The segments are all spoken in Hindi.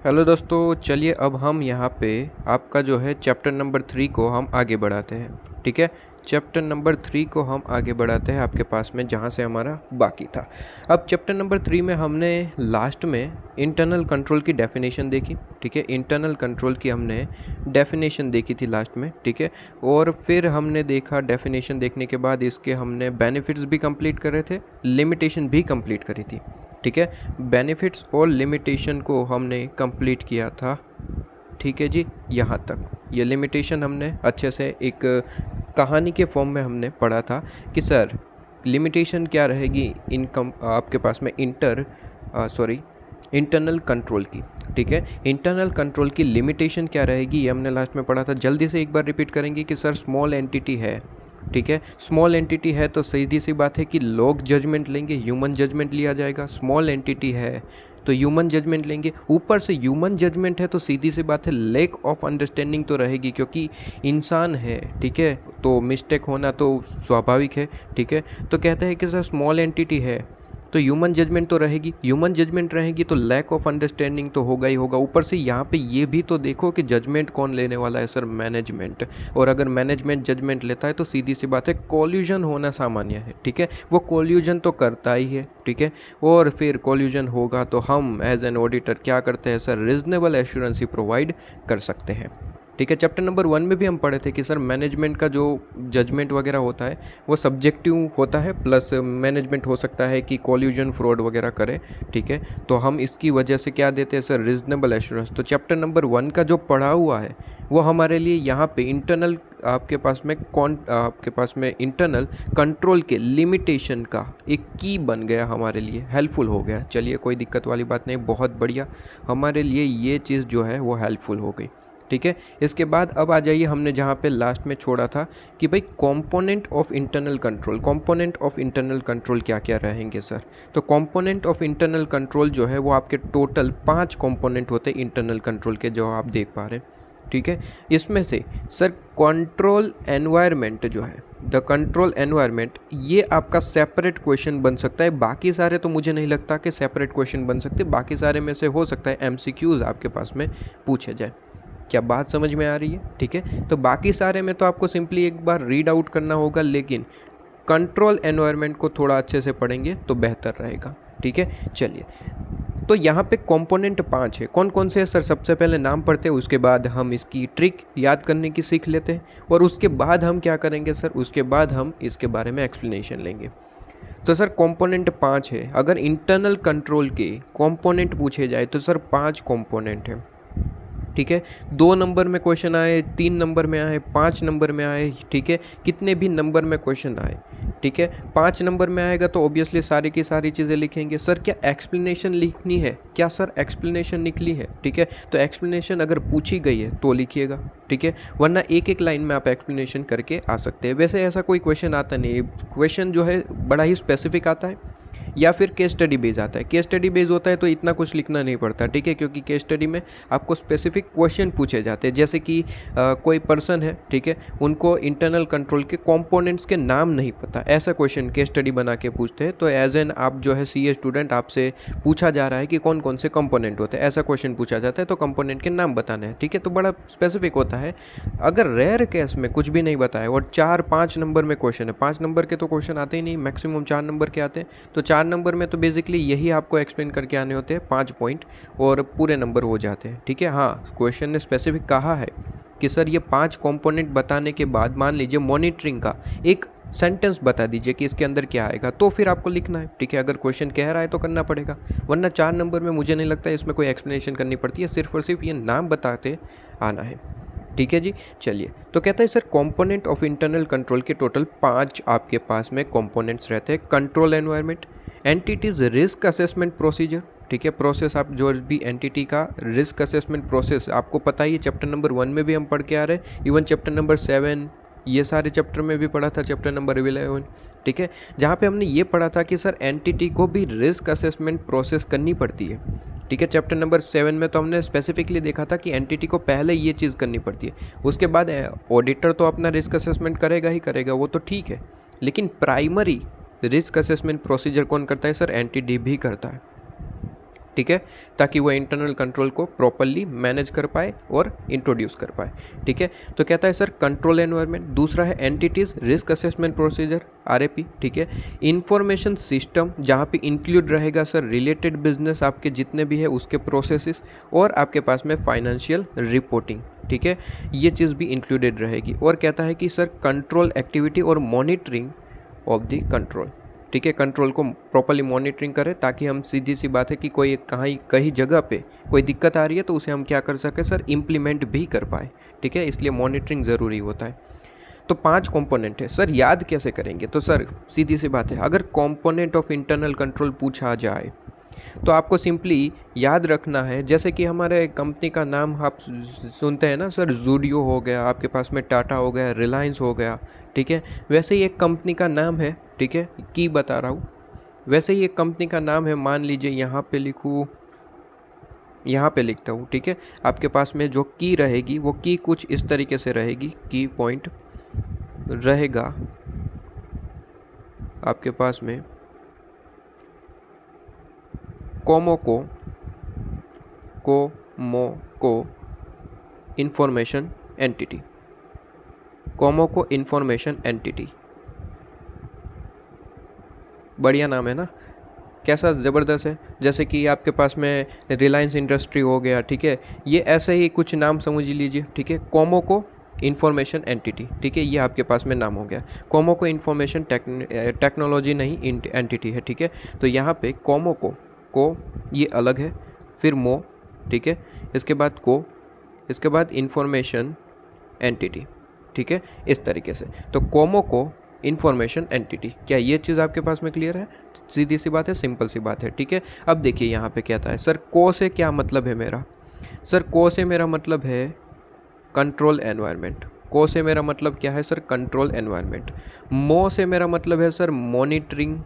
हेलो दोस्तों, चलिए अब हम यहाँ पे आपका जो है चैप्टर नंबर 3 को हम आगे बढ़ाते हैं। ठीक है, चैप्टर नंबर 3 को हम आगे बढ़ाते हैं आपके पास में जहाँ से हमारा बाकी था। अब चैप्टर नंबर 3 में हमने लास्ट में इंटरनल कंट्रोल की डेफिनेशन देखी। ठीक है, इंटरनल कंट्रोल की हमने डेफिनेशन देखी थी लास्ट में। ठीक है, और फिर हमने देखा डेफिनेशन देखने के बाद इसके हमने बेनिफिट्स भी कंप्लीट करे थे, लिमिटेशन भी कंप्लीट करी थी। ठीक है, बेनिफिट्स और लिमिटेशन को हमने कंप्लीट किया था। ठीक है जी, यहाँ तक ये लिमिटेशन हमने अच्छे से एक कहानी के फॉर्म में हमने पढ़ा था कि सर लिमिटेशन क्या रहेगी इनकम आपके पास में इंटरनल कंट्रोल की। ठीक है, इंटरनल कंट्रोल की लिमिटेशन क्या रहेगी ये हमने लास्ट में पढ़ा था। जल्दी से एक बार रिपीट करेंगे कि सर स्मॉल एंटिटी है। ठीक है, स्मॉल एंटिटी है तो सीधी सी बात है कि लोग जजमेंट लेंगे, ह्यूमन जजमेंट लिया जाएगा। स्मॉल एंटिटी है तो ह्यूमन जजमेंट लेंगे, ऊपर से ह्यूमन जजमेंट है तो सीधी सी बात है लैक ऑफ अंडरस्टैंडिंग तो रहेगी, क्योंकि इंसान है। ठीक है, तो मिस्टेक होना तो स्वाभाविक है। ठीक है, तो कहते हैं कि सर स्मॉल एंटिटी है तो ह्यूमन जजमेंट तो रहेगी, ह्यूमन जजमेंट रहेगी तो लैक ऑफ अंडरस्टैंडिंग तो होगा ही होगा। ऊपर से यहाँ पे ये भी तो देखो कि जजमेंट कौन लेने वाला है सर, मैनेजमेंट। और अगर मैनेजमेंट जजमेंट लेता है तो सीधी सी बात है कोल्यूजन होना सामान्य है। ठीक है, वो कोल्यूजन तो करता ही है। ठीक है, और फिर कोल्यूजन होगा तो हम एज एन ऑडिटर क्या करते हैं सर, रीजनेबल एश्योरेंस ही प्रोवाइड कर सकते हैं। ठीक है, चैप्टर नंबर 1 में भी हम पढ़े थे कि सर मैनेजमेंट का जो जजमेंट वगैरह होता है वो सब्जेक्टिव होता है, प्लस मैनेजमेंट हो सकता है कि कॉल्यूजन फ्रॉड वगैरह करे। ठीक है, तो हम इसकी वजह से क्या देते हैं सर, रीजनेबल एश्योरेंस। तो चैप्टर नंबर 1 का जो पढ़ा हुआ है वो हमारे लिए यहाँ पे इंटरनल आपके पास में इंटरनल कंट्रोल के लिमिटेशन का एक की बन गया, हमारे लिए हेल्पफुल हो गया। चलिए कोई दिक्कत वाली बात नहीं, बहुत बढ़िया, हमारे लिए ये चीज़ जो है वो हेल्पफुल हो गई। ठीक है, इसके बाद अब आ जाइए हमने जहाँ पे लास्ट में छोड़ा था कि भाई component of internal control, component of internal control क्या क्या रहेंगे सर। तो कंपोनेंट ऑफ इंटरनल कंट्रोल जो है वो आपके टोटल 5 कंपोनेंट होते हैं इंटरनल कंट्रोल के, जो आप देख पा रहे हैं। ठीक है, इसमें से सर कंट्रोल एनवायरनमेंट जो है, द कंट्रोल एनवायरनमेंट, ये आपका सेपरेट क्वेश्चन बन सकता है। बाकी सारे तो मुझे नहीं लगता कि सेपरेट क्वेश्चन बन सकते, बाकी सारे में से हो सकता है एमसीक्यूज आपके पास में पूछे जाए। क्या बात समझ में आ रही है? ठीक है, तो बाकी सारे में तो आपको सिंपली एक बार रीड आउट करना होगा, लेकिन कंट्रोल एनवायरनमेंट को थोड़ा अच्छे से पढ़ेंगे तो बेहतर रहेगा। ठीक है, चलिए तो यहाँ पे कंपोनेंट 5 है। कौन कौन से है सर, सबसे पहले नाम पढ़ते हैं, उसके बाद हम इसकी ट्रिक याद करने की सीख लेते हैं, और उसके बाद हम क्या करेंगे सर, उसके बाद हम इसके बारे में एक्सप्लेनेशन लेंगे। तो सर कंपोनेंट 5 है। अगर इंटरनल कंट्रोल के कंपोनेंट पूछे जाए तो सर 5 कंपोनेंट है। ठीक है, 2 नंबर में क्वेश्चन आए, 3 नंबर में आए, 5 नंबर में आए। ठीक है, कितने भी नंबर में क्वेश्चन आए। ठीक है, 5 नंबर में आएगा तो ऑब्वियसली सारी की सारी चीज़ें लिखेंगे। सर क्या एक्सप्लेनेशन लिखनी है क्या सर, एक्सप्लेनेशन निकली है। ठीक है, तो एक्सप्लेनेशन अगर पूछी गई है तो लिखिएगा। ठीक है, वरना एक एक लाइन में आप एक्सप्लेनेशन करके आ सकते हैं। वैसे ऐसा कोई क्वेश्चन आता नहीं है, क्वेश्चन जो है बड़ा ही स्पेसिफिक आता है, या फिर केस स्टडी बेस आता है। केस स्टडी बेस होता है तो इतना कुछ लिखना नहीं पड़ता। ठीक है, क्योंकि केस स्टडी में आपको स्पेसिफिक क्वेश्चन पूछे जाते हैं, जैसे कि कोई पर्सन है, ठीक है, उनको इंटरनल कंट्रोल के कंपोनेंट्स के नाम नहीं पता, ऐसा क्वेश्चन केस स्टडी बना के पूछते हैं। तो एज एन आप जो है सीए स्टूडेंट, आपसे पूछा जा रहा है कि कौन कौन से कंपोनेंट होते हैं, ऐसा क्वेश्चन पूछा जाता है तो कंपोनेंट के नाम बताने हैं। ठीक है, तो बड़ा स्पेसिफिक होता है। अगर रेयर केस में कुछ भी नहीं बताया और 4-5 नंबर में क्वेश्चन है, 5 नंबर के तो क्वेश्चन आते ही नहीं, मैक्सिमम 4 नंबर के आते हैं, तो 4 नंबर में तो बेसिकली यही आपको एक्सप्लेन करके आने होते हैं 5 पॉइंट, और पूरे नंबर हो जाते हैं। ठीक है, हाँ, क्वेश्चन ने स्पेसिफिक कहा है कि सर ये 5 कंपोनेंट बताने के बाद मान लीजिए मॉनिटरिंग का एक सेंटेंस बता दीजिए कि इसके अंदर क्या आएगा, तो फिर आपको लिखना है। ठीक है, अगर क्वेश्चन कह रहा है तो करना पड़ेगा, वरना 4 नंबर में मुझे नहीं लगता है इसमें कोई एक्सप्लेनेशन करनी पड़ती है, सिर्फ और सिर्फ ये नाम बताते आना है। ठीक है जी, चलिए तो कहता है sir component of internal control के टोटल 5 आपके पास में कंपोनेंट्स रहते हैं। Control environment, entities risk assessment procedure. ठीक है, प्रोसेस, आप जो भी एंटिटी का रिस्क असेसमेंट प्रोसेस आपको पता ही है, चैप्टर नंबर 1 में भी हम पढ़ के आ रहे हैं, इवन चैप्टर नंबर 7 ये सारे चैप्टर में भी पढ़ा था, चैप्टर नंबर 11। ठीक है, जहाँ पे हमने ये पढ़ा था कि सर एंटिटी को भी रिस्क असेसमेंट प्रोसेस करनी पड़ती है। ठीक है, चैप्टर नंबर 7 में तो हमने स्पेसिफिकली देखा था कि एंटिटी को पहले ये चीज़ करनी पड़ती है, उसके बाद ऑडिटर तो अपना रिस्क असेसमेंट करेगा ही करेगा, वो तो ठीक है, लेकिन प्राइमरी रिस्क असेसमेंट प्रोसीजर कौन करता है सर, एंटिटी भी करता है। ठीक है, ताकि वो इंटरनल कंट्रोल को प्रॉपरली मैनेज कर पाए और इंट्रोड्यूस कर पाए। ठीक है, तो कहता है सर कंट्रोल एनवायरनमेंट। दूसरा है entities risk assessment procedure RAP. ठीक है, इंफॉर्मेशन सिस्टम जहाँ पे इंक्लूड रहेगा सर रिलेटेड बिजनेस आपके जितने भी है उसके प्रोसेसेस और आपके पास में फाइनेंशियल रिपोर्टिंग। ठीक है, ये चीज़ भी इंक्लूडेड रहेगी। और कहता है कि सर कंट्रोल एक्टिविटी और मॉनिटरिंग ऑफ द कंट्रोल। ठीक है, कंट्रोल को प्रॉपरली मॉनिटरिंग करें ताकि हम सीधी सी बात है कि कोई कहीं जगह पे कोई दिक्कत आ रही है तो उसे हम क्या कर सकें सर, इम्प्लीमेंट भी कर पाए। ठीक है, इसलिए मॉनिटरिंग ज़रूरी होता है। तो 5 कंपोनेंट है सर, याद कैसे करेंगे? तो सर सीधी सी बात है, अगर कंपोनेंट ऑफ इंटरनल कंट्रोल पूछा जाए तो आपको सिंपली याद रखना है, जैसे कि हमारे कंपनी का नाम आप सुनते हैं ना सर, ज़ूडियो हो गया, आपके पास में टाटा हो गया, रिलायंस हो गया। ठीक है, वैसे ही एक कंपनी का नाम है। ठीक है, की बता रहा हूँ, वैसे ही एक कंपनी का नाम है। मान लीजिए यहाँ पे लिखूँ, यहाँ पे लिखता हूँ। ठीक है, आपके पास में जो की रहेगी वो की कुछ इस तरीके से रहेगी। की पॉइंट रहेगा आपके पास में कोमोको इंफॉर्मेशन एंटिटी, कोमोको इंफॉर्मेशन एंटिटी। बढ़िया नाम है ना, कैसा ज़बरदस्त है। जैसे कि आपके पास में रिलायंस इंडस्ट्री हो गया। ठीक है, ये ऐसे ही कुछ नाम समझ लीजिए। ठीक है, कोमोको इंफॉर्मेशन एंटिटी। ठीक है, ये आपके पास में नाम हो गया। कोमोको इंफॉर्मेशन टेक्नोलॉजी नहीं एंटिटी है। ठीक है, तो यहाँ पे कोमोको को ये अलग है, फिर मो, ठीक है, इसके बाद को, इसके बाद इंफॉर्मेशन एंटिटी। ठीक है, इस तरीके से। तो कोमोको इंफॉर्मेशन एंटिटी, क्या ये चीज़ आपके पास में क्लियर है? सीधी सी बात है, सिंपल सी बात है। ठीक है, अब देखिए यहाँ पे कहता है सर को से क्या मतलब है मेरा? सर को से मेरा मतलब है कंट्रोल एनवायरनमेंट। को से मेरा मतलब क्या है सर? Control environment. मो से मेरा मतलब है sir monitoring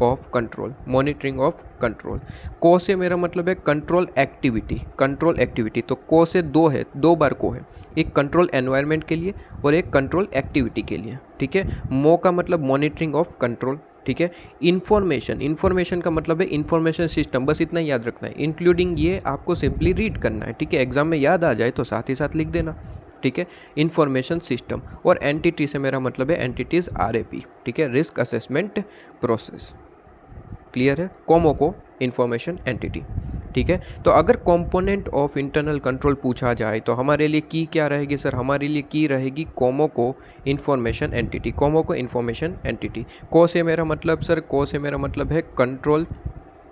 of control, monitoring of control. को से मेरा मतलब है कंट्रोल एक्टिविटी, कंट्रोल एक्टिविटी। तो को से दो है, 2 बार को है, एक कंट्रोल एनवायरनमेंट के लिए और एक कंट्रोल एक्टिविटी के लिए। ठीक है, मो का मतलब मॉनिटरिंग ऑफ कंट्रोल। ठीक है, इन्फॉर्मेशन, इन्फॉर्मेशन का मतलब है इन्फॉर्मेशन सिस्टम, बस इतना याद रखना है, इंक्लूडिंग ये आपको सिंपली रीड करना है। ठीक है, एग्जाम में याद आ जाए तो साथ ही साथ लिख देना। ठीक है, इंफॉर्मेशन सिस्टम। और एंटिटी से मेरा मतलब है एंटिटीज आरएपी। ठीक है, रिस्क असेसमेंट प्रोसेस। क्लियर है? कोमोको इंफॉर्मेशन एंटिटी। ठीक है, तो अगर कंपोनेंट ऑफ इंटरनल कंट्रोल पूछा जाए तो हमारे लिए की क्या रहेगी सर? हमारे लिए की रहेगी कोमोको इंफॉर्मेशन एंटिटी, कोमोको इंफॉर्मेशन एंटिटी। को से मेरा मतलब सर, को से मेरा मतलब है कंट्रोल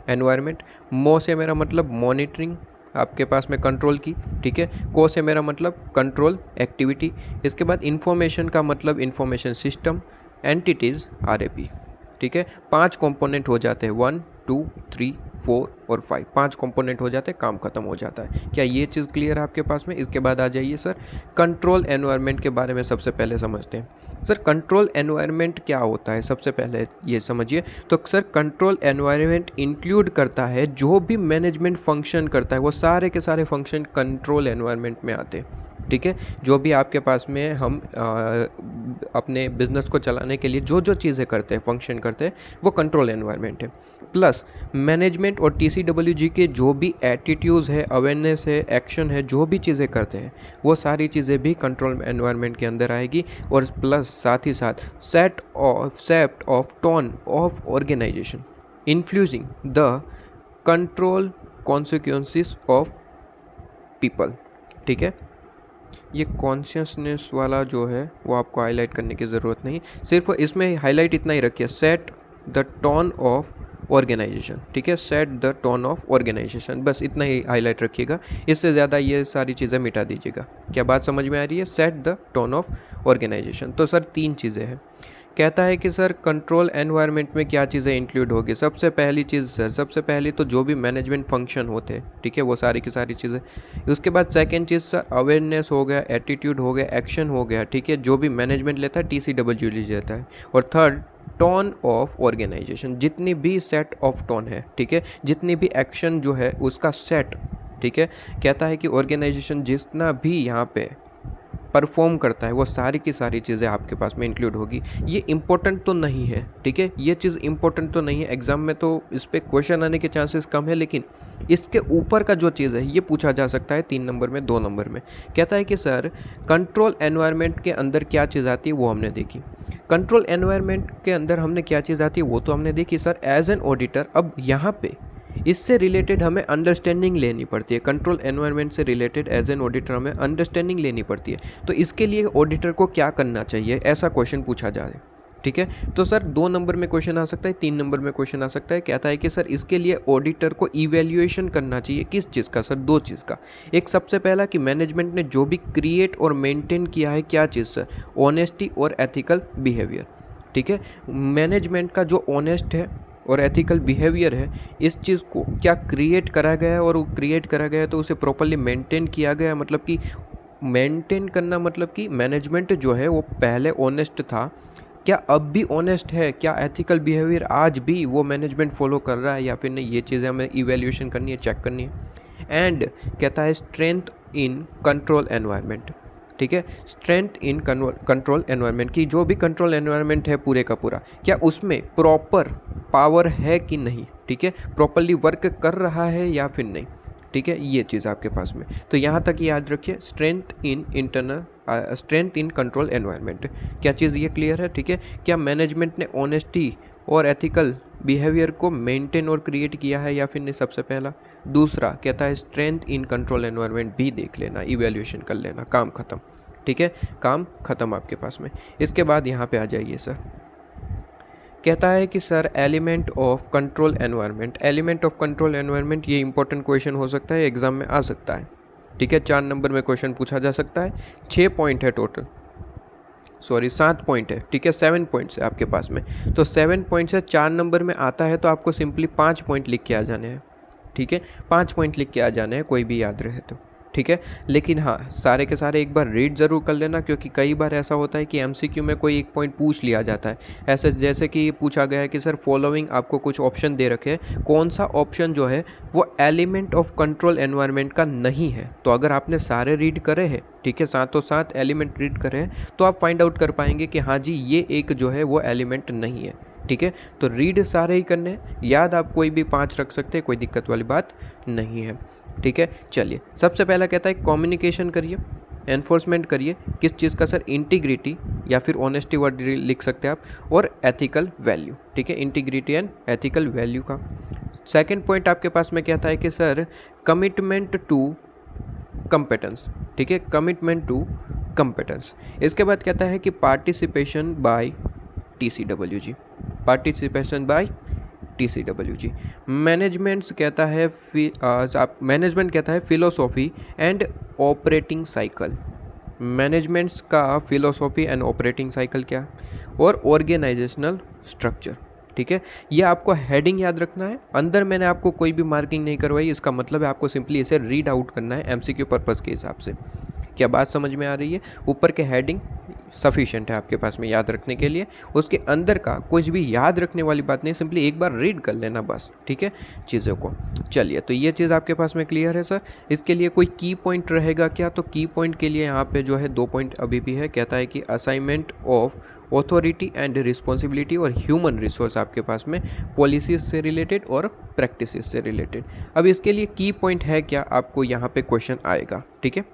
एनवायरनमेंट। मो से मेरा मतलब मॉनिटरिंग आपके पास में कंट्रोल की। ठीक है, को से मेरा मतलब कंट्रोल एक्टिविटी। इसके बाद इंफॉर्मेशन का मतलब इंफॉर्मेशन सिस्टम, एंटिटीज़ आरएपी। ठीक है, 5 कंपोनेंट हो जाते हैं, 1 2 3 4 और 5, 5 कंपोनेंट हो जाते हैं, काम खत्म हो जाता है। क्या ये चीज़ क्लियर है आपके पास में? इसके बाद आ जाइए सर कंट्रोल एनवायरनमेंट के बारे में सबसे पहले समझते हैं। सर कंट्रोल एनवायरनमेंट क्या होता है, सबसे पहले ये समझिए। तो सर कंट्रोल एनवायरनमेंट इंक्लूड करता है जो भी मैनेजमेंट फंक्शन करता है, वो सारे के सारे फंक्शन कंट्रोल एनवायरनमेंट में आते हैं। ठीक है, जो भी आपके पास में हम अपने बिजनेस को चलाने के लिए जो जो चीज़ें करते हैं, फंक्शन करते हैं, वो कंट्रोल एनवायरनमेंट है। प्लस मैनेजमेंट और TCWG के जो भी एटीट्यूड्स है, अवेयरनेस है, एक्शन है, जो भी चीज़ें करते हैं, वो सारी चीज़ें भी कंट्रोल एनवायरनमेंट के अंदर आएगी। और प्लस साथ ही साथ set of tone of organization influencing the control consequences of people. ठीक है, ये कॉन्शियसनेस वाला जो है वो आपको हाईलाइट करने की ज़रूरत नहीं, सिर्फ इसमें हाईलाइट इतना ही रखिए, set the tone of organization. ठीक है, set the tone of organization, बस इतना ही हाईलाइट रखिएगा, इससे ज़्यादा ये सारी चीज़ें मिटा दीजिएगा। क्या बात समझ में आ रही है? Set the tone of organization. तो सर 3 चीज़ें हैं। कहता है कि सर कंट्रोल एनवायरनमेंट में क्या चीज़ें इंक्लूड होगी? सबसे पहली चीज़ सर, सबसे पहली तो जो भी मैनेजमेंट फंक्शन होते हैं, ठीक है, वो सारी की सारी चीज़ें। उसके बाद सेकंड चीज़ सर अवेयरनेस हो गया, एटीट्यूड हो गया, एक्शन हो गया। ठीक है, जो भी मैनेजमेंट लेता है TCWG लेता है। और थर्ड टोन ऑफ ऑर्गेनाइजेशन, जितनी भी सेट ऑफ टोन है, ठीक है, जितनी भी एक्शन जो है उसका सेट। ठीक है, कहता है कि ऑर्गेनाइजेशन जितना भी यहाँ पे परफॉर्म करता है वो सारी की सारी चीज़ें आपके पास में इंक्लूड होगी। ये इंपॉर्टेंट तो नहीं है, ठीक है, ये चीज़ इंपॉर्टेंट तो नहीं है, एग्जाम में तो इस पर क्वेश्चन आने के चांसेस कम है, लेकिन इसके ऊपर का जो चीज़ है ये पूछा जा सकता है 3 नंबर में, 2 नंबर में। कहता है कि सर कंट्रोल एनवायरनमेंट के अंदर क्या चीज़ आती है वो हमने देखी। कंट्रोल एनवायरनमेंट के अंदर हमने क्या चीज़ आती है वो तो हमने देखी सर, एज एन ऑडिटर। अब यहाँ पे इससे रिलेटेड हमें अंडरस्टैंडिंग लेनी पड़ती है, कंट्रोल एनवायरनमेंट से रिलेटेड एज एन ऑडिटर हमें अंडरस्टैंडिंग लेनी पड़ती है। तो इसके लिए ऑडिटर को क्या करना चाहिए, ऐसा क्वेश्चन पूछा जा रहा है, ठीक है। तो सर 2 नंबर में क्वेश्चन आ सकता है, 3 नंबर में क्वेश्चन आ सकता है। कहता है कि सर इसके लिए ऑडिटर को इवैल्यूएशन करना चाहिए, किस चीज़ का सर, 2 चीज़ का। एक सबसे पहला कि मैनेजमेंट ने जो भी क्रिएट और मेंटेन किया है, क्या चीज़ सर, ऑनेस्टी और एथिकल बिहेवियर, ठीक है। मैनेजमेंट का जो ऑनेस्ट है और एथिकल बिहेवियर है, इस चीज़ को क्या क्रिएट करा गया है, और वो क्रिएट करा गया है तो उसे प्रॉपर्ली मेंटेन किया गया, मतलब कि मेंटेन करना मतलब कि मैनेजमेंट जो है वो पहले ऑनेस्ट था, क्या अब भी ऑनेस्ट है, क्या एथिकल बिहेवियर आज भी वो मैनेजमेंट फॉलो कर रहा है या फिर नहीं, ये चीज़ें हमें इवैल्यूएशन करनी है, चेक करनी है। एंड कहता है स्ट्रेंथ इन कंट्रोल एनवायरनमेंट, ठीक है, स्ट्रेंथ इन कंट्रोल एनवायरनमेंट की जो भी कंट्रोल एनवायरनमेंट है पूरे का पूरा, क्या उसमें प्रॉपर पावर है कि नहीं, ठीक है, प्रॉपरली वर्क कर रहा है या फिर नहीं, ठीक है, ये चीज़ आपके पास में। तो यहाँ तक याद रखिए, स्ट्रेंथ इन कंट्रोल एनवायरनमेंट, क्या चीज़ ये क्लियर है, ठीक है। क्या मैनेजमेंट ने ऑनेस्टी और एथिकल बिहेवियर को मेंटेन और क्रिएट किया है या फिर नहीं, सबसे पहला। दूसरा कहता है स्ट्रेंथ इन कंट्रोल एनवायरनमेंट भी देख लेना, इवैल्यूएशन कर लेना, काम खत्म, ठीक है, काम खत्म आपके पास में। इसके बाद यहाँ पे आ जाइए सर, कहता है कि sir element of control environment, element of control environment, ये इंपॉर्टेंट क्वेश्चन हो सकता है, एग्जाम में आ सकता है, ठीक है। 4 नंबर में क्वेश्चन पूछा जा सकता है, 6 पॉइंट है टोटल, सॉरी 7 पॉइंट है, ठीक है, 7 पॉइंट्स है आपके पास में। तो 7 पॉइंट्स है, 4 नंबर में आता है तो आपको सिंपली 5 पॉइंट लिख के आ जाने हैं, ठीक है, 5 पॉइंट लिख के आ जाने हैं, कोई भी याद रहे तो, ठीक है। लेकिन हाँ, सारे के सारे एक बार रीड ज़रूर कर लेना, क्योंकि कई बार ऐसा होता है कि एमसीक्यू में कोई एक पॉइंट पूछ लिया जाता है, ऐसे जैसे कि पूछा गया है कि सर फॉलोइंग, आपको कुछ ऑप्शन दे रखे हैं, कौन सा ऑप्शन जो है वो एलिमेंट ऑफ कंट्रोल एनवायरनमेंट का नहीं है। तो अगर आपने सारे रीड करे हैं, ठीक है, साथों साथ एलिमेंट रीड करे हैं, तो आप फाइंड आउट कर पाएंगे कि हाँ जी ये एक जो है वो एलिमेंट नहीं है, ठीक है। तो रीड सारे ही करने हैं, याद आप कोई भी 5 रख सकते हैं, कोई दिक्कत वाली बात नहीं है, ठीक है। चलिए, सबसे पहला कहता है कम्युनिकेशन करिए, एनफोर्समेंट करिए, किस चीज़ का सर, इंटीग्रिटी या फिर ऑनेस्टी वर्ड लिख सकते हैं आप, और एथिकल वैल्यू, ठीक है, इंटीग्रिटी एंड एथिकल वैल्यू का। सेकंड पॉइंट आपके पास में कहता है कि सर कमिटमेंट टू कंपेटेंस, ठीक है, कमिटमेंट टू कंपेटेंस। इसके बाद कहता है कि participation by TCWG, participation by TCWG। Managements कहता है मैनेजमेंट कहता है philosophy and operating cycle, managements का फिलोसॉफी एंड ऑपरेटिंग साइकिल क्या, और ऑर्गेनाइजेशनल स्ट्रक्चर, ठीक है। ये आपको हेडिंग याद रखना है, अंदर मैंने आपको कोई भी मार्किंग नहीं करवाई, इसका मतलब है आपको सिंपली इसे रीड आउट करना है एमसीक्यू पर्पस के हिसाब से। क्या बात समझ में आ रही है, ऊपर के हेडिंग सफिशिएंट है आपके पास में याद रखने के लिए, उसके अंदर का कुछ भी याद रखने वाली बात नहीं, सिंपली एक बार रीड कर लेना बस, ठीक है, चीज़ों को। चलिए, तो ये चीज़ आपके पास में क्लियर है सर। इसके लिए कोई की पॉइंट रहेगा क्या, तो की पॉइंट के लिए यहाँ पे जो है 2 पॉइंट अभी भी है, कहता है कि assignment of authority and responsibility और ह्यूमन रिसोर्स आपके पास में पॉलिसीज से रिलेटेड और प्रैक्टिसेस से रिलेटेड। अब इसके लिए की पॉइंट है क्या, आपको यहाँ पे क्वेश्चन आएगा, ठीक है।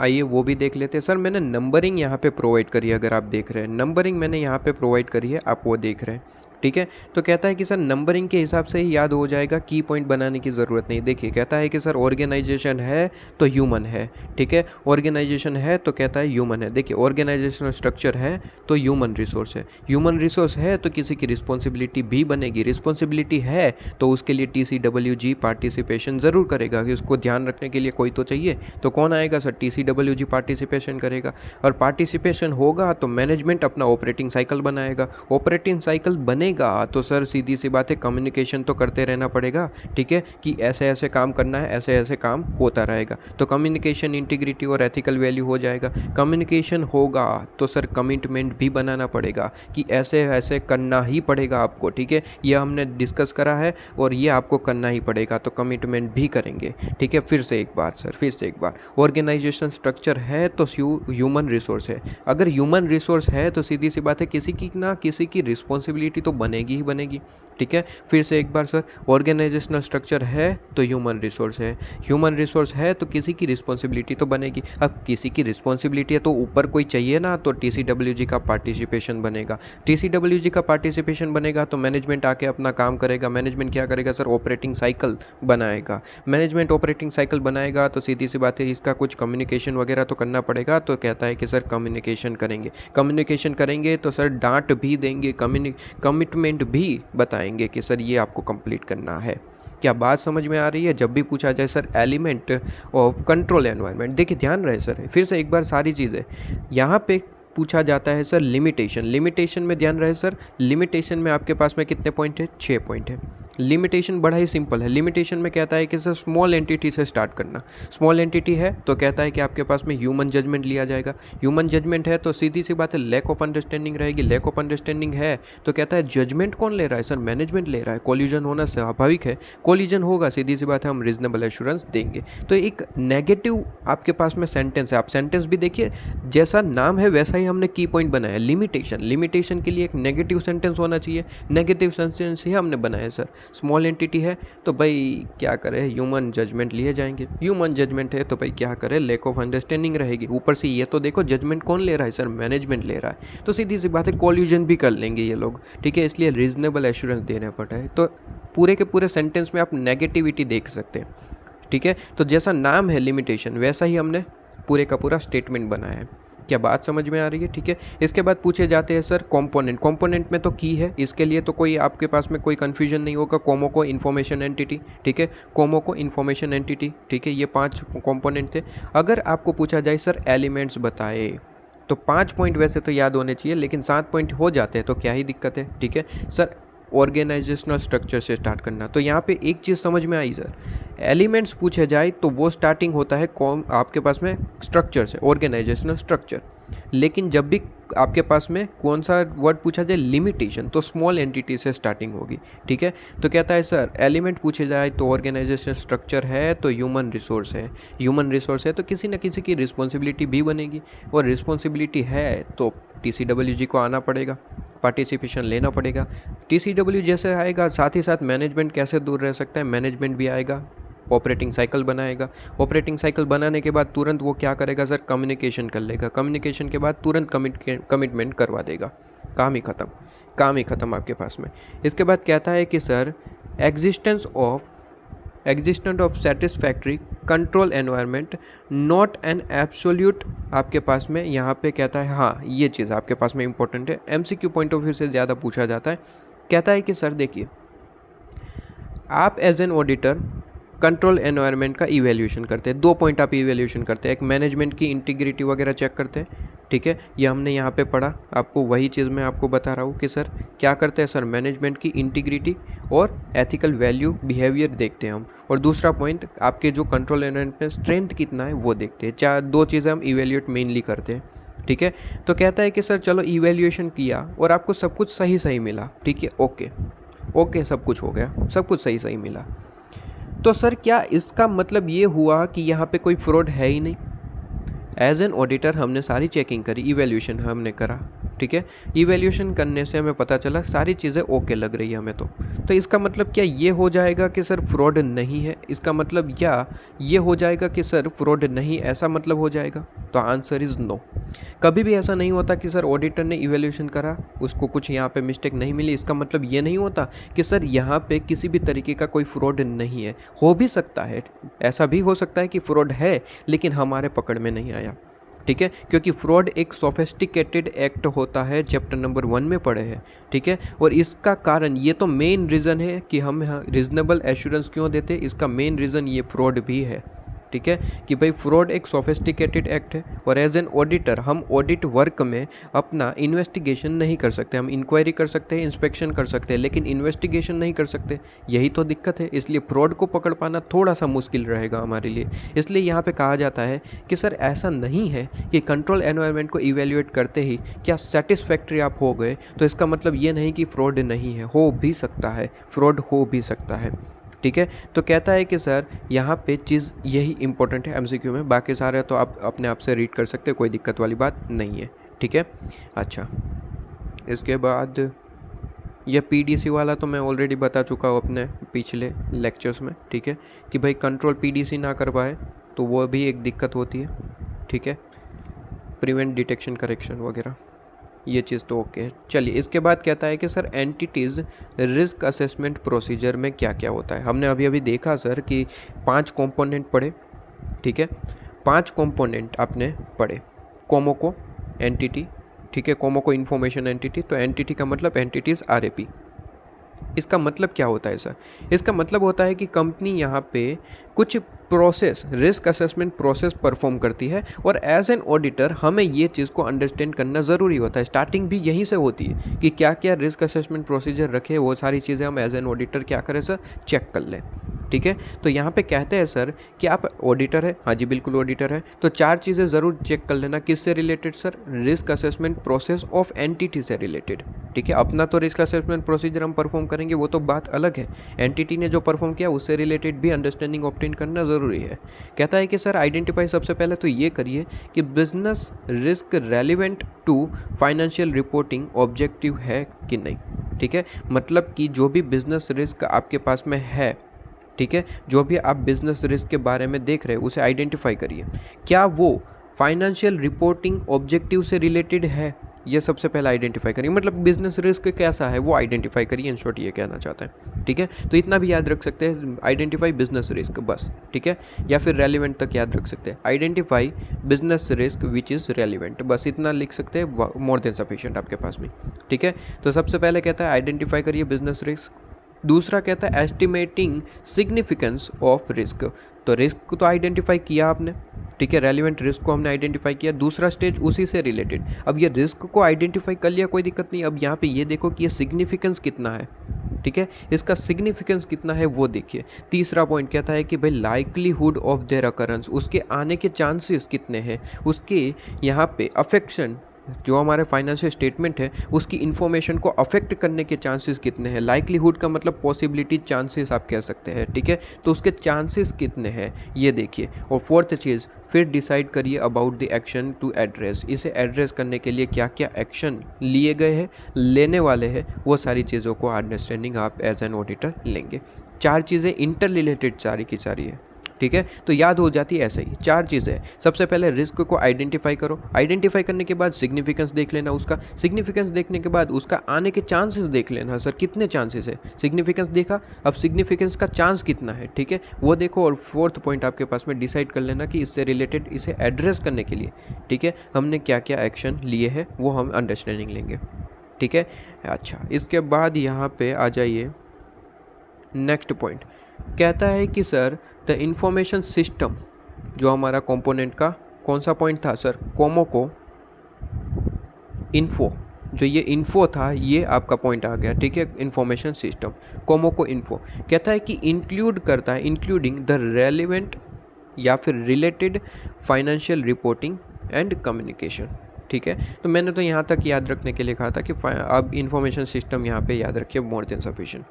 आइए वो भी देख लेते हैं। सर मैंने नंबरिंग यहाँ पे प्रोवाइड करी है, अगर आप देख रहे हैं नंबरिंग मैंने यहाँ पे प्रोवाइड करी है, आप वो देख रहे हैं, ठीक है। तो कहता है कि सर नंबरिंग के हिसाब से ही याद हो जाएगा, की पॉइंट बनाने की ज़रूरत नहीं। देखिए कहता है कि सर ऑर्गेनाइजेशन है तो ह्यूमन है, ठीक है, ऑर्गेनाइजेशन है तो कहता है ह्यूमन है। देखिए ऑर्गेनाइजेशनल स्ट्रक्चर है तो ह्यूमन रिसोर्स है, ह्यूमन रिसोर्स है तो किसी की रिस्पॉन्सिबिलिटी भी बनेगी, रिस्पॉन्सिबिलिटी है तो उसके लिए TCWG पार्टिसिपेशन ज़रूर करेगा, कि उसको ध्यान रखने के लिए कोई तो चाहिए, तो कौन आएगा सर, TCWG पार्टिसिपेशन करेगा। और पार्टिसिपेशन होगा तो मैनेजमेंट अपना ऑपरेटिंग साइकिल बनाएगा, ऑपरेटिंग साइकिल बने बनेगा तो सर सीधी सी बात है कम्युनिकेशन तो करते रहना पड़ेगा, ठीक है, कि ऐसे ऐसे काम करना है, ऐसे ऐसे काम होता रहेगा। तो कम्युनिकेशन, इंटीग्रिटी और एथिकल वैल्यू हो जाएगा। कम्युनिकेशन होगा तो सर कमिटमेंट भी बनाना पड़ेगा कि ऐसे ऐसे करना ही पड़ेगा आपको, ठीक है, ये हमने डिस्कस करा है और ये आपको करना ही पड़ेगा, तो कमिटमेंट भी करेंगे, ठीक है। फिर से एक बार सर, फिर से एक बार, ऑर्गेनाइजेशन स्ट्रक्चर है तो ह्यूमन रिसोर्स है। अगर ह्यूमन रिसोर्स है तो सीधी सी बात है किसी की ना किसी की रिस्पॉन्सिबिलिटी तो बनेगी ही बनेगी, ठीक है। फिर से एक बार सर, ऑर्गेनाइजेशनल स्ट्रक्चर है तो ह्यूमन रिसोर्स है, ह्यूमन रिसोर्स है तो किसी की रिस्पॉन्सिबिलिटी तो बनेगी। अब किसी की रिस्पॉन्सिबिलिटी है तो ऊपर कोई चाहिए ना, तो TCWG का पार्टिसिपेशन बनेगा। TCWG का पार्टिसिपेशन बनेगा तो मैनेजमेंट आके अपना काम करेगा। मैनेजमेंट क्या करेगा सर, ऑपरेटिंग साइकिल बनाएगा। मैनेजमेंट ऑपरेटिंग साइकिल बनाएगा तो सीधी सी बात है इसका कुछ कम्युनिकेशन वगैरह तो करना पड़ेगा, तो कहता है कि सर कम्युनिकेशन करेंगे। कम्युनिकेशन करेंगे तो सर डांट भी देंगे, कमिटमेंट भी बताएंगे कि सर ये आपको कंप्लीट करना है। क्या बात समझ में आ रही है? जब भी पूछा जाए sir element of control environment, देखिए ध्यान रहे सर, फिर से एक बार सारी चीज़ें यहाँ पे पूछा जाता है सर लिमिटेशन। लिमिटेशन में ध्यान रहे सर, लिमिटेशन में आपके पास में कितने पॉइंट है? 6 पॉइंट है। लिमिटेशन बड़ा ही सिंपल है। लिमिटेशन में कहता है कि सर स्मॉल एंटिटी से स्टार्ट करना। स्मॉल एंटिटी है तो कहता है कि आपके पास में ह्यूमन जजमेंट लिया जाएगा। ह्यूमन जजमेंट है तो सीधी सी बात है लैक ऑफ अंडरस्टैंडिंग रहेगी। लैक ऑफ अंडरस्टैंडिंग है तो कहता है जजमेंट कौन ले रहा है? सर मैनेजमेंट ले रहा है। कोलिजन होना स्वाभाविक है, कोलिजन होगा, सीधी सी बात है हम रीजनेबल एश्योरेंस देंगे। तो एक नेगेटिव आपके पास में सेंटेंस है। आप सेंटेंस भी देखिए, जैसा नाम है वैसा ही हमने की पॉइंट बनाया, लिमिटेशन। लिमिटेशन के लिए एक नेगेटिव सेंटेंस होना चाहिए, नेगेटिव सेंटेंस ही हमने बनाया सर। स्मॉल एंटिटी है तो भाई क्या करे, ह्यूमन जजमेंट लिए जाएंगे। ह्यूमन जजमेंट है तो भाई क्या करे, लैक ऑफ अंडरस्टैंडिंग रहेगी। ऊपर से ये तो देखो जजमेंट कौन ले रहा है? सर मैनेजमेंट ले रहा है। तो सीधी सी बात है कोल्यूजन भी कर लेंगे ये लोग, ठीक है, इसलिए रीजनेबल एश्योरेंस देना पड़ता है। तो पूरे के पूरे सेंटेंस में आप नेगेटिविटी देख सकते हैं, ठीक है। तो जैसा नाम है लिमिटेशन वैसा ही हमने पूरे का पूरा स्टेटमेंट बनाया है। क्या बात समझ में आ रही है? ठीक है। इसके बाद पूछे जाते हैं सर कंपोनेंट। कंपोनेंट में तो की है, इसके लिए तो कोई आपके पास में कोई कन्फ्यूजन नहीं होगा। कोमो को इन्फॉर्मेशन एंटिटी, ठीक है, कोमो को इन्फॉर्मेशन एंटिटी, ठीक है, ये 5 कंपोनेंट थे। अगर आपको पूछा जाए सर एलिमेंट्स बताए तो 5 पॉइंट वैसे तो याद होने चाहिए, लेकिन 7 पॉइंट हो जाते हैं तो क्या ही दिक्कत है, ठीक है। सर ऑर्गेनाइजेशनल स्ट्रक्चर से स्टार्ट करना, तो यहाँ पे एक चीज़ समझ में आई सर, एलिमेंट्स पूछे जाए तो वो स्टार्टिंग होता है कौन आपके पास में स्ट्रक्चर से, ऑर्गेनाइजेशनल स्ट्रक्चर। लेकिन जब भी आपके पास में कौन सा वर्ड पूछा जाए, लिमिटेशन, तो स्मॉल एंटिटी से स्टार्टिंग होगी, ठीक है। तो कहता है सर एलिमेंट पूछे जाए तो ऑर्गेनाइजेशन स्ट्रक्चर है तो ह्यूमन रिसोर्स है। ह्यूमन रिसोर्स है तो किसी न किसी की रिस्पॉन्सिबिलिटी भी बनेगी, और रिस्पॉन्सिबिलिटी है तो TCWG को आना पड़ेगा, पार्टिसिपेशन लेना पड़ेगा। TCW जैसे आएगा साथ ही साथ मैनेजमेंट कैसे दूर रह सकता है, मैनेजमेंट भी आएगा, ऑपरेटिंग साइकिल बनाएगा। ऑपरेटिंग साइकिल बनाने के बाद तुरंत वो क्या करेगा सर, कम्युनिकेशन कर लेगा। कम्युनिकेशन के बाद तुरंत कमिटमेंट करवा देगा। काम ही ख़त्म, काम ही ख़त्म आपके पास में। इसके बाद कहता है कि sir existence of satisfactory control environment not an absolute. आपके पास में यहाँ पे कहता है, हाँ ये चीज़ आपके पास में इंपॉर्टेंट है, MCQ पॉइंट ऑफ व्यू से ज़्यादा पूछा जाता है। कहता है कि सर देखिए, आप as an auditor control environment का इवैल्यूएशन करते हैं। 2 पॉइंट आप इवैल्यूएशन करते हैं, एक मैनेजमेंट की इंटीग्रिटी वगैरह चेक करते हैं, ठीक है, ये हमने यहाँ पे पढ़ा। आपको वही चीज़ मैं आपको बता रहा हूँ कि सर क्या करते हैं सर, मैनेजमेंट की इंटीग्रिटी और एथिकल वैल्यू बिहेवियर देखते हैं हम। और दूसरा पॉइंट आपके जो कंट्रोल एनवायरनमेंट में स्ट्रेंथ कितना है वो देखते हैं। 2 चीज़ें हम इवैल्यूएट मेनली करते हैं, ठीक है। तो कहता है कि सर चलो इवैल्यूएशन किया और आपको सब कुछ सही सही मिला, ठीक है, ओके सब कुछ हो गया, सब कुछ सही सही मिला। तो सर क्या इसका मतलब ये हुआ कि यहाँ पे कोई फ्रॉड है ही नहीं? एज एन ऑडिटर हमने सारी चेकिंग करी, इवैल्यूएशन हमने करा, ठीक है। इवैल्यूएशन करने से हमें पता चला सारी चीज़ें ओके लग रही है हमें। तो इसका मतलब क्या ये हो जाएगा कि सर फ्रॉड नहीं है? इसका मतलब क्या ये हो जाएगा कि सर फ्रॉड नहीं, ऐसा मतलब हो जाएगा? तो आंसर इज़ नो। कभी भी ऐसा नहीं होता कि सर ऑडिटर ने इवैल्यूएशन करा, उसको कुछ यहाँ पे मिस्टेक नहीं मिली, इसका मतलब ये नहीं होता कि सर यहाँ पे किसी भी तरीके का कोई फ्रॉड नहीं है। हो भी सकता है, ऐसा भी हो सकता है कि फ्रॉड है लेकिन हमारे पकड़ में नहीं आया, ठीक है, क्योंकि फ्रॉड एक सोफिस्टिकेटेड एक्ट होता है, चैप्टर नंबर 1 में पढ़े हैं, ठीक है। और इसका कारण, ये तो मेन रीज़न है कि हम यहाँ रीजनेबल एश्योरेंस क्यों देते हैं, इसका मेन रीज़न ये फ्रॉड भी है, ठीक है, कि भाई फ्रॉड एक सोफिस्टिकेटेड एक्ट है और एज एन ऑडिटर हम ऑडिट वर्क में अपना इन्वेस्टिगेशन नहीं कर सकते। हम इंक्वायरी कर सकते हैं, इंस्पेक्शन कर सकते हैं, लेकिन इन्वेस्टिगेशन नहीं कर सकते। यही तो दिक्कत है, इसलिए फ्रॉड को पकड़ पाना थोड़ा सा मुश्किल रहेगा हमारे लिए। इसलिए यहाँ पे कहा जाता है कि सर ऐसा नहीं है कि कंट्रोल एनवायरनमेंट को इवेल्युएट करते ही क्या सेटिस्फैक्ट्री आप हो गए तो इसका मतलब ये नहीं कि फ्रॉड नहीं है, हो भी सकता है, फ्रॉड हो भी सकता है। ठीक है, तो कहता है कि सर यहाँ पे चीज़ यही इंपॉर्टेंट है एमसीक्यू में, बाकी सारे तो आप अपने आप से रीड कर सकते हैं, कोई दिक्कत वाली बात नहीं है। ठीक है, अच्छा इसके बाद यह पीडीसी वाला तो मैं ऑलरेडी बता चुका हूँ अपने पिछले लेक्चर्स में। ठीक है, कि भाई कंट्रोल पीडीसी ना कर पाए तो वो भी एक दिक्कत होती है। ठीक है, प्रिवेंट डिटेक्शन करेक्शन वगैरह ये चीज़ तो ओके है। चलिए इसके बाद कहता है कि sir entities risk assessment procedure में क्या क्या होता है। हमने अभी अभी देखा सर कि 5 कंपोनेंट पढ़े। ठीक है, 5 कंपोनेंट आपने पढ़े। कोमोको एंटिटी, ठीक है, कोमोको इन्फॉर्मेशन एंटिटी, तो एंटिटी का मतलब एंटिटीज़ आरएपी। इसका मतलब क्या होता है सर? इसका मतलब होता है कि कंपनी यहाँ पे कुछ process, risk assessment process perform करती है और एज एन ऑडिटर हमें ये चीज़ को अंडरस्टैंड करना ज़रूरी होता है। स्टार्टिंग भी यहीं से होती है कि क्या क्या रिस्क असेसमेंट प्रोसीजर रखे, वो सारी चीज़ें हम एज एन ऑडिटर क्या करें सर, चेक कर लें। ठीक है, तो यहाँ पे कहते हैं सर कि आप ऑडिटर है, हाँ जी बिल्कुल ऑडिटर है, तो 4 चीज़ें ज़रूर चेक कर लेना। किससे related sir? Risk assessment process of entity से रिलेटेड। ठीक है, अपना तो रिस्क असेसमेंट प्रोसीजर हम परफॉर्म करेंगे, वो तो बात अलग है। एंटिटी ने जो परफॉर्म किया उससे रिलेटेड भी अंडरस्टैंडिंग ऑब्टेन करना ज़रूरी है। कहता है कि सर आइडेंटिफाई सबसे पहले तो ये करिए कि business risk relevant to financial reporting objective है कि नहीं। ठीक है, मतलब कि जो भी बिजनेस रिस्क आपके पास में है, ठीक है, जो भी आप बिजनेस रिस्क के बारे में देख रहे हैं उसे आइडेंटिफाई करिए, क्या वो फाइनेंशियल रिपोर्टिंग ऑब्जेक्टिव से रिलेटेड है, ये सबसे पहले आइडेंटिफाई करिए। मतलब बिजनेस रिस्क कैसा है वो आइडेंटिफाई करिए, इन शॉर्ट ये कहना चाहते हैं। ठीक है, तो इतना भी याद रख सकते हैं, आइडेंटिफाई बिजनेस रिस्क बस। ठीक है, या फिर रेलिवेंट तक याद रख सकते हैं, identify business risk which is relevant, बस इतना लिख सकते हैं, मोर देन सफिशिएंट आपके पास में। ठीक है, तो सबसे पहले कहता है आइडेंटिफाई करिए बिजनेस रिस्क। दूसरा कहता है एस्टिमेटिंग सिग्निफिकेंस ऑफ रिस्क, तो रिस्क को तो आइडेंटिफाई किया आपने। ठीक है, रेलिवेंट रिस्क को हमने आइडेंटिफाई किया। दूसरा स्टेज उसी से रिलेटेड, अब ये रिस्क को आइडेंटिफाई कर लिया कोई दिक्कत नहीं, अब यहाँ पे ये देखो कि ये सिग्निफिकेंस कितना है। ठीक है, इसका सिग्निफिकेंस कितना है वो देखिए। तीसरा पॉइंट कहता है कि भाई लाइकलीहुड ऑफ देयर अकरेंस, उसके आने के चांसेस कितने हैं, उसके यहाँ पे अफेक्शन, जो हमारे फाइनेंशियल स्टेटमेंट है उसकी इन्फॉर्मेशन को अफेक्ट करने के चांसेस कितने हैं। लाइकलीहुड का मतलब पॉसिबिलिटी, चांसेस आप कह सकते हैं। ठीक है, तो उसके चांसेस कितने हैं ये देखिए। और फोर्थ चीज़, फिर डिसाइड करिए about the action to address, इसे एड्रेस करने के लिए क्या क्या एक्शन लिए गए हैं, लेने वाले हैं, वो सारी चीज़ों को अंडरस्टैंडिंग आप एज एन ऑडिटर लेंगे। 4 चीज़ें इंटर रिलेटेड सारी की सारी है। ठीक है, तो याद हो जाती है ऐसे ही 4 चीज़ें। सबसे पहले रिस्क को आइडेंटिफाई करो, आइडेंटिफाई करने के बाद सिग्निफिकेंस देख लेना उसका, सिग्निफिकेंस देखने के बाद उसका आने के चांसेस देख लेना, सर कितने चांसेस है। सिग्निफिकेंस देखा, अब सिग्निफिकेंस का चांस कितना है, ठीक है, वो देखो। और फोर्थ पॉइंट आपके पास में डिसाइड कर लेना कि इससे रिलेटेड, इसे एड्रेस करने के लिए, ठीक है, हमने क्या क्या एक्शन लिए हैं वो हम अंडरस्टैंडिंग लेंगे। ठीक है, अच्छा इसके बाद यहाँ पे आ जाइए, नेक्स्ट पॉइंट कहता है कि सर द इंफॉर्मेशन सिस्टम, जो हमारा कंपोनेंट का कौन सा पॉइंट था सर, कोमोको इन्फो, जो ये इन्फो था ये आपका पॉइंट आ गया। ठीक है, इंफॉर्मेशन सिस्टम कोमोको इन्फो कहता है कि इंक्लूड करता है, इंक्लूडिंग द रेलिवेंट या फिर related financial reporting and communication. ठीक है, तो मैंने तो यहाँ तक याद रखने के लिए कहा था कि अब इंफॉर्मेशन सिस्टम यहाँ पे याद रखिए, मोर देन सफिशिएंट।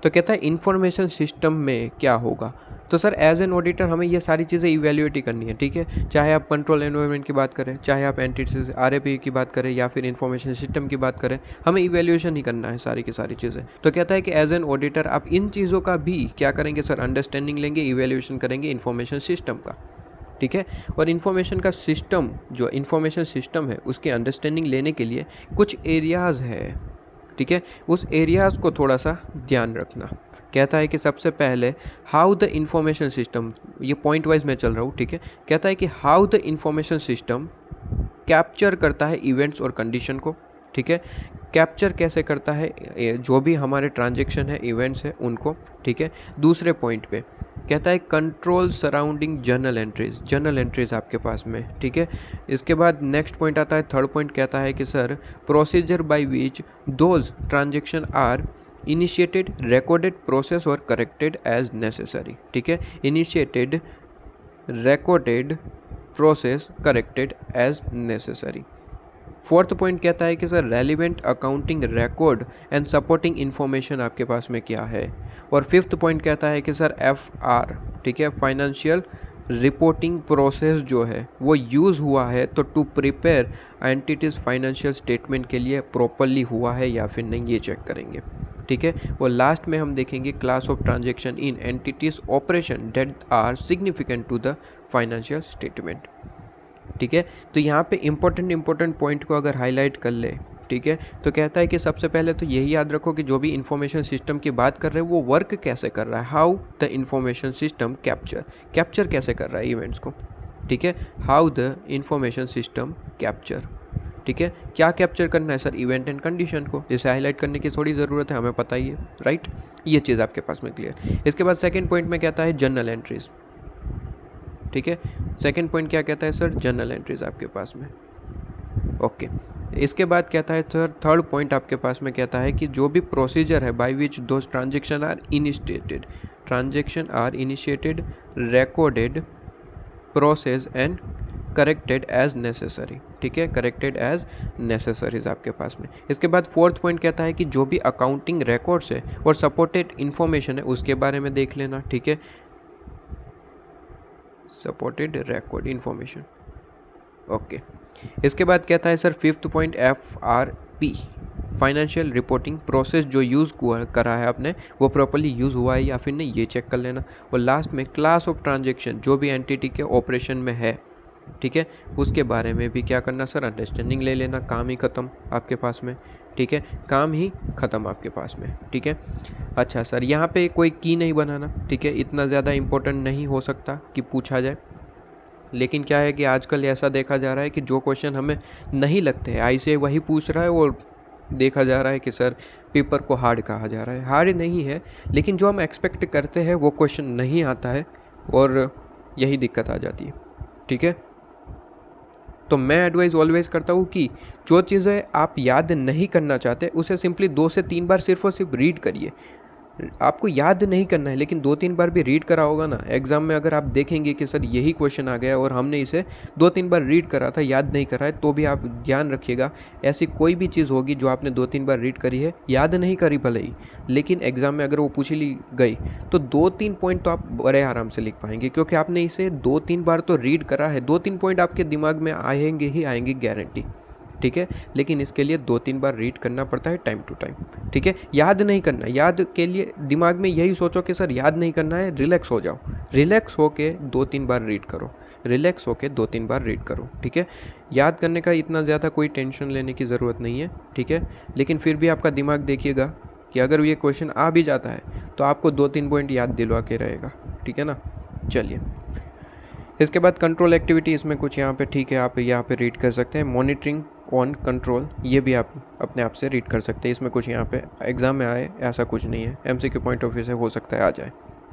तो कहता है इंफॉर्मेशन सिस्टम में क्या होगा, तो सर एज एन ऑडिटर हमें ये सारी चीज़ें इवैल्यूएट ही करनी है। ठीक है, चाहे आप कंट्रोल एनवायरनमेंट की बात करें, चाहे आप एंटिटीज आरएपी की बात करें या फिर इंफॉर्मेशन सिस्टम की बात करें, हमें इवैल्यूएशन ही करना है सारी की सारी चीज़ें। तो कहता है कि एज एन ऑडिटर आप इन चीज़ों का भी क्या करेंगे सर, अंडरस्टैंडिंग लेंगे, इवैल्यूएशन करेंगे इंफॉर्मेशन सिस्टम का। ठीक है, और इन्फॉर्मेशन का सिस्टम, जो इन्फॉर्मेशन सिस्टम है उसके अंडरस्टैंडिंग लेने के लिए कुछ एरियाज़ है। ठीक है, उस एरियाज़ को थोड़ा सा ध्यान रखना। कहता है कि सबसे पहले हाउ द इंफॉर्मेशन सिस्टम, ये पॉइंट वाइज मैं चल रहा हूँ। ठीक है, कहता है कि how the information system capture करता है इवेंट्स और कंडीशन को। ठीक है, कैप्चर कैसे करता है जो भी हमारे ट्रांजैक्शन है, इवेंट्स है उनको। ठीक है, दूसरे पॉइंट पे कहता है कंट्रोल सराउंडिंग जर्नल एंट्रीज आपके पास में, ठीक है। इसके बाद नेक्स्ट पॉइंट आता है, थर्ड पॉइंट कहता है कि sir procedure by which those transaction are initiated, recorded, process और करेक्टेड एज नेसेसरी, ठीक है। Initiated, recorded, process, corrected as necessary. Fourth point कहता है कि sir relevant accounting record and supporting information आपके पास में क्या है। और फिफ्थ पॉइंट कहता है कि सर FR, ठीक है, फाइनेंशियल रिपोर्टिंग प्रोसेस जो है वो यूज़ हुआ है तो to prepare entities financial statement के लिए प्रॉपरली हुआ है या फिर नहीं, ये चेक करेंगे, ठीक है। और लास्ट में हम देखेंगे class of transaction in entities operation that are significant to the financial statement, ठीक है। तो यहाँ पे इम्पोर्टेंट पॉइंट को अगर हाईलाइट कर ले, ठीक है, तो कहता है कि सबसे पहले तो यही याद रखो कि जो भी इंफॉर्मेशन सिस्टम की बात कर रहे हैं वो वर्क कैसे कर रहा है, how the information system capture कैसे कर रहा है इवेंट्स को, ठीक है। How the information system capture, ठीक है, क्या कैप्चर करना है सर, इवेंट एंड कंडीशन को, जिसे हाईलाइट करने की थोड़ी ज़रूरत है, हमें पता ही है, राइट। ये चीज़ आपके पास में क्लियर। इसके बाद सेकेंड पॉइंट में कहता है जर्नल एंट्रीज, ठीक है। सेकेंड पॉइंट क्या कहता है सर, जर्नल एंट्रीज आपके पास में, ओके। इसके बाद कहता है सर थर्ड पॉइंट आपके पास में कहता है कि जो भी प्रोसीजर है by which those transaction are initiated, recorded, process and corrected as necessary, ठीक है, करेक्टेड एज नेसेसरीज आपके पास में। इसके बाद फोर्थ पॉइंट कहता है कि जो भी अकाउंटिंग रिकॉर्ड्स है और सपोर्टेड इन्फॉर्मेशन है उसके बारे में देख लेना, ठीक है, सपोर्टेड रिकॉर्ड इन्फॉर्मेशन, ओके। इसके बाद कहता है sir fifth point FRP, financial reporting process जो यूज़ करा है आपने वो प्रॉपर्ली यूज़ हुआ है या फिर नहीं, ये चेक कर लेना। और लास्ट में क्लास ऑफ ट्रांजेक्शन जो भी एंटिटी के ऑपरेशन में है, ठीक है, उसके बारे में भी क्या करना सर, अंडरस्टैंडिंग ले लेना। काम ही ख़त्म आपके पास में, ठीक है, काम ही ख़त्म आपके पास में, ठीक है। अच्छा सर यहाँ पे कोई की नहीं बनाना, ठीक है, इतना ज़्यादा इम्पोर्टेंट नहीं हो सकता कि पूछा जाए, लेकिन क्या है कि आजकल ऐसा देखा जा रहा है कि जो क्वेश्चन हमें नहीं लगते हैं आई से वही पूछ रहा है, और देखा जा रहा है कि सर पेपर को हार्ड कहा जा रहा है। हार्ड नहीं है, लेकिन जो हम एक्सपेक्ट करते हैं वो क्वेश्चन नहीं आता है और यही दिक्कत आ जाती है, ठीक है। तो मैं एडवाइस ऑलवेज करता हूँ कि जो चीज़ें आप याद नहीं करना चाहते उसे सिंपली 2 से 3 बार सिर्फ और सिर्फ रीड करिए। आपको याद नहीं करना है, लेकिन 2-3 बार भी रीड करा होगा ना, एग्जाम में अगर आप देखेंगे कि सर यही क्वेश्चन आ गया और हमने इसे 2-3 बार रीड करा था, याद नहीं करा है, तो भी आप ध्यान रखिएगा ऐसी कोई भी चीज़ होगी जो आपने 2-3 बार रीड करी है, याद नहीं करी भले ही, लेकिन एग्जाम में अगर वो पूछ ली गई तो 2-3 पॉइंट तो आप बड़े आराम से लिख पाएंगे, क्योंकि आपने इसे 2-3 बार तो रीड करा है। 2-3 पॉइंट आपके दिमाग में आएंगे ही आएंगे, गारंटी, ठीक है। लेकिन इसके लिए 2-3 बार रीड करना पड़ता है टाइम टू टाइम, ठीक है। याद नहीं करना, याद के लिए दिमाग में यही सोचो कि सर याद नहीं करना है, रिलैक्स हो जाओ, रिलैक्स होके 2-3 बार रीड करो, रिलैक्स होके 2-3 बार रीड करो, ठीक है। याद करने का इतना ज़्यादा कोई टेंशन लेने की ज़रूरत नहीं है, ठीक है। लेकिन फिर भी आपका दिमाग देखिएगा कि अगर ये क्वेश्चन आ भी जाता है तो आपको 2-3 पॉइंट याद दिलवा के रहेगा, ठीक है ना। चलिए, इसके बाद कंट्रोल एक्टिविटी, इसमें कुछ यहाँ पे ठीक है, आप यहाँ पे रीड कर सकते हैं। मॉनिटरिंग ऑन कंट्रोल, ये भी आप अपने आप से रीड कर सकते हैं। इसमें कुछ यहाँ पे एग्जाम में आए ऐसा कुछ नहीं है, MCQ पॉइंट ऑफ व्यू से हो सकता है आ जाए,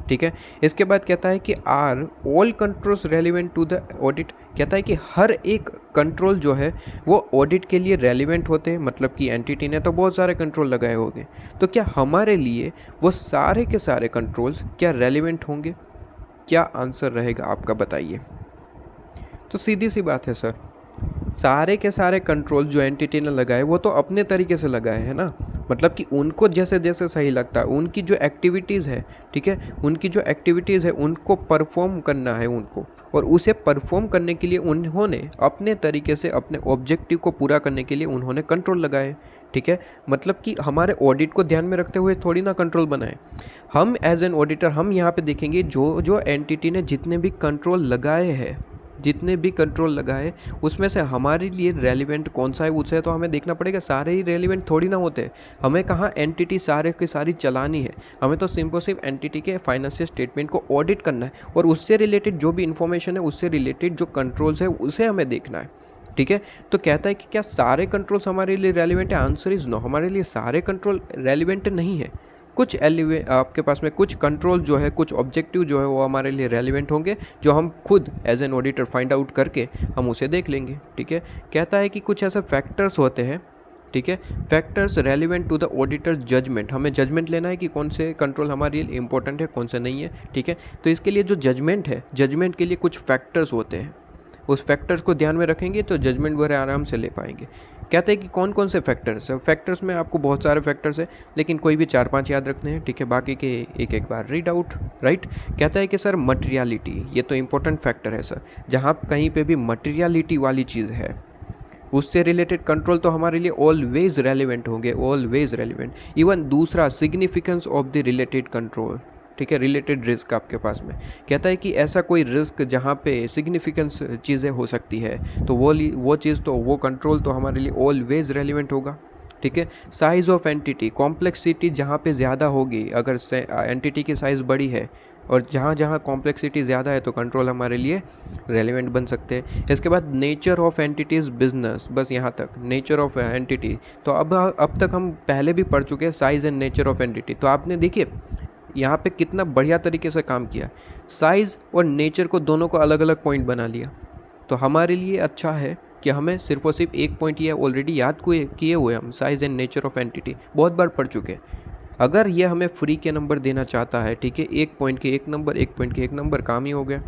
ठीक है। इसके बाद कहता है कि are all controls relevant to the audit, कहता है कि हर एक कंट्रोल जो है वो ऑडिट के लिए रेलिवेंट होते हैं, मतलब कि एंटिटी ने तो बहुत सारे कंट्रोल लगाए होंगे, तो क्या हमारे लिए वो सारे के सारे कंट्रोल्स क्या रेलिवेंट होंगे? क्या आंसर रहेगा आपका, बताइए। तो सीधी सी बात है सर, सारे के सारे कंट्रोल जो एंटिटी ने लगाए वो तो अपने तरीके से लगाए हैं ना, मतलब कि उनको जैसे जैसे सही लगता है, उनकी जो एक्टिविटीज़ है, ठीक है, उनकी जो एक्टिविटीज़ है उनको परफॉर्म करना है उनको, और उसे परफॉर्म करने के लिए उन्होंने अपने तरीके से अपने ऑब्जेक्टिव को पूरा करने के लिए उन्होंने कंट्रोल लगाए, ठीक है। मतलब कि हमारे ऑडिट को ध्यान में रखते हुए थोड़ी ना कंट्रोल बनाए। हम एज एन ऑडिटर हम यहाँ पे देखेंगे जो जो एंटिटी ने जितने भी कंट्रोल लगाए हैं, जितने भी कंट्रोल लगाए उसमें से हमारे लिए रेलिवेंट कौन सा है उसे तो हमें देखना पड़ेगा। सारे ही रेलिवेंट थोड़ी ना होते, हमें कहाँ एंटिटी सारे की सारी चलानी है, हमें तो सिर्फ एंटिटी के फाइनेंशियल स्टेटमेंट को ऑडिट करना है, और उससे रिलेटेड जो भी इन्फॉर्मेशन है, उससे रिलेटेड जो कंट्रोल्स है उसे हमें देखना है, ठीक है। तो कहता है कि क्या सारे कंट्रोल्स हमारे लिए रेलिवेंट है? आंसर इज़ नो, हमारे लिए सारे कंट्रोल रेलिवेंट नहीं है। कुछ आपके पास में कुछ कंट्रोल जो है, कुछ ऑब्जेक्टिव जो है वो हमारे लिए रेलिवेंट होंगे, जो हम खुद as an auditor find out करके हम उसे देख लेंगे। ठीक है, कहता है कि कुछ ऐसे फैक्टर्स होते हैं, ठीक है, factors relevant to the auditor judgment. हमें जजमेंट लेना है कि कौन से कंट्रोल हमारे लिए इंपॉर्टेंट है, कौन से नहीं है। ठीक है, तो इसके लिए जो जजमेंट है, जजमेंट के लिए कुछ फैक्टर्स होते हैं, उस फैक्टर्स को ध्यान में रखेंगे तो जजमेंट बड़े आराम से ले पाएंगे। कहते हैं कि कौन कौन से फैक्टर्स हैं। फैक्टर्स में आपको बहुत सारे फैक्टर्स हैं, लेकिन कोई भी 4-5 याद रखने हैं। ठीक है, बाकी के एक एक बार रीड आउट। राइट, कहता है कि सर मटेरियलिटी, ये तो इंपॉर्टेंट फैक्टर है सर। जहाँ कहीं पे भी मटेरियलिटी वाली चीज़ है, उससे रिलेटेड कंट्रोल तो हमारे लिए ऑलवेज रेलिवेंट होंगे, ऑलवेज रेलिवेंट। इवन दूसरा, significance of the related control. ठीक है, रिलेटेड रिस्क आपके पास में कहता है कि ऐसा कोई रिस्क जहाँ पे सिग्निफिकेंस चीज़ें हो सकती है, तो वो चीज़ तो वो कंट्रोल तो हमारे लिए ऑलवेज रेलिवेंट होगा। ठीक है, साइज़ ऑफ एंटिटी, कॉम्प्लेक्सिटी जहाँ पे ज़्यादा होगी, अगर एंटिटी की साइज़ बड़ी है और जहाँ जहाँ कॉम्प्लेक्सिटी ज़्यादा है तो कंट्रोल हमारे लिए रेलिवेंट बन सकते हैं। इसके बाद नेचर ऑफ एंटिटीज़ बिजनेस, बस यहाँ तक नेचर ऑफ एंटिटी। तो अब तक हम पहले भी पढ़ चुके हैं size and nature of entity. तो आपने देखिए यहाँ पे कितना बढ़िया तरीके से काम किया, साइज़ और नेचर को दोनों को अलग अलग पॉइंट बना लिया। तो हमारे लिए अच्छा है कि हमें सिर्फ और सिर्फ एक पॉइंट ये ऑलरेडी याद किए हुए, हम size and nature of entity बहुत बार पढ़ चुके हैं। अगर ये हमें फ्री के नंबर देना चाहता है, ठीक है, एक पॉइंट के एक नंबर, एक पॉइंट के एक नंबर, काम ही हो गया।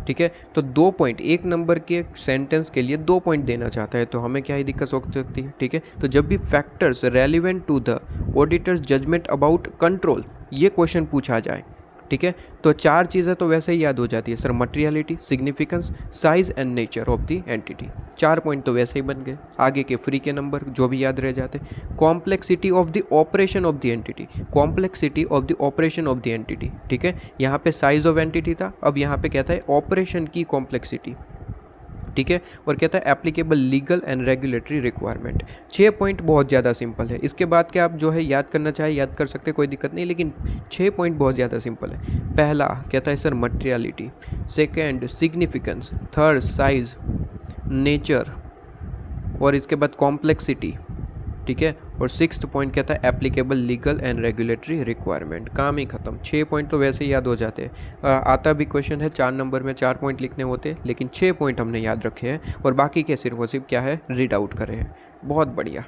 ठीक है, तो 2 पॉइंट एक नंबर के सेंटेंस के लिए 2 पॉइंट देना चाहता है, तो हमें क्या ही दिक्कत हो सकती है। ठीक है, तो जब भी factors relevant to the auditor's judgment about control ये क्वेश्चन पूछा जाए, ठीक है, तो 4 चीज़ें तो वैसे ही याद हो जाती है sir, materiality, significance, size and nature of the entity. 4 point तो वैसे ही बन गए, आगे के फ्री के नंबर जो भी याद रह जाते। Complexity of the operation of the entity, complexity of the operation of the entity. ठीक है, यहाँ पे साइज ऑफ एंटिटी था, अब यहाँ पे कहता है ऑपरेशन की कॉम्प्लेक्सिटी। ठीक है, और कहता है applicable legal and regulatory requirement. 6 point बहुत ज़्यादा सिंपल है, इसके बाद के आप जो है याद करना चाहे याद कर सकते, कोई दिक्कत नहीं, लेकिन 6 पॉइंट बहुत ज़्यादा सिंपल है। पहला कहता है sir materiality, second significance, third size, nature, और इसके बाद कॉम्प्लेक्सिटी। ठीक है, और 6th पॉइंट कहता है applicable legal and regulatory requirement. काम ही खत्म, 6 पॉइंट तो वैसे ही याद हो जाते हैं। आता भी क्वेश्चन है 4 नंबर में 4 पॉइंट लिखने होते हैं, लेकिन 6 पॉइंट हमने याद रखे हैं और बाकी के सिर्फ और सिर्फ क्या है, रीड आउट करे हैं। बहुत बढ़िया।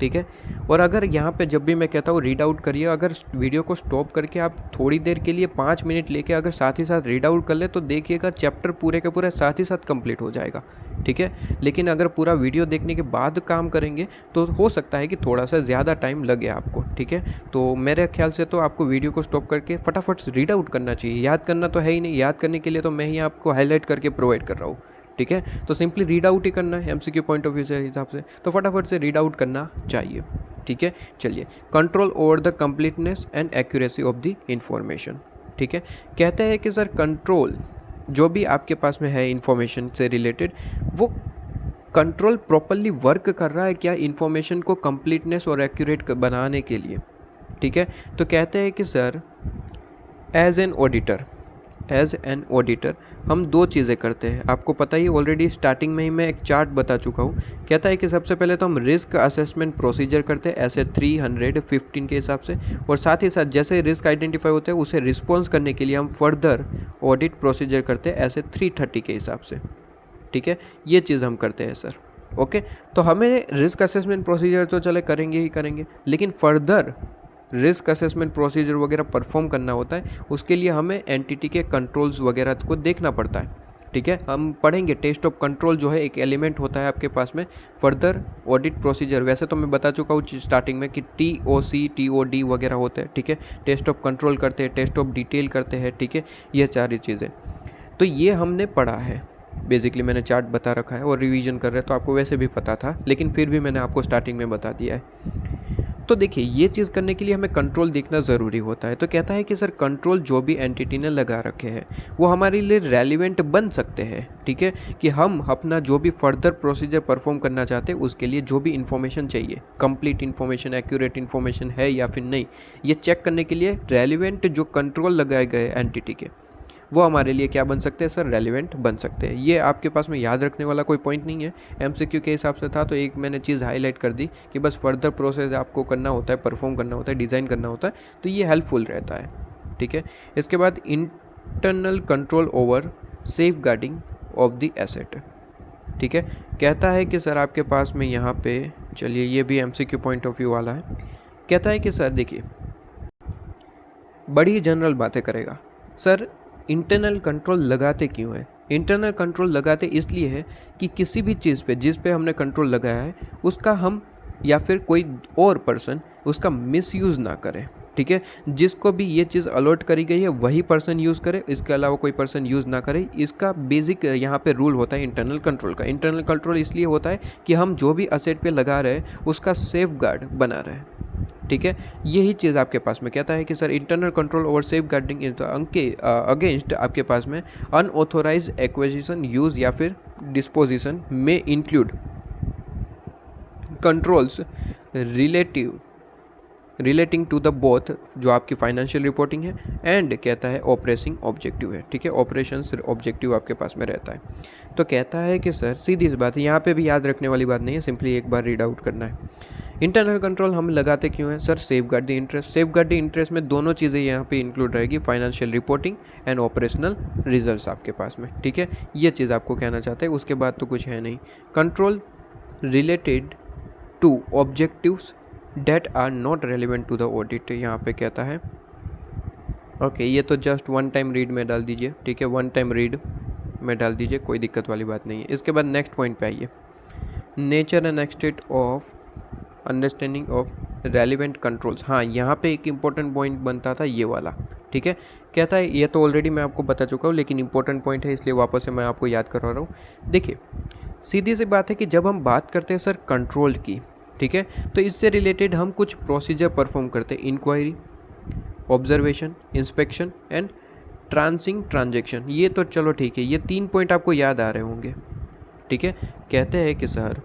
ठीक है, और अगर यहाँ पे जब भी मैं कहता हूँ रीड आउट करिए, अगर वीडियो को स्टॉप करके आप थोड़ी देर के लिए 5 मिनट लेके अगर साथ ही साथ रीड आउट कर ले तो देखिएगा चैप्टर पूरे के पूरे साथ ही साथ कंप्लीट हो जाएगा। ठीक है, लेकिन अगर पूरा वीडियो देखने के बाद काम करेंगे तो हो सकता है कि थोड़ा सा ज़्यादा टाइम लगे आपको। ठीक है, तो मेरे ख्याल से तो आपको वीडियो को स्टॉप करके फटाफट से रीड आउट करना चाहिए। याद करना तो है ही नहीं, याद करने के लिए तो मैं ही आपको हाईलाइट करके प्रोवाइड कर रहा हूँ। ठीक है, तो सिंपली रीड आउट ही करना है एमसीक्यू पॉइंट ऑफ व्यू से हिसाब से, तो फटाफट से रीड आउट करना चाहिए। ठीक है, चलिए, control over the completeness and accuracy of the information. ठीक है, कहते हैं कि सर कंट्रोल जो भी आपके पास में है इंफॉर्मेशन से रिलेटेड, वो कंट्रोल प्रॉपरली वर्क कर रहा है क्या इंफॉर्मेशन को कंप्लीटनेस और एक्यूरेट बनाने के लिए। ठीक है, तो कहते हैं कि सर एज एन ऑडिटर हम 2 चीज़ें करते हैं। आपको पता ही ऑलरेडी स्टार्टिंग में ही मैं एक चार्ट बता चुका हूँ। कहता है कि सबसे पहले तो हम रिस्क असेसमेंट प्रोसीजर करते हैं ऐसे 315 के हिसाब से, और साथ ही साथ जैसे रिस्क आइडेंटिफाई होते हैं उसे रिस्पॉन्स करने के लिए हम फर्दर ऑडिट प्रोसीजर करते हैं ऐसे 330 के हिसाब से। ठीक है, ये चीज़ हम करते हैं सर। ओके, तो हमें रिस्क असेसमेंट प्रोसीजर तो चले करेंगे ही करेंगे, लेकिन फर्दर रिस्क असेसमेंट प्रोसीजर वगैरह परफॉर्म करना होता है, उसके लिए हमें एंटिटी के कंट्रोल्स वगैरह को देखना पड़ता है। ठीक है, हम पढ़ेंगे टेस्ट ऑफ कंट्रोल जो है एक एलिमेंट होता है आपके पास में फर्दर ऑडिट प्रोसीजर। वैसे तो मैं बता चुका हूँ स्टार्टिंग में कि TOC TOD वगैरह होते हैं। ठीक है, टेस्ट ऑफ कंट्रोल करते हैं, टेस्ट ऑफ डिटेल करते हैं। ठीक है, ये सारी चीज़ें तो ये हमने पढ़ा है। बेसिकली मैंने चार्ट बता रखा है और रिवीजन कर रहे हैं तो आपको वैसे भी पता था, लेकिन फिर भी मैंने आपको स्टार्टिंग में बता दिया है। तो देखिए, ये चीज़ करने के लिए हमें कंट्रोल देखना ज़रूरी होता है। तो कहता है कि सर कंट्रोल जो भी एंटिटी ने लगा रखे हैं वो हमारे लिए रेलिवेंट बन सकते हैं। ठीक है, कि हम अपना जो भी फर्दर प्रोसीजर परफॉर्म करना चाहते हैं उसके लिए जो भी इन्फॉर्मेशन चाहिए, कंप्लीट इन्फॉर्मेशन, एक्यूरेट इन्फॉर्मेशन है या फिर नहीं, ये चेक करने के लिए रेलिवेंट जो कंट्रोल लगाए गए एंटिटी के वो हमारे लिए क्या बन सकते हैं सर, रेलिवेंट बन सकते हैं। ये आपके पास में याद रखने वाला कोई पॉइंट नहीं है, MCQ के हिसाब से था तो एक मैंने चीज़ हाईलाइट कर दी कि बस फर्दर प्रोसेस आपको करना होता है, परफॉर्म करना होता है, डिज़ाइन करना होता है, तो ये हेल्पफुल रहता है। ठीक है, इसके बाद internal control over safeguarding of the asset. ठीक है, कहता है कि सर आपके पास में यहाँ पे, चलिए ये भी MCQ पॉइंट ऑफ व्यू वाला है, कहता है कि सर देखिए बड़ी जनरल बातें करेगा, सर इंटरनल कंट्रोल लगाते क्यों है? इंटरनल कंट्रोल लगाते इसलिए है कि किसी भी चीज़ पे जिस पे हमने कंट्रोल लगाया है उसका हम या फिर कोई और पर्सन उसका मिसयूज़ ना करे। ठीक है, जिसको भी ये चीज़ अलॉट करी गई है वही पर्सन यूज़ करे, इसके अलावा कोई पर्सन यूज़ ना करे। इसका बेसिक यहाँ पे रूल होता है इंटरनल कंट्रोल का। इंटरनल कंट्रोल इसलिए होता है कि हम जो भी असेट पे लगा रहे हैं उसका सेफ गार्ड बना रहे हैं। ठीक है, यही चीज़ आपके पास में कहता है कि sir internal control over safeguarding against आपके पास में अनऑथोराइज एक्विजिशन, यूज़ या फिर डिस्पोजिशन में include controls relating to the both, जो आपकी फाइनेंशियल रिपोर्टिंग है एंड कहता है ऑपरेटिंग ऑब्जेक्टिव है। ठीक है, ऑपरेशंस ऑब्जेक्टिव आपके पास में रहता है। तो कहता है कि सर सीधी सी बात है, यहाँ पे भी याद रखने वाली बात नहीं है, सिंपली एक बार रीड आउट करना है। इंटरनल कंट्रोल हम लगाते क्यों हैं sir? Safe guard the interest. Safe guard the interest में दोनों चीज़ें यहाँ पे इंक्लूड रहेगी, financial reporting and operational results आपके पास में। ठीक है, ये चीज़ आपको कहना चाहते हैं, उसके बाद तो कुछ है नहीं। Control related to objectives that are not relevant to the audit, यहाँ पे कहता है। ओके, ये तो जस्ट वन टाइम रीड में डाल दीजिए। ठीक है, वन टाइम रीड में डाल दीजिए, कोई दिक्कत वाली बात नहीं है। इसके बाद नेक्स्ट पॉइंट पे आइए, nature and extent of understanding of relevant controls. हाँ, यहाँ पे एक इंपॉर्टेंट पॉइंट बनता था ये वाला। ठीक है, कहता है, ये तो ऑलरेडी मैं आपको बता चुका हूँ लेकिन इंपॉर्टेंट पॉइंट है इसलिए वापस से मैं आपको याद करवा रहा हूँ। देखिए सीधी सी बात है कि जब हम बात करते हैं सर कंट्रोल की, ठीक है, तो इससे रिलेटेड हम कुछ प्रोसीजर परफॉर्म करते हैं, inquiry, observation, inspection and transaction. ये तो चलो ठीक है, ये 3 पॉइंट आपको याद आ रहे होंगे। ठीक है, कहते हैं कि सर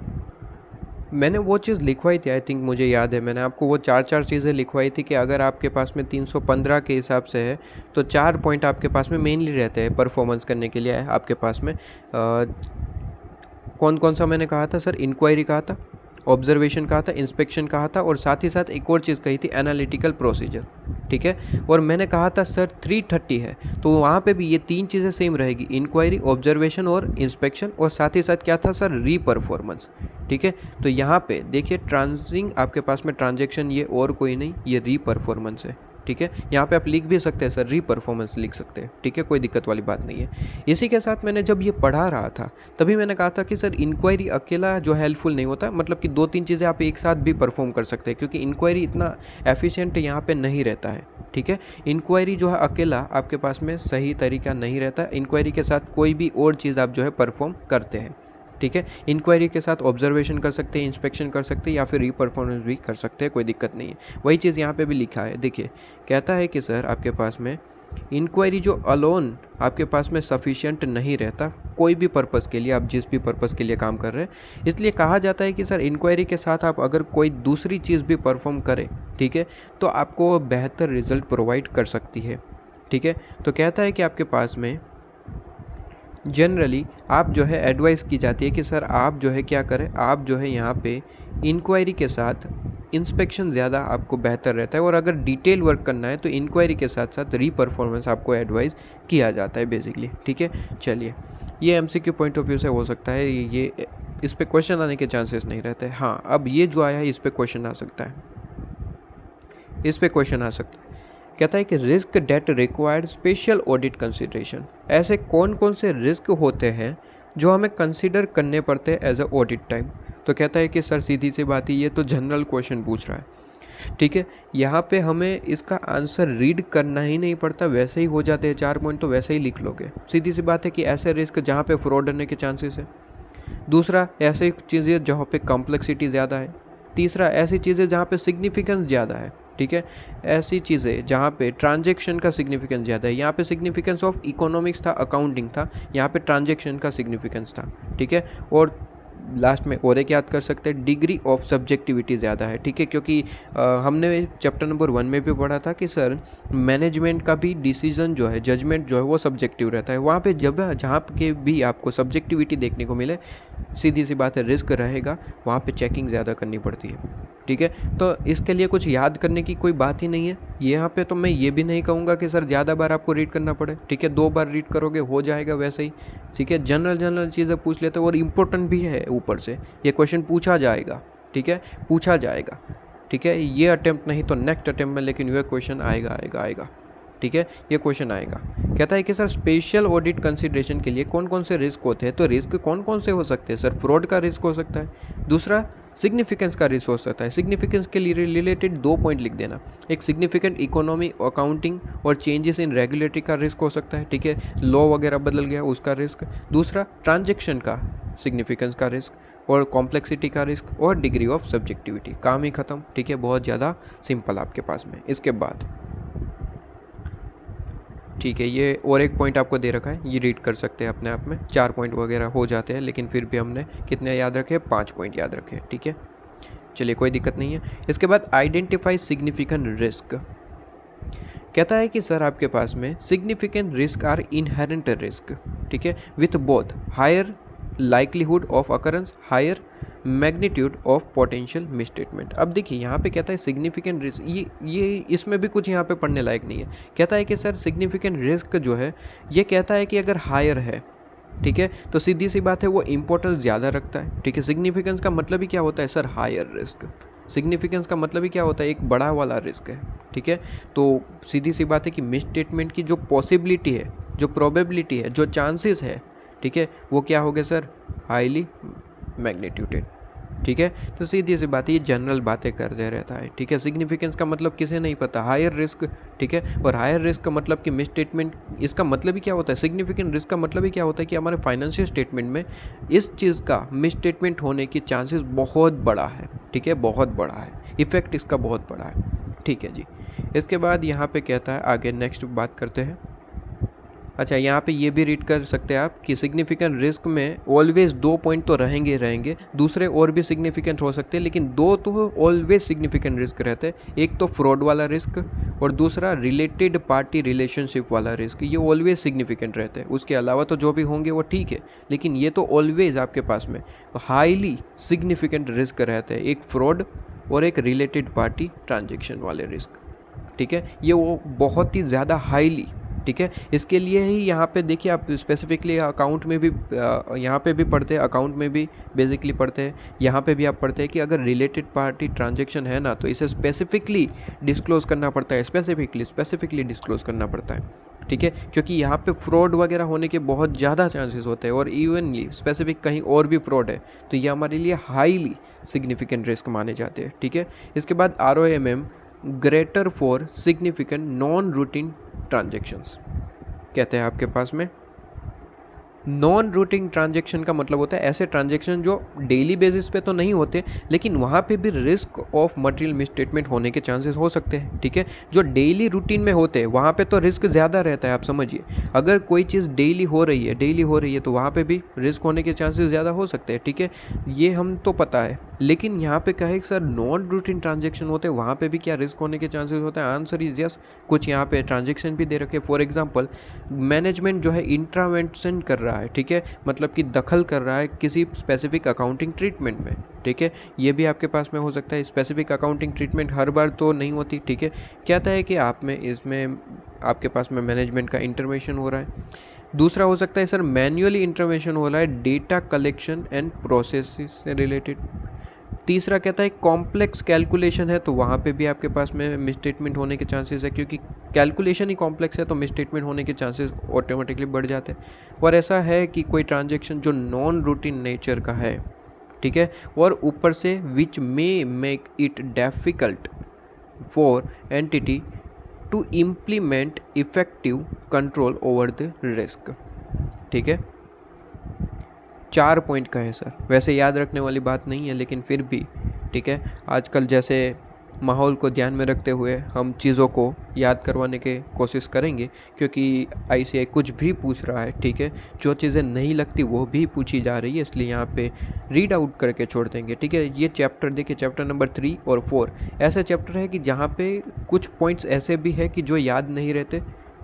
मैंने वो चीज़ लिखवाई थी, आई थिंक मुझे याद है, मैंने आपको वो 4 चीज़ें लिखवाई थी कि अगर आपके पास में 315 के हिसाब से है तो 4 पॉइंट आपके पास में मेनली रहते हैं परफॉर्मेंस करने के लिए। आपके पास में कौन कौन सा मैंने कहा था सर? इंक्वायरी कहा था, ऑब्जर्वेशन कहा था, इंस्पेक्शन कहा था और साथ ही साथ एक और चीज़ कही थी, एनालिटिकल प्रोसीजर। ठीक है, और मैंने कहा था सर 330 है तो वहाँ पे भी ये 3 चीज़ें सेम रहेगी, इंक्वायरी, ऑब्जर्वेशन और इंस्पेक्शन, और साथ ही साथ क्या था सर? री परफॉर्मेंस। ठीक है, तो यहाँ पे देखिए ट्रांजिंग आपके पास में ट्रांजेक्शन, ये और कोई नहीं, ये री परफॉर्मेंस है। ठीक है, यहाँ पे आप लिख भी सकते हैं सर, री परफॉर्मेंस लिख सकते हैं। ठीक है, कोई दिक्कत वाली बात नहीं है। इसी के साथ मैंने जब ये पढ़ा रहा था तभी मैंने कहा था कि सर इंक्वायरी अकेला जो हेल्पफुल नहीं होता, मतलब कि 2-3 चीज़ें आप एक साथ भी परफॉर्म कर सकते हैं क्योंकि इंक्वायरी इतना एफिशिएंट यहाँ पे नहीं रहता है। ठीक है, इंक्वायरी जो है अकेला आपके पास में सही तरीका नहीं रहता, इंक्वायरी के साथ कोई भी और चीज़ आप जो है परफॉर्म करते हैं। ठीक है, इंक्वायरी के साथ ऑब्जर्वेशन कर सकते हैं, इंस्पेक्शन कर सकते हैं या फिर रीपरफॉर्मेंस भी कर सकते हैं, कोई दिक्कत नहीं है। वही चीज़ यहाँ पे भी लिखा है, देखिए कहता है कि सर आपके पास में इंक्वायरी जो अलोन आपके पास में सफिशिएंट नहीं रहता कोई भी पर्पज़ के लिए, आप जिस भी पर्पज़ के लिए काम कर रहे हैं, इसलिए कहा जाता है कि सर इंक्वायरी के साथ आप अगर कोई दूसरी चीज़ भी परफॉर्म करें, ठीक है, तो आपको बेहतर रिजल्ट प्रोवाइड कर सकती है। ठीक है, तो कहता है कि आपके पास में जनरली आप जो है एडवाइस की जाती है कि सर आप जो है क्या करें, आप जो है यहाँ पे इंक्वायरी के साथ इंस्पेक्शन ज़्यादा आपको बेहतर रहता है, और अगर डिटेल वर्क करना है तो इंक्वायरी के साथ साथ री परफॉर्मेंस आपको एडवाइस किया जाता है बेसिकली। ठीक है, चलिए ये एमसीक्यू पॉइंट ऑफ व्यू से हो सकता है, ये इस पे क्वेश्चन आने के चांसेस नहीं रहते। हाँ, अब ये जो आया है इस पे क्वेश्चन आ सकता है, इस पे क्वेश्चन आ सकता है। कहता है कि risk that required special audit consideration. ऐसे कौन कौन से रिस्क होते हैं जो हमें कंसिडर करने पड़ते हैं एज अ ऑडिट टाइम? तो कहता है कि सर सीधी सी बात है, ये तो जनरल क्वेश्चन पूछ रहा है। ठीक है, यहाँ पे हमें इसका आंसर रीड करना ही नहीं पड़ता, वैसे ही हो जाते हैं 4 पॉइंट, तो वैसे ही लिख लोगे। सीधी सी बात है कि ऐसे रिस्क जहाँ पे फ्रॉड होने के चांसेस है। दूसरा, ऐसी चीज़ें जहाँ पे कॉम्प्लेक्सिटी ज़्यादा है। तीसरा, ऐसी चीज़ें जहाँ पे सिग्निफिकेंस ज़्यादा है। ठीक है, ऐसी चीज़ें जहाँ पे ट्रांजैक्शन का सिग्निफिकेंस ज़्यादा है। यहाँ पे सिग्निफिकेंस ऑफ इकोनॉमिक्स था, अकाउंटिंग था, यहाँ पे ट्रांजैक्शन का सिग्निफिकेंस था। ठीक है, और लास्ट में और एक याद कर सकते हैं, डिग्री ऑफ सब्जेक्टिविटी ज़्यादा है, ठीक है, क्योंकि हमने चैप्टर नंबर 1 में भी पढ़ा था कि सर मैनेजमेंट का भी डिसीजन जो है, जजमेंट जो है वो सब्जेक्टिव रहता है। वहाँ पे जब जहाँ के भी आपको सब्जेक्टिविटी देखने को मिले, सीधी सी बात है रिस्क रहेगा, वहाँ पे चेकिंग ज़्यादा करनी पड़ती है, ठीक है। तो इसके लिए कुछ याद करने की कोई बात ही नहीं है। यहाँ पे तो मैं ये भी नहीं कहूँगा कि सर ज़्यादा बार आपको रीड करना पड़े, ठीक है, 2 बार रीड करोगे हो जाएगा वैसे ही, ठीक है। जनरल चीज़ें पूछ लेते हैं और इम्पोर्टेंट भी है, ऊपर से ये क्वेश्चन पूछा जाएगा, ठीक है, पूछा जाएगा, ठीक है। ये अटेम्प्ट नहीं तो नेक्स्ट अटेम्प्ट में लेकिन ये क्वेश्चन आएगा, ठीक है, ये क्वेश्चन आएगा। कहता है कि सर स्पेशल ऑडिट कंसिडरेशन के लिए कौन कौन से रिस्क होते हैं, तो रिस्क कौन कौन से हो सकते हैं सर, फ्रॉड का रिस्क हो सकता है, दूसरा सिग्निफिकेंस का रिस्क हो सकता है। सिग्निफिकेंस के लिए रिलेटेड 2 पॉइंट लिख देना, एक सिग्निफिकेंट इकोनॉमी अकाउंटिंग और चेंजेस इन रेगुलेटरी का रिस्क हो सकता है, ठीक है, लॉ वगैरह बदल गया उसका रिस्क, दूसरा ट्रांजेक्शन का सिग्निफिकेंस का रिस्क और कॉम्प्लेक्सिटी का रिस्क और डिग्री ऑफ सब्जेक्टिविटी। काम ही खत्म, ठीक है, बहुत ज़्यादा सिंपल आपके पास में। इसके बाद ठीक है, ये और एक पॉइंट आपको दे रखा है, ये रीड कर सकते हैं अपने आप में, 4 पॉइंट वगैरह हो जाते हैं, लेकिन फिर भी हमने कितने याद रखे, 5 पॉइंट याद रखे, ठीक है, चलिए कोई दिक्कत नहीं है। इसके बाद आइडेंटिफाई सिग्निफिकेंट रिस्क। कहता है कि सर आपके पास में significant risk are inherent risk, ठीक है, with both higher likelihood of occurrence, higher magnitude of potential misstatement. अब देखिए यहाँ पे कहता है सिग्निफिकेंट रिस्क, ये इसमें भी कुछ यहाँ पे पढ़ने लायक नहीं है। कहता है कि सर सिग्निफिकेंट रिस्क जो है ये कहता है कि अगर हायर है, ठीक है, तो सीधी सी बात है वो इंपॉर्टेंस ज़्यादा रखता है, ठीक है। सिग्निफिकेंस का मतलब ही क्या होता है सर, हायर रिस्क। सिग्निफिकेंस का मतलब ही क्या होता है, एक बड़ा वाला रिस्क है, ठीक है। तो सीधी सी बात है कि मिसस्टेटमेंट की जो पॉसिबिलिटी है, जो प्रोबेबिलिटी है, जो चांसेस है, ठीक है, वो क्या हो गए सर, हाईली मैग्नीट्यूडेड, ठीक है। तो सीधी सी बात है, ये जनरल बातें करते रहता है, ठीक है। सिग्निफिकेंस का मतलब किसे नहीं पता, हायर रिस्क, ठीक है, और हायर रिस्क का मतलब कि मिसस्टेटमेंट, इसका मतलब ही क्या होता है, सिग्निफिकेंट रिस्क का मतलब ही क्या होता है कि हमारे फाइनेंशियल स्टेटमेंट में इस चीज़ का मिसस्टेटमेंट होने की चांसेस बहुत बड़ा है, ठीक है, बहुत बड़ा है, इफेक्ट इसका बहुत बड़ा है, ठीक है जी। इसके बाद यहाँ पे कहता है, आगे नेक्स्ट बात करते हैं। अच्छा, यहाँ पे ये भी रीड कर सकते हैं आप कि सिग्निफिकेंट रिस्क में ऑलवेज 2 पॉइंट तो रहेंगे, दूसरे और भी सिग्निफिकेंट हो सकते हैं, लेकिन 2 तो ऑलवेज सिग्निफिकेंट रिस्क रहते हैं। एक तो फ्रॉड वाला रिस्क और दूसरा रिलेटेड पार्टी रिलेशनशिप वाला रिस्क, ये ऑलवेज सिग्निफिकेंट रहते हैं। उसके अलावा तो जो भी होंगे वो ठीक है, लेकिन ये तो ऑलवेज आपके पास में हाईली सिग्निफिकेंट रिस्क रहते हैं, एक फ्रॉड और एक रिलेटेड पार्टी ट्रांजेक्शन वाले रिस्क, ठीक है, ये वो बहुत ही ज़्यादा हाईली, ठीक है। इसके लिए ही यहाँ पे देखिए आप स्पेसिफिकली अकाउंट में भी यहाँ पे भी पढ़ते हैं, अकाउंट में भी बेसिकली पढ़ते हैं, यहाँ पे भी आप पढ़ते हैं कि अगर रिलेटेड पार्टी ट्रांजैक्शन है ना, तो इसे स्पेसिफिकली डिस्क्लोज करना पड़ता है, स्पेसिफिकली डिस्क्लोज करना पड़ता है, ठीक है, क्योंकि यहाँ पे फ्रॉड वगैरह होने के बहुत ज़्यादा चांसेस होते हैं, और इवनली स्पेसिफिक कहीं और भी फ्रॉड है तो ये हमारे लिए हाईली सिग्निफिकेंट रिस्क माने जाते हैं, ठीक है। इसके बाद ROMM, greater for significant non routine transactions, कहते हैं आपके पास में। नॉन रूटिंग ट्रांजेक्शन का मतलब होता है ऐसे ट्रांजेक्शन जो डेली बेसिस पे तो नहीं होते, लेकिन वहाँ पे भी रिस्क ऑफ मटेरियल मिसस्टेटमेंट होने के चांसेस हो सकते हैं, ठीक है। जो डेली रूटीन में होते हैं वहाँ पे तो रिस्क ज़्यादा रहता है, आप समझिए। अगर कोई चीज़ डेली हो रही है तो वहाँ पे भी रिस्क होने के चांसेस ज़्यादा हो सकते हैं, ठीक है, ये हम तो पता है। लेकिन यहाँ पे कहे सर नॉन रूटीन ट्रांजेक्शन होते हैं, वहाँ पे भी क्या रिस्क होने के चांसेस होते हैं? Answer is yes. कुछ यहाँ पे ट्रांजेक्शन भी दे रखे, फॉर एग्जांपल मैनेजमेंट जो है इंटरवेंशन कर रहा है, ठीक है, मतलब कि दखल कर रहा है किसी स्पेसिफिक अकाउंटिंग ट्रीटमेंट में, ठीक है, ये भी आपके पास में हो सकता है। स्पेसिफिक अकाउंटिंग ट्रीटमेंट हर बार तो नहीं होती, ठीक है। कहता है कि आप में इसमें आपके पास में मैनेजमेंट का इंटरवेंशन हो रहा है। दूसरा हो सकता है सर मैन्युअली इंटरवेंशन हो रहा है डेटा कलेक्शन एंड प्रोसेस से रिलेटेड। तीसरा कहता है कॉम्प्लेक्स कैलकुलेशन है, तो वहाँ पे भी आपके पास में मिसस्टेटमेंट होने के चांसेस है, क्योंकि कैलकुलेशन ही कॉम्प्लेक्स है तो मिसस्टेटमेंट होने के चांसेस ऑटोमेटिकली बढ़ जाते हैं। और ऐसा है कि कोई ट्रांजैक्शन जो नॉन रूटीन नेचर का है, ठीक है, और ऊपर से which may make it difficult for entity to implement effective control over the risk, ठीक है। 4 पॉइंट का है सर, वैसे याद रखने वाली बात नहीं है लेकिन फिर भी ठीक है। आजकल जैसे माहौल को ध्यान में रखते हुए हम चीज़ों को याद करवाने की कोशिश करेंगे, क्योंकि आईसीआई कुछ भी पूछ रहा है, ठीक है, जो चीज़ें नहीं लगती वो भी पूछी जा रही है, इसलिए यहाँ पे रीड आउट करके छोड़ देंगे, ठीक है। ये चैप्टर देखिए, चैप्टर नंबर 3 और 4 ऐसा चैप्टर है कि जहाँ पे कुछ पॉइंट्स ऐसे भी है कि जो याद नहीं रहते,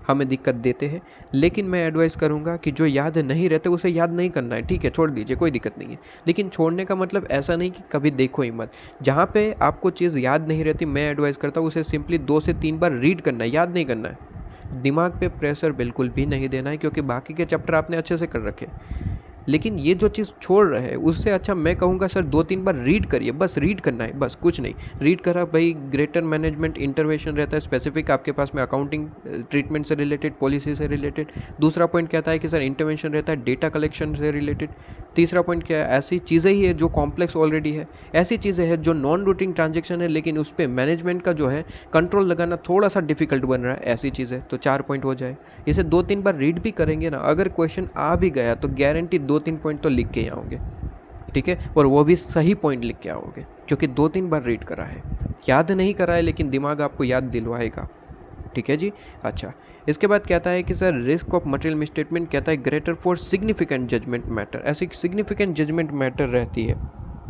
हमें दिक्कत देते हैं, लेकिन मैं एडवाइस करूँगा कि जो याद नहीं रहते उसे याद नहीं करना है, ठीक है, छोड़ दीजिए, कोई दिक्कत नहीं है। लेकिन छोड़ने का मतलब ऐसा नहीं कि कभी देखो ही मत। जहाँ पे आपको चीज़ याद नहीं रहती, मैं एडवाइस करता हूँ उसे सिंपली 2 से 3 बार रीड करना है, याद नहीं करना है। दिमाग पे प्रेशर बिल्कुल भी नहीं देना है, क्योंकि बाकी के चैप्टर आपने अच्छे से कर रखे। लेकिन ये जो चीज़ छोड़ रहे हैं उससे अच्छा मैं कहूँगा सर 2-3 बार रीड करिए, बस रीड करना है, बस कुछ नहीं। रीड करा भाई, ग्रेटर मैनेजमेंट इंटरवेंशन रहता है स्पेसिफिक आपके पास में, अकाउंटिंग ट्रीटमेंट से रिलेटेड, पॉलिसी से रिलेटेड। दूसरा पॉइंट कहता है कि सर इंटरवेंशन रहता है डेटा कलेक्शन से रिलेटेड। तीसरा पॉइंट क्या है, ऐसी चीज़ें ही है जो कॉम्प्लेक्स ऑलरेडी है, ऐसी चीज़ें हैं जो नॉन रूटीन ट्रांजेक्शन है लेकिन उस पर मैनेजमेंट का जो है कंट्रोल लगाना थोड़ा सा डिफिकल्ट बन रहा है, ऐसी चीज़ें, तो 4 पॉइंट हो जाए। इसे 2-3 बार रीड भी करेंगे ना, अगर क्वेश्चन आ भी गया तो गारंटी 2-3 पॉइंट तो लिख के ही आओगे, ठीक है, और वो भी सही पॉइंट लिख के आओगे, क्योंकि 2-3 बार रीड करा है। याद नहीं करा है लेकिन दिमाग आपको याद दिलवाएगा, ठीक है जी। अच्छा, इसके बाद कहता है कि sir risk of material misstatement कहता है greater for significant judgment matter, ऐसी सिग्निफिकेंट जजमेंट मैटर रहती है,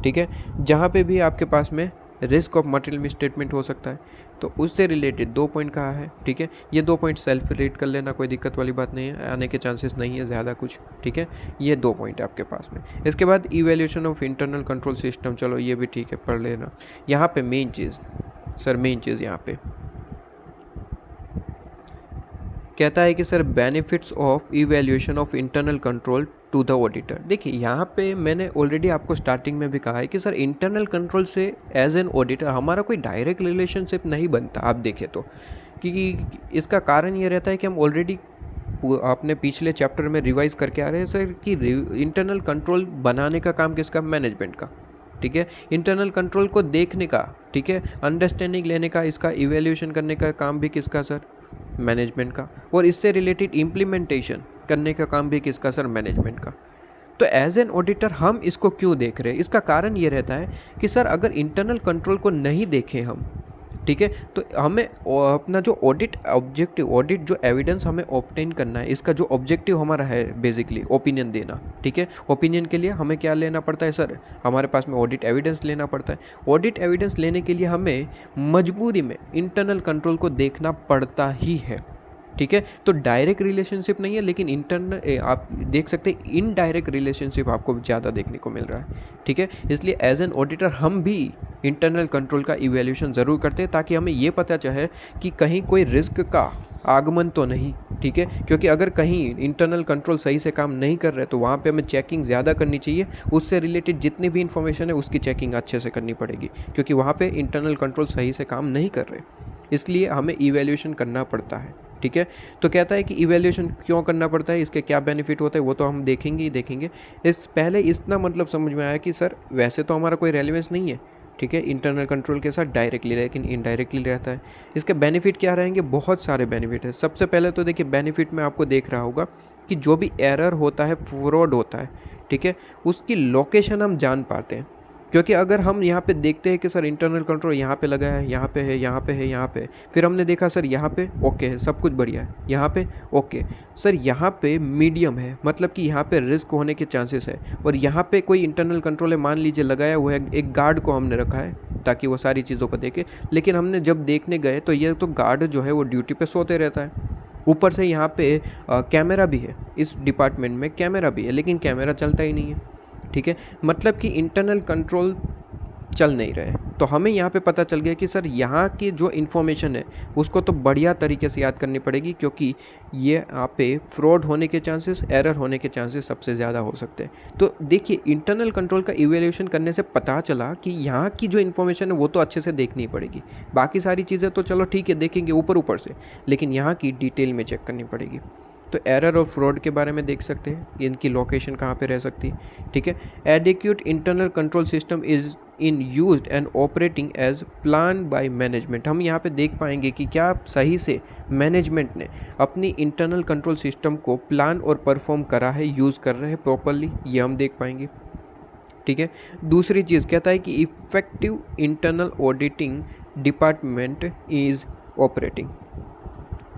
ठीक है, जहाँ पे भी आपके पास में रिस्क ऑफ मटेरियल मिसस्टेटमेंट हो सकता है, तो उससे रिलेटेड 2 पॉइंट कहा है, ठीक है। ये 2 पॉइंट सेल्फ रीड कर लेना, कोई दिक्कत वाली बात नहीं है, आने के चांसेस नहीं है ज़्यादा कुछ, ठीक है। ये 2 पॉइंट है आपके पास में। इसके बाद evaluation of internal control system, चलो ये भी ठीक है, पढ़ लेना। यहाँ पे मेन चीज़, सर मेन चीज़ यहाँ पे कहता है कि sir benefits of evaluation of internal control to the auditor. देखिए यहाँ पे मैंने ऑलरेडी आपको स्टार्टिंग में भी कहा है कि सर इंटरनल कंट्रोल से एज एन ऑडिटर हमारा कोई डायरेक्ट रिलेशनशिप नहीं बनता, आप देखें तो, क्योंकि इसका कारण ये रहता है कि हम ऑलरेडी आपने पिछले चैप्टर में रिवाइज करके आ रहे हैं सर कि इंटरनल कंट्रोल बनाने का काम किसका, मैनेजमेंट का, ठीक है। इंटरनल कंट्रोल को देखने का, ठीक है, अंडरस्टैंडिंग लेने का, इसका इवैल्यूएशन करने का काम भी किसका सर, मैनेजमेंट का, और इससे रिलेटेड इम्प्लीमेंटेशन करने का काम भी किसका सर, मैनेजमेंट का। तो एज एन ऑडिटर हम इसको क्यों देख रहे हैं, इसका कारण ये रहता है कि सर अगर इंटरनल कंट्रोल को नहीं देखें हम, ठीक है, तो हमें अपना जो ऑडिट ऑब्जेक्टिव, ऑडिट जो एविडेंस हमें ऑब्टेन करना है, इसका जो ऑब्जेक्टिव हमारा है बेसिकली ओपिनियन देना, ठीक है। ओपिनियन के लिए हमें क्या लेना पड़ता है सर, हमारे पास में ऑडिट एविडेंस लेना पड़ता है। ऑडिट एविडेंस लेने के लिए हमें मजबूरी में इंटरनल कंट्रोल को देखना पड़ता ही है, ठीक है। तो डायरेक्ट रिलेशनशिप नहीं है, लेकिन इंटरनल आप देख सकते हैं इनडायरेक्ट रिलेशनशिप आपको ज़्यादा देखने को मिल रहा है, ठीक है। इसलिए एज एन ऑडिटर हम भी इंटरनल कंट्रोल का इवैल्यूएशन ज़रूर करते हैं, ताकि हमें ये पता चले कि कहीं कोई रिस्क का आगमन तो नहीं, ठीक है, क्योंकि अगर कहीं इंटरनल कंट्रोल सही से काम नहीं कर रहे तो वहाँ पे हमें चेकिंग ज़्यादा करनी चाहिए, उससे रिलेटेड जितनी भी इन्फॉर्मेशन है उसकी चेकिंग अच्छे से करनी पड़ेगी, क्योंकि वहाँ पे इंटरनल कंट्रोल सही से काम नहीं कर रहे, इसलिए हमें इवैल्यूएशन करना पड़ता है, ठीक है। तो कहता है कि इवैल्यूएशन क्यों करना पड़ता है, इसके क्या बेनिफिट होता है वो तो हम देखेंगे ही देखेंगे। इस पहले इतना मतलब समझ में आया कि सर वैसे तो हमारा कोई रेलेवेंस नहीं है, ठीक है, इंटरनल कंट्रोल के साथ डायरेक्टली, लेकिन इनडायरेक्टली रहता है। इसके बेनिफिट क्या रहेंगे, बहुत सारे बेनिफिट है। सबसे पहले तो देखिए बेनिफिट में आपको देख रहा होगा कि जो भी एरर होता है, फ्रॉड होता है, ठीक है, उसकी लोकेशन हम जान पाते हैं, क्योंकि अगर हम यहाँ पे देखते हैं कि सर इंटरनल कंट्रोल यहाँ पे लगा है, यहाँ पे है, यहाँ पे है, यहाँ पे, फिर हमने देखा सर यहाँ पे ओके है, सब कुछ बढ़िया है, यहाँ पे ओके, सर यहाँ पे मीडियम है, मतलब कि यहाँ पे रिस्क होने के चांसेस है, और यहाँ पे कोई इंटरनल कंट्रोल है, मान लीजिए लगाया हुआ है, एक गार्ड को हमने रखा है ताकि वो सारी चीज़ों को देखे, लेकिन हमने जब देखने गए तो ये तो गार्ड जो है वो ड्यूटी पे सोते रहता है, ऊपर से यहाँ पे कैमरा भी है, इस डिपार्टमेंट में कैमरा भी है, लेकिन कैमरा चलता ही नहीं है, ठीक है, मतलब कि इंटरनल कंट्रोल चल नहीं रहे। तो हमें यहाँ पे पता चल गया कि सर यहाँ की जो इन्फॉर्मेशन है उसको तो बढ़िया तरीके से याद करनी पड़ेगी, क्योंकि ये यहाँ पे फ्रॉड होने के चांसेस, एरर होने के चांसेस सबसे ज़्यादा हो सकते हैं। तो देखिए इंटरनल कंट्रोल का इवैल्यूएशन करने से पता चला कि यहाँ की जो इन्फॉर्मेशन है वो तो अच्छे से देखनी पड़ेगी, बाकी सारी चीज़ें तो चलो ठीक है देखेंगे ऊपर ऊपर से, लेकिन यहाँ की डिटेल में चेक करनी पड़ेगी। तो एरर और फ्रॉड के बारे में देख सकते हैं, इनकी लोकेशन कहाँ पे रह सकती है, ठीक है। Adequate internal control system is in used and operating as plan by management. हम यहाँ पे देख पाएंगे कि क्या सही से मैनेजमेंट ने अपनी इंटरनल कंट्रोल सिस्टम को प्लान और परफॉर्म करा है, यूज़ कर रहे हैं प्रॉपरली, ये हम देख पाएंगे, ठीक है। दूसरी चीज़ कहता है कि effective internal auditing department is operating.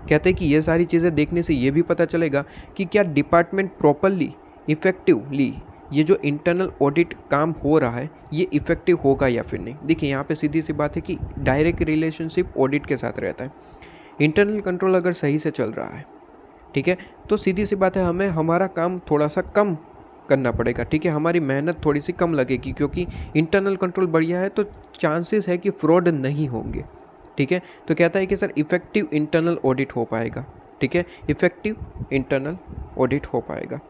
कहते हैं कि ये सारी चीज़ें देखने से ये भी पता चलेगा कि क्या डिपार्टमेंट प्रॉपरली इफ़ेक्टिवली ये जो इंटरनल ऑडिट काम हो रहा है ये इफ़ेक्टिव होगा या फिर नहीं। देखिए यहाँ पे सीधी सी बात है कि डायरेक्ट रिलेशनशिप ऑडिट के साथ रहता है। इंटरनल कंट्रोल अगर सही से चल रहा है, ठीक है, तो सीधी सी बात है हमें हमारा काम थोड़ा सा कम करना पड़ेगा, ठीक है, हमारी मेहनत थोड़ी सी कम लगेगी, क्योंकि इंटरनल कंट्रोल बढ़िया है तो चांसेस है कि फ्रॉड नहीं होंगे, ठीक है। तो कहता है कि सर इफ़ेक्टिव इंटरनल ऑडिट हो पाएगा, ठीक है, इफ़ेक्टिव इंटरनल ऑडिट हो पाएगा,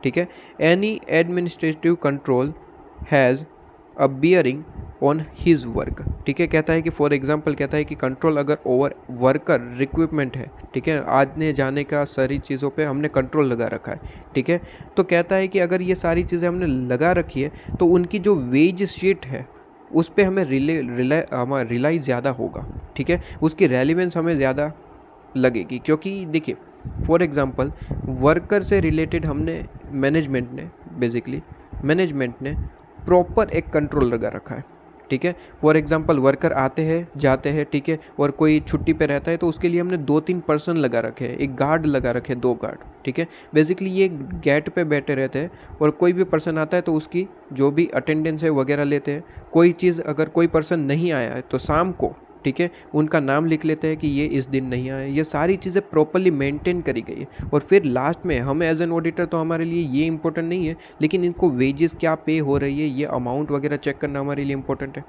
ठीक है। Any administrative control has a bearing on his work, ठीक है। कहता है कि फॉर एग्जांपल कहता है कि कंट्रोल अगर ओवर वर्कर रिक्रूटमेंट है, ठीक है, आने जाने का सारी चीज़ों पे हमने कंट्रोल लगा रखा है, ठीक है। तो कहता है कि अगर ये सारी चीज़ें हमने लगा रखी है तो उनकी जो वेज शीट है उस पर हमें रिलाई ज़्यादा होगा, ठीक है, उसकी रेलिवेंस हमें ज़्यादा लगेगी। क्योंकि देखिए फॉर एग्जांपल वर्कर से रिलेटेड हमने मैनेजमेंट ने प्रॉपर एक कंट्रोल लगा रखा है, ठीक है। फॉर एग्जांपल वर्कर आते हैं जाते हैं, ठीक है, और कोई छुट्टी पे रहता है तो उसके लिए हमने 2-3 पर्सन लगा रखे हैं, एक गार्ड लगा रखे हैं, 2 गार्ड, ठीक है। बेसिकली ये गेट पे बैठे रहते हैं और कोई भी पर्सन आता है तो उसकी जो भी अटेंडेंस है वगैरह लेते हैं। कोई चीज़ अगर कोई पर्सन नहीं आया है तो शाम को, ठीक है, उनका नाम लिख लेते हैं कि ये इस दिन नहीं आए। ये सारी चीज़ें प्रॉपरली मेंटेन करी गई है और फिर लास्ट में हम एज एन ऑडिटर तो हमारे लिए ये इंपॉर्टेंट नहीं है, लेकिन इनको वेजेस क्या पे हो रही है ये अमाउंट वगैरह चेक करना हमारे लिए इंपॉर्टेंट है।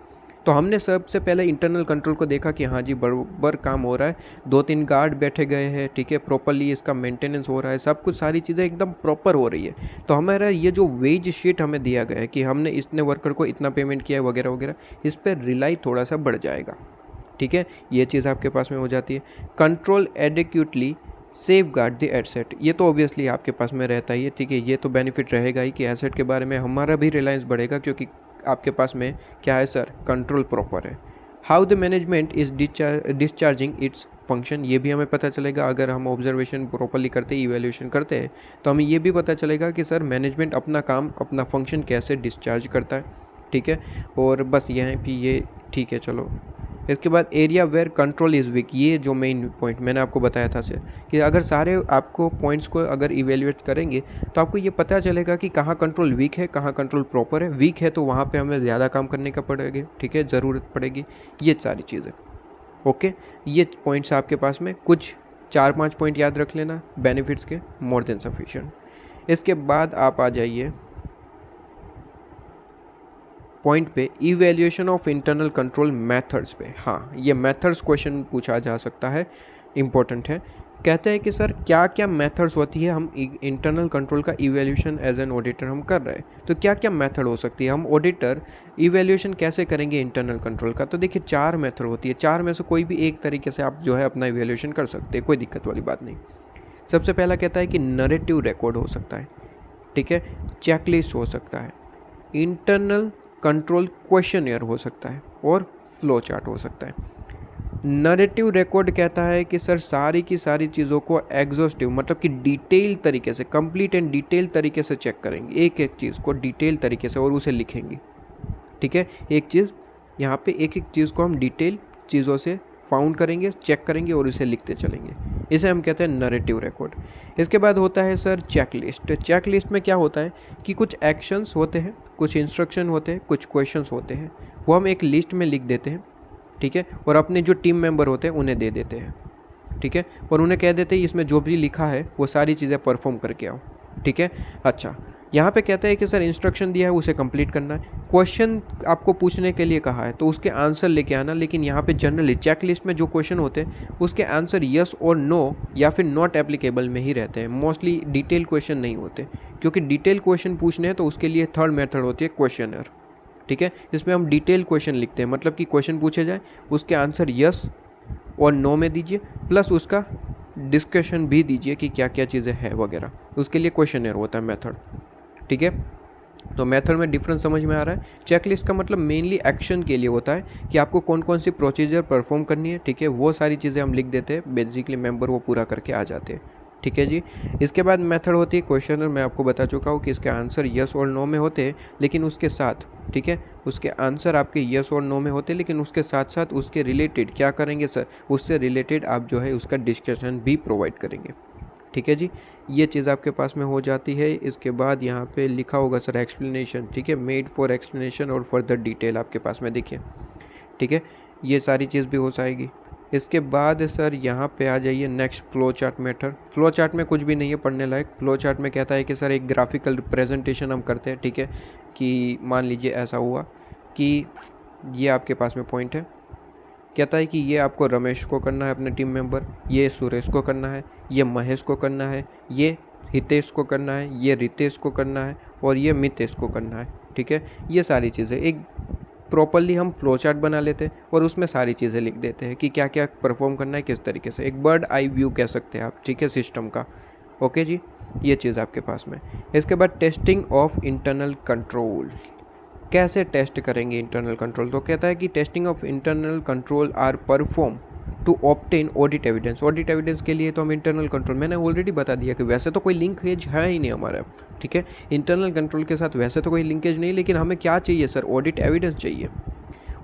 तो हमने सबसे पहले इंटरनल कंट्रोल को देखा कि हाँ जी बराबर काम हो रहा है, 2-3 गार्ड बैठे गए हैं, ठीक है, प्रॉपरली इसका मेंटेनेंस हो रहा है, सब कुछ सारी चीज़ें एकदम प्रॉपर हो रही है। तो हमारा ये जो वेज शीट हमें दिया गया है कि हमने इतने वर्कर को इतना पेमेंट किया है वगैरह वगैरह, इस पर रिलाई थोड़ा सा बढ़ जाएगा, ठीक है। ये चीज़ आपके पास में हो जाती है। Control adequately safeguard the asset, ये तो ऑब्वियसली आपके पास में रहता ही है, ठीक है, ये तो बेनिफिट रहेगा ही कि एसेट के बारे में हमारा भी रिलायंस बढ़ेगा क्योंकि आपके पास में क्या है सर, कंट्रोल प्रॉपर है। How the management is discharging its function, ये भी हमें पता चलेगा अगर हम ऑब्जर्वेशन प्रॉपरली करते हैं, इवैल्यूएशन करते हैं, तो हमें ये भी पता चलेगा कि सर मैनेजमेंट अपना काम अपना फंक्शन कैसे डिस्चार्ज करता है, ठीक है। और बस यहाँ पे ये ठीक है, चलो। इसके बाद area where control is weak, ये जो मेन पॉइंट मैंने आपको बताया था सर कि अगर सारे आपको पॉइंट्स को अगर इवेल्युएट करेंगे तो आपको ये पता चलेगा कि कहाँ कंट्रोल वीक है, कहाँ कंट्रोल प्रॉपर है। वीक है तो वहाँ पे हमें ज़्यादा काम करने का पड़ेगा, ठीक है, ज़रूरत पड़ेगी, ये सारी चीज़ें। ओके, ये पॉइंट्स आपके पास में कुछ 4-5 पॉइंट याद रख लेना बेनिफिट्स के, मोर देन सफिशिएंट। इसके बाद आप आ जाइए पॉइंट पे, evaluation of internal control methods पे। हाँ, ये मेथड्स क्वेश्चन पूछा जा सकता है, इम्पोर्टेंट है। कहते हैं कि सर क्या क्या मेथड्स होती है, हम इंटरनल कंट्रोल का इवैल्यूएशन एज एन ऑडिटर हम कर रहे हैं तो क्या क्या मेथड हो सकती है, हम ऑडिटर इवैल्यूएशन कैसे करेंगे इंटरनल कंट्रोल का। तो देखिए 4 मेथड होती है, 4 में से कोई भी एक तरीके से आप जो है अपना इवैल्यूएशन कर सकते हैं, कोई दिक्कत वाली बात नहीं। सबसे पहला कहता है कि नरेटिव रिकॉर्ड हो सकता है, ठीक है, चेकलिस्ट हो सकता है, इंटरनल कंट्रोल क्वेश्चनियर हो सकता है और फ्लो चार्ट हो सकता है। नरेटिव रिकॉर्ड कहता है कि सर सारी की सारी चीज़ों को एग्जॉस्टिव मतलब कि डिटेल तरीके से, कंप्लीट एंड डिटेल तरीके से चेक करेंगे, एक एक चीज़ को डिटेल तरीके से और उसे लिखेंगे, ठीक है। एक चीज़ यहाँ पे एक एक चीज़ को हम डिटेल चीज़ों से फाउंड करेंगे, चेक करेंगे और उसे लिखते चलेंगे, इसे हम कहते हैं नरेटिव रिकॉर्ड। इसके बाद होता है सर चेकलिस्ट। चेकलिस्ट में क्या होता है कि कुछ एक्शंस होते हैं, कुछ इंस्ट्रक्शन होते हैं, कुछ क्वेश्चंस होते हैं, वो हम एक लिस्ट में लिख देते हैं, ठीक है, और अपने जो टीम मेंबर होते हैं उन्हें दे देते हैं, ठीक है, और उन्हें कह देते हैं इसमें जो भी लिखा है वो सारी चीज़ें परफॉर्म करके आओ, ठीक है। अच्छा, यहाँ पे कहते हैं कि सर इंस्ट्रक्शन दिया है उसे कंप्लीट करना है, क्वेश्चन आपको पूछने के लिए कहा है तो उसके आंसर लेके आना। लेकिन यहाँ पे जनरली चेकलिस्ट में जो क्वेश्चन होते हैं उसके आंसर यस और नो या फिर नॉट एप्लीकेबल में ही रहते हैं, मोस्टली डिटेल क्वेश्चन नहीं होते, क्योंकि डिटेल क्वेश्चन पूछने हैं तो उसके लिए थर्ड मेथड होती है क्वेश्चनर, ठीक है। इसमें हम डिटेल क्वेश्चन लिखते हैं, मतलब कि क्वेश्चन पूछे जाए उसके आंसर यस और नो में दीजिए, प्लस उसका डिस्कशन भी दीजिए कि क्या क्या चीज़ें हैं वगैरह, उसके लिए क्वेश्चनर होता है मेथड, ठीक है। तो मेथड में डिफरेंस समझ में आ रहा है। चेकलिस्ट का मतलब मेनली एक्शन के लिए होता है कि आपको कौन कौन सी प्रोसीजर परफॉर्म करनी है, ठीक है, वो सारी चीज़ें हम लिख देते हैं, बेसिकली मेंबर वो पूरा करके आ जाते हैं, ठीक है जी। इसके बाद मेथड होती है क्वेश्चनर। मैं आपको बता चुका हूँ कि इसके आंसर यस और नो में होते हैं, लेकिन उसके साथ ठीक है, उसके आंसर आपके यस और नो में होते हैं, लेकिन उसके साथ साथ उसके रिलेटेड क्या करेंगे सर, उससे रिलेटेड आप जो है उसका डिस्कशन भी प्रोवाइड करेंगे। ठीक है जी, ये चीज़ आपके पास में हो जाती है। इसके बाद यहाँ पे लिखा होगा सर एक्सप्लेनेशन, ठीक है, मेड फॉर एक्सप्लेनेशन और फर्दर डिटेल आपके पास में देखिए। ठीक है, ये सारी चीज़ भी हो जाएगी। इसके बाद सर यहाँ पे आ जाइए next, flow chart method. Flow chart में कुछ भी नहीं है पढ़ने लायक। फ्लो चार्ट में कहता है कि सर एक ग्राफिकल रिप्रेजेंटेशन हम करते हैं, ठीक है, कि मान लीजिए ऐसा हुआ कि ये आपके पास में पॉइंट है, कहता है कि ये आपको रमेश को करना है अपने टीम मेंबर, ये सुरेश को करना है, ये महेश को करना है, ये हितेश को करना है, ये रितेश को करना है और ये मितेश को करना है। ठीक है, ये सारी चीज़ें एक प्रॉपरली हम फ्लो चार्ट बना लेते हैं और उसमें सारी चीज़ें लिख देते हैं कि क्या क्या परफॉर्म करना है किस तरीके से, एक बर्ड आई व्यू कह सकते हैं आप, ठीक है, सिस्टम का। ओके जी, ये चीज़ आपके पास में। इसके बाद टेस्टिंग ऑफ इंटरनल कंट्रोल, कैसे टेस्ट करेंगे इंटरनल कंट्रोल, तो कहता है कि testing of internal control are perform to obtain audit evidence. Audit evidence के लिए तो हम इंटरनल कंट्रोल, मैंने ऑलरेडी बता दिया कि वैसे तो कोई लिंकेज है ही नहीं हमारा, ठीक है, इंटरनल कंट्रोल के साथ वैसे तो कोई लिंकेज नहीं, लेकिन हमें क्या चाहिए सर, ऑडिट एविडेंस चाहिए।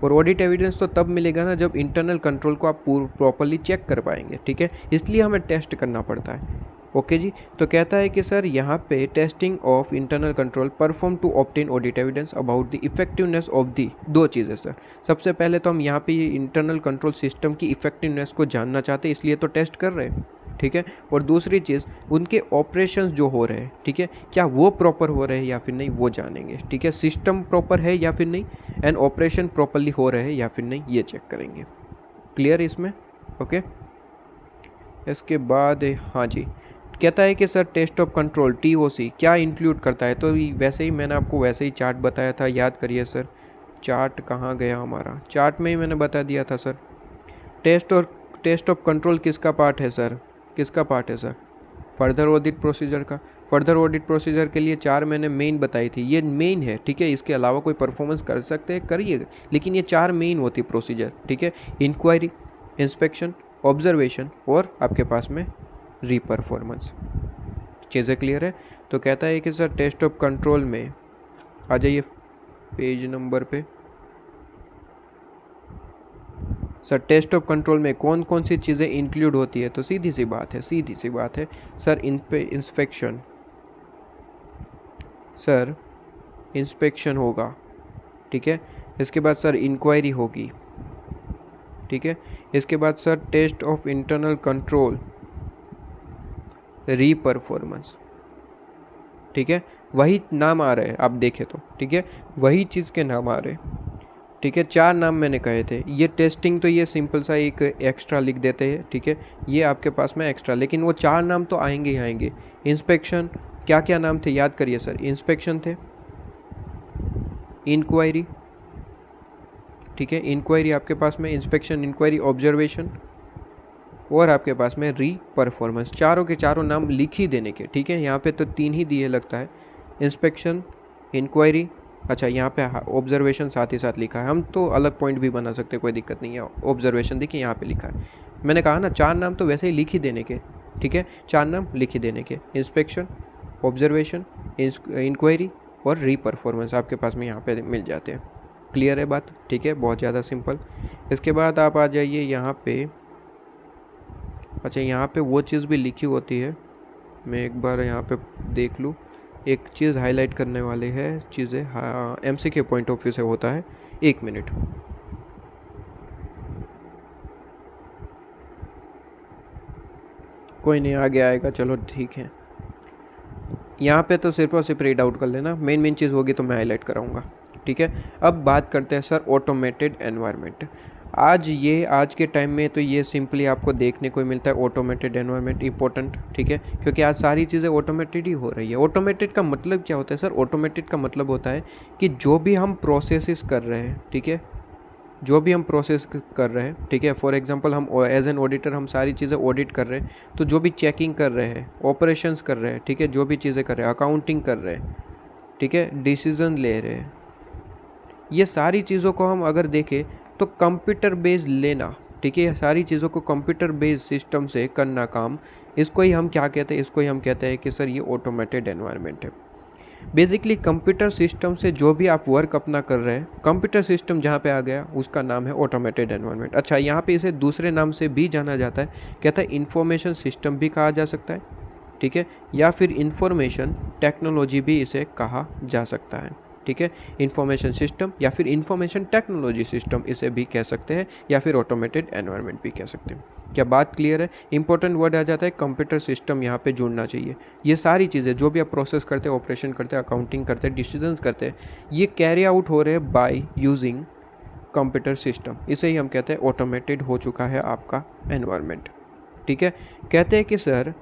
और ऑडिट एविडेंस तो तब मिलेगा ना जब इंटरनल कंट्रोल को आप प्रॉपरली चेक कर पाएंगे, ठीक है, इसलिए हमें टेस्ट करना पड़ता है। ओके जी, तो कहता है कि सर यहाँ पे testing of internal control perform to obtain audit evidence about the effectiveness of the, दो चीज़ें सर। सबसे पहले तो हम यहाँ पे ये इंटरनल कंट्रोल सिस्टम की इफेक्टिवनेस को जानना चाहते हैं, इसलिए तो टेस्ट कर रहे हैं, ठीक है। और दूसरी चीज़, उनके ऑपरेशंस जो हो रहे हैं, ठीक है, क्या वो प्रॉपर हो रहे हैं या फिर नहीं, वो जानेंगे, ठीक है, सिस्टम प्रॉपर है या फिर नहीं, एंड ऑपरेशन प्रॉपरली हो रहे हैं या फिर नहीं, ये चेक करेंगे। क्लियर इसमें? ओके। इसके बाद हाँ जी, कहता है कि sir test of control TOC क्या इंक्लूड करता है, तो वैसे ही मैंने आपको वैसे ही चार्ट बताया था, याद करिए सर। चार्ट कहाँ गया हमारा, चार्ट में ही मैंने बता दिया था सर। टेस्ट ऑफ कंट्रोल किसका पार्ट है सर, किसका पार्ट है सर, फर्दर ऑडिट प्रोसीजर का। फर्दर ऑडिट प्रोसीजर के लिए 4 मैंने मेन बताई थी, ये मेन है, ठीक है, इसके अलावा कोई परफॉर्मेंस कर सकते हैं करिए, लेकिन ये 4 मेन होती प्रोसीजर, ठीक है, इंक्वायरी, इंस्पेक्शन, ऑब्जर्वेशन और आपके पास में रीपरफॉर्मेंस। चीज़ें क्लियर है? तो कहता है कि सर टेस्ट ऑफ कंट्रोल में आ जाइए पेज नंबर पे। सर टेस्ट ऑफ कंट्रोल में कौन कौन सी चीज़ें इंक्लूड होती है, तो सीधी सी बात है सर, इंस्पेक्शन, सर इंस्पेक्शन होगा, ठीक है। इसके बाद सर इंक्वायरी होगी, ठीक है। इसके बाद sir test of internal control, reperformance, ठीक है, वही नाम आ रहे हैं आप देखें तो, ठीक है, वही चीज़ के नाम आ रहे हैं, ठीक है। 4 नाम मैंने कहे थे, ये टेस्टिंग तो ये सिंपल सा एक एक्स्ट्रा लिख देते हैं, ठीक है, ये आपके पास में एक्स्ट्रा, लेकिन वो 4 नाम तो आएंगे ही आएंगे। इंस्पेक्शन, क्या क्या नाम थे याद करिए सर, इंस्पेक्शन थे, इंक्वायरी, ठीक है, इंक्वायरी आपके पास में, इंस्पेक्शन, इंक्वायरी, ऑब्जर्वेशन और आपके पास में री परफॉर्मेंस। चारों के चारों नाम लिख ही देने के, ठीक है। यहाँ पे तो 3 ही दिए लगता है, इंस्पेक्शन, इंक्वायरी, अच्छा यहाँ पे ऑब्जर्वेशन साथ ही साथ लिखा है, हम तो अलग पॉइंट भी बना सकते हैं, कोई दिक्कत नहीं है। ऑब्जर्वेशन देखिए यहाँ पे लिखा है, मैंने कहा ना 4 नाम तो वैसे ही लिख ही देने के, ठीक है, 4 नाम लिख ही देने के, इंस्पेक्शन, ऑब्जर्वेशन, इंक्वायरी और री परफॉर्मेंस आपके पास में यहाँ पे मिल जाते हैं। क्लियर है बात? ठीक है, बहुत ज़्यादा सिंपल। इसके बाद आप आ जाइए यहाँ पे, अच्छा यहाँ पे वो चीज़ भी लिखी होती है, मैं एक बार यहाँ पे देख लूँ, एक चीज़ हाईलाइट करने वाले है चीज़ें, हाँ MCQ पॉइंट ऑफ व्यू से होता है। 1 मिनट, कोई नहीं, आगे आएगा, चलो ठीक है। यहाँ पे तो सिर्फ और सिर्फ रीड आउट कर लेना, मेन चीज़ होगी तो मैं हाईलाइट कराऊंगा, ठीक है। अब बात करते हैं सर ऑटोमेटेड एनवायरनमेंट। आज के टाइम में तो ये सिंपली आपको देखने को मिलता है, ऑटोमेटेड एनवायरनमेंट इंपॉर्टेंट, ठीक है, क्योंकि आज सारी चीज़ें ऑटोमेटेड ही हो रही है। ऑटोमेटेड का मतलब क्या होता है सर, ऑटोमेटेड का मतलब होता है कि जो भी हम प्रोसेसेस कर रहे हैं, ठीक है, जो भी हम प्रोसेस कर रहे हैं, ठीक है, फॉर एग्जांपल हम एज एन ऑडिटर हम सारी चीज़ें ऑडिट कर रहे हैं, तो जो भी चेकिंग कर रहे हैं, ऑपरेशंस कर रहे हैं, ठीक है, जो भी चीज़ें कर रहे हैं, अकाउंटिंग कर रहे हैं, ठीक है, डिसीजन ले रहे हैं, ये सारी चीज़ों को हम अगर देखें तो कंप्यूटर बेस्ड लेना, ठीक है, सारी चीज़ों को कंप्यूटर बेस्ड सिस्टम से करना काम, इसको ही हम क्या कहते हैं, इसको ही हम कहते हैं कि सर ये ऑटोमेटेड एनवायरनमेंट है। बेसिकली कंप्यूटर सिस्टम से जो भी आप वर्क अपना कर रहे हैं, कंप्यूटर सिस्टम जहाँ पे आ गया उसका नाम है ऑटोमेटेड एनवायरनमेंट। अच्छा, यहाँ पे इसे दूसरे नाम से भी जाना जाता है, कहता है इंफॉर्मेशन सिस्टम भी कहा जा सकता है, ठीक है, या फिर इंफॉर्मेशन टेक्नोलॉजी भी इसे कहा जा सकता है, ठीक है। इंफॉर्मेशन सिस्टम या फिर इंफॉर्मेशन टेक्नोलॉजी सिस्टम इसे भी कह सकते हैं, या फिर ऑटोमेटेड एनवायरनमेंट भी कह सकते हैं। क्या बात क्लियर है? इंपॉर्टेंट वर्ड आ जाता है कंप्यूटर सिस्टम, यहाँ पे जुड़ना चाहिए। ये सारी चीज़ें जो भी आप प्रोसेस करते हैं, ऑपरेशन करते हैं, अकाउंटिंग करते हैं, डिसीजंस करते हैं, ये कैरी आउट हो रहे हैं बाय यूजिंग कंप्यूटर सिस्टम। इसे ही हम कहते हैं ऑटोमेटेड हो चुका है आपका एनवायरनमेंट, ठीक है। कहते हैं कि सर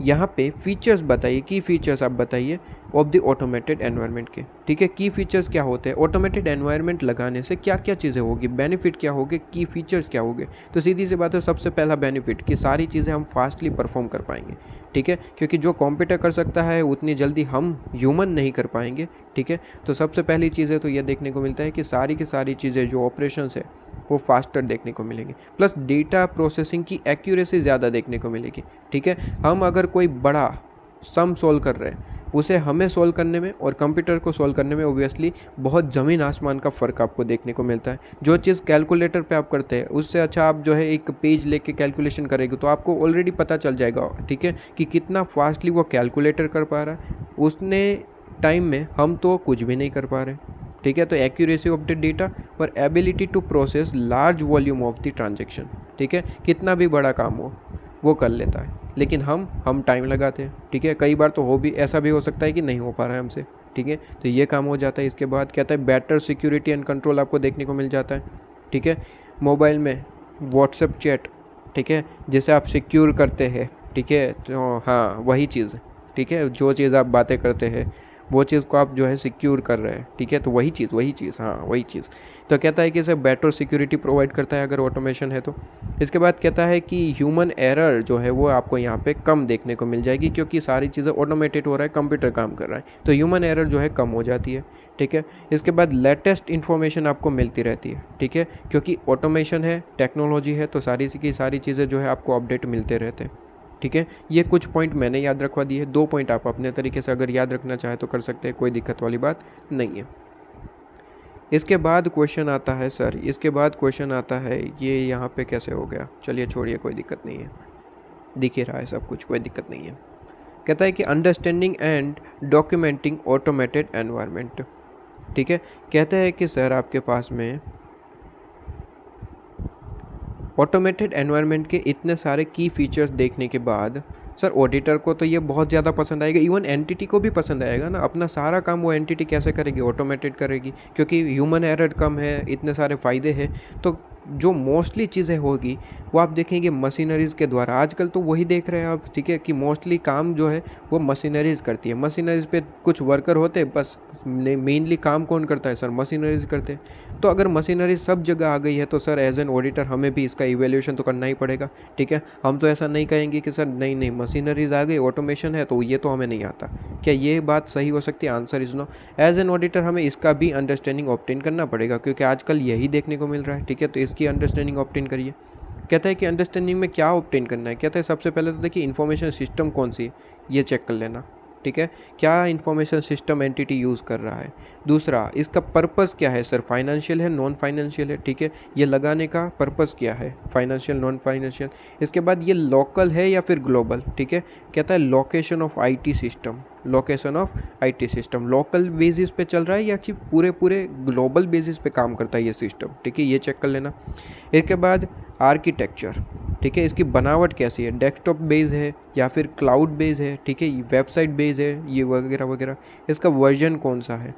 यहाँ पे फीचर्स बताइए, की फीचर्स आप बताइए ऑफ द ऑटोमेटेड एनवायरनमेंट के, ठीक है। की फीचर्स क्या होते हैं, ऑटोमेटेड एनवायरनमेंट लगाने से क्या क्या चीज़ें होगी, बेनिफिट क्या होंगे, की फीचर्स क्या होंगे। तो सीधी सी बात है, सबसे पहला बेनिफिट कि सारी चीज़ें हम फास्टली परफॉर्म कर पाएंगे, ठीक है, क्योंकि जो कंप्यूटर कर सकता है उतनी जल्दी हम ह्यूमन नहीं कर पाएंगे, ठीक है। तो सबसे पहली चीज़ है तो ये देखने को मिलता है कि सारी की सारी चीज़ें जो ऑपरेशंस है वो फास्टर देखने को मिलेंगे, प्लस डेटा प्रोसेसिंग की एक्यूरेसी ज़्यादा देखने को मिलेगी, ठीक है। हम अगर कोई बड़ा सम सोल्व कर रहे हैं, उसे हमें सोल्व करने में और कंप्यूटर को सोल्व करने में ओबियसली बहुत ज़मीन आसमान का फ़र्क आपको देखने को मिलता है। जो चीज़ कैलकुलेटर पे आप करते हैं उससे अच्छा आप जो है एक पेज लेके कैलकुलेशन करेंगे तो आपको ऑलरेडी पता चल जाएगा, ठीक है, कि कितना फास्टली वो कैलकुलेटर कर पा रहा है। उसने टाइम में हम तो कुछ भी नहीं कर पा रहे, ठीक है। तो एक्यूरेसी ऑफ द डेटा और ability to process large volume of the transaction, ठीक है, कितना भी बड़ा काम हो वो कर लेता है, लेकिन हम टाइम लगाते हैं, ठीक है। कई बार तो हो भी ऐसा भी हो सकता है कि नहीं हो पा रहा है हमसे, ठीक है, तो ये काम हो जाता है। इसके बाद कहता है बेटर सिक्योरिटी एंड कंट्रोल आपको देखने को मिल जाता है, ठीक है। मोबाइल में व्हाट्सएप चैट, ठीक है, जैसे आप सिक्योर करते हैं, ठीक है, तो हाँ वही चीज़, ठीक है, जो चीज़ आप बातें करते हैं वो चीज़ को आप जो है सिक्योर कर रहे हैं, ठीक है, तो वही चीज़, हाँ वही चीज़। तो कहता है कि इसे बेटर सिक्योरिटी प्रोवाइड करता है अगर ऑटोमेशन है तो। इसके बाद कहता है कि ह्यूमन एरर जो है वो आपको यहाँ पे कम देखने को मिल जाएगी, क्योंकि सारी चीज़ें ऑटोमेटेड हो रहा है, कंप्यूटर काम कर रहा है, तो ह्यूमन एरर जो है कम हो जाती है, ठीक है। इसके बाद लेटेस्ट इन्फॉर्मेशन आपको मिलती रहती है, ठीक है, क्योंकि ऑटोमेशन है, टेक्नोलॉजी है, तो सारी की सारी चीज़ें जो है आपको अपडेट मिलते रहते हैं, ठीक है। ये कुछ पॉइंट मैंने याद रखवा दिए, 2 पॉइंट आप अपने तरीके से अगर याद रखना चाहे तो कर सकते हैं, कोई दिक्कत वाली बात नहीं है। इसके बाद क्वेश्चन आता है सर, इसके बाद क्वेश्चन आता है ये यहाँ पे कैसे हो गया, चलिए छोड़िए, कोई दिक्कत नहीं है, दिख ही रहा है सब कुछ, कोई दिक्कत नहीं है। कहता है कि understanding and documenting automated environment, ठीक है। कहता है कि सर आपके पास में ऑटोमेटेड एनवायरनमेंट के इतने सारे की फीचर्स देखने के बाद सर ऑडिटर को तो ये बहुत ज़्यादा पसंद आएगा, इवन एंटिटी को भी पसंद आएगा ना। अपना सारा काम वो एंटिटी कैसे करेगी, ऑटोमेटेड करेगी, क्योंकि ह्यूमन एरर कम है, इतने सारे फ़ायदे हैं। तो जो मोस्टली चीज़ें होगी वो आप देखेंगे मशीनरीज़ के द्वारा, आजकल तो वही देख रहे हैं आप, ठीक है, कि मोस्टली काम जो है वो मशीनरीज़ करती है। मशीनरीज़ पे कुछ वर्कर होते हैं, बस मेनली काम कौन करता है सर, मशीनरीज़ करते हैं। तो अगर मशीनरी सब जगह आ गई है तो सर एज एन ऑडिटर हमें भी इसका इवैल्यूएशन तो करना ही पड़ेगा, ठीक है। हम तो ऐसा नहीं कहेंगे कि सर नहीं नहीं मशीनरीज आ गई, ऑटोमेशन है तो ये तो हमें नहीं आता। क्या ये बात सही हो सकती है? Answer is no. As an auditor हमें इसका भी अंडरस्टैंडिंग ऑब्टेन करना पड़ेगा, क्योंकि आजकल यही देखने को मिल रहा है, ठीक है। तो इसकी अंडरस्टैंडिंग ऑब्टेन करिए। कहता है कि अंडरस्टैंडिंग में क्या ऑब्टेन करना है, कहता है सबसे पहले तो देखिए इन्फॉर्मेशन सिस्टम कौन सी है ये चेक कर लेना, ठीक है, क्या इन्फॉर्मेशन सिस्टम एंटिटी यूज़ कर रहा है। दूसरा, इसका पर्पस क्या है सर, फाइनेंशियल है नॉन फाइनेंशियल है, ठीक है, ये लगाने का पर्पस क्या है, फाइनेंशियल नॉन फाइनेंशियल। इसके बाद ये लोकल है या फिर ग्लोबल, ठीक है। कहता है location of IT system, location of IT system local basis पे चल रहा है या कि पूरे ग्लोबल बेसिस पे काम करता है ये सिस्टम, ठीक है, ये चेक कर लेना। इसके बाद आर्किटेक्चर, ठीक है, इसकी बनावट कैसी है, डेस्कटॉप बेस है या फिर क्लाउड बेस है, ठीक है, वेबसाइट बेस है, ये वगैरह वगैरह। इसका वर्जन कौन सा है,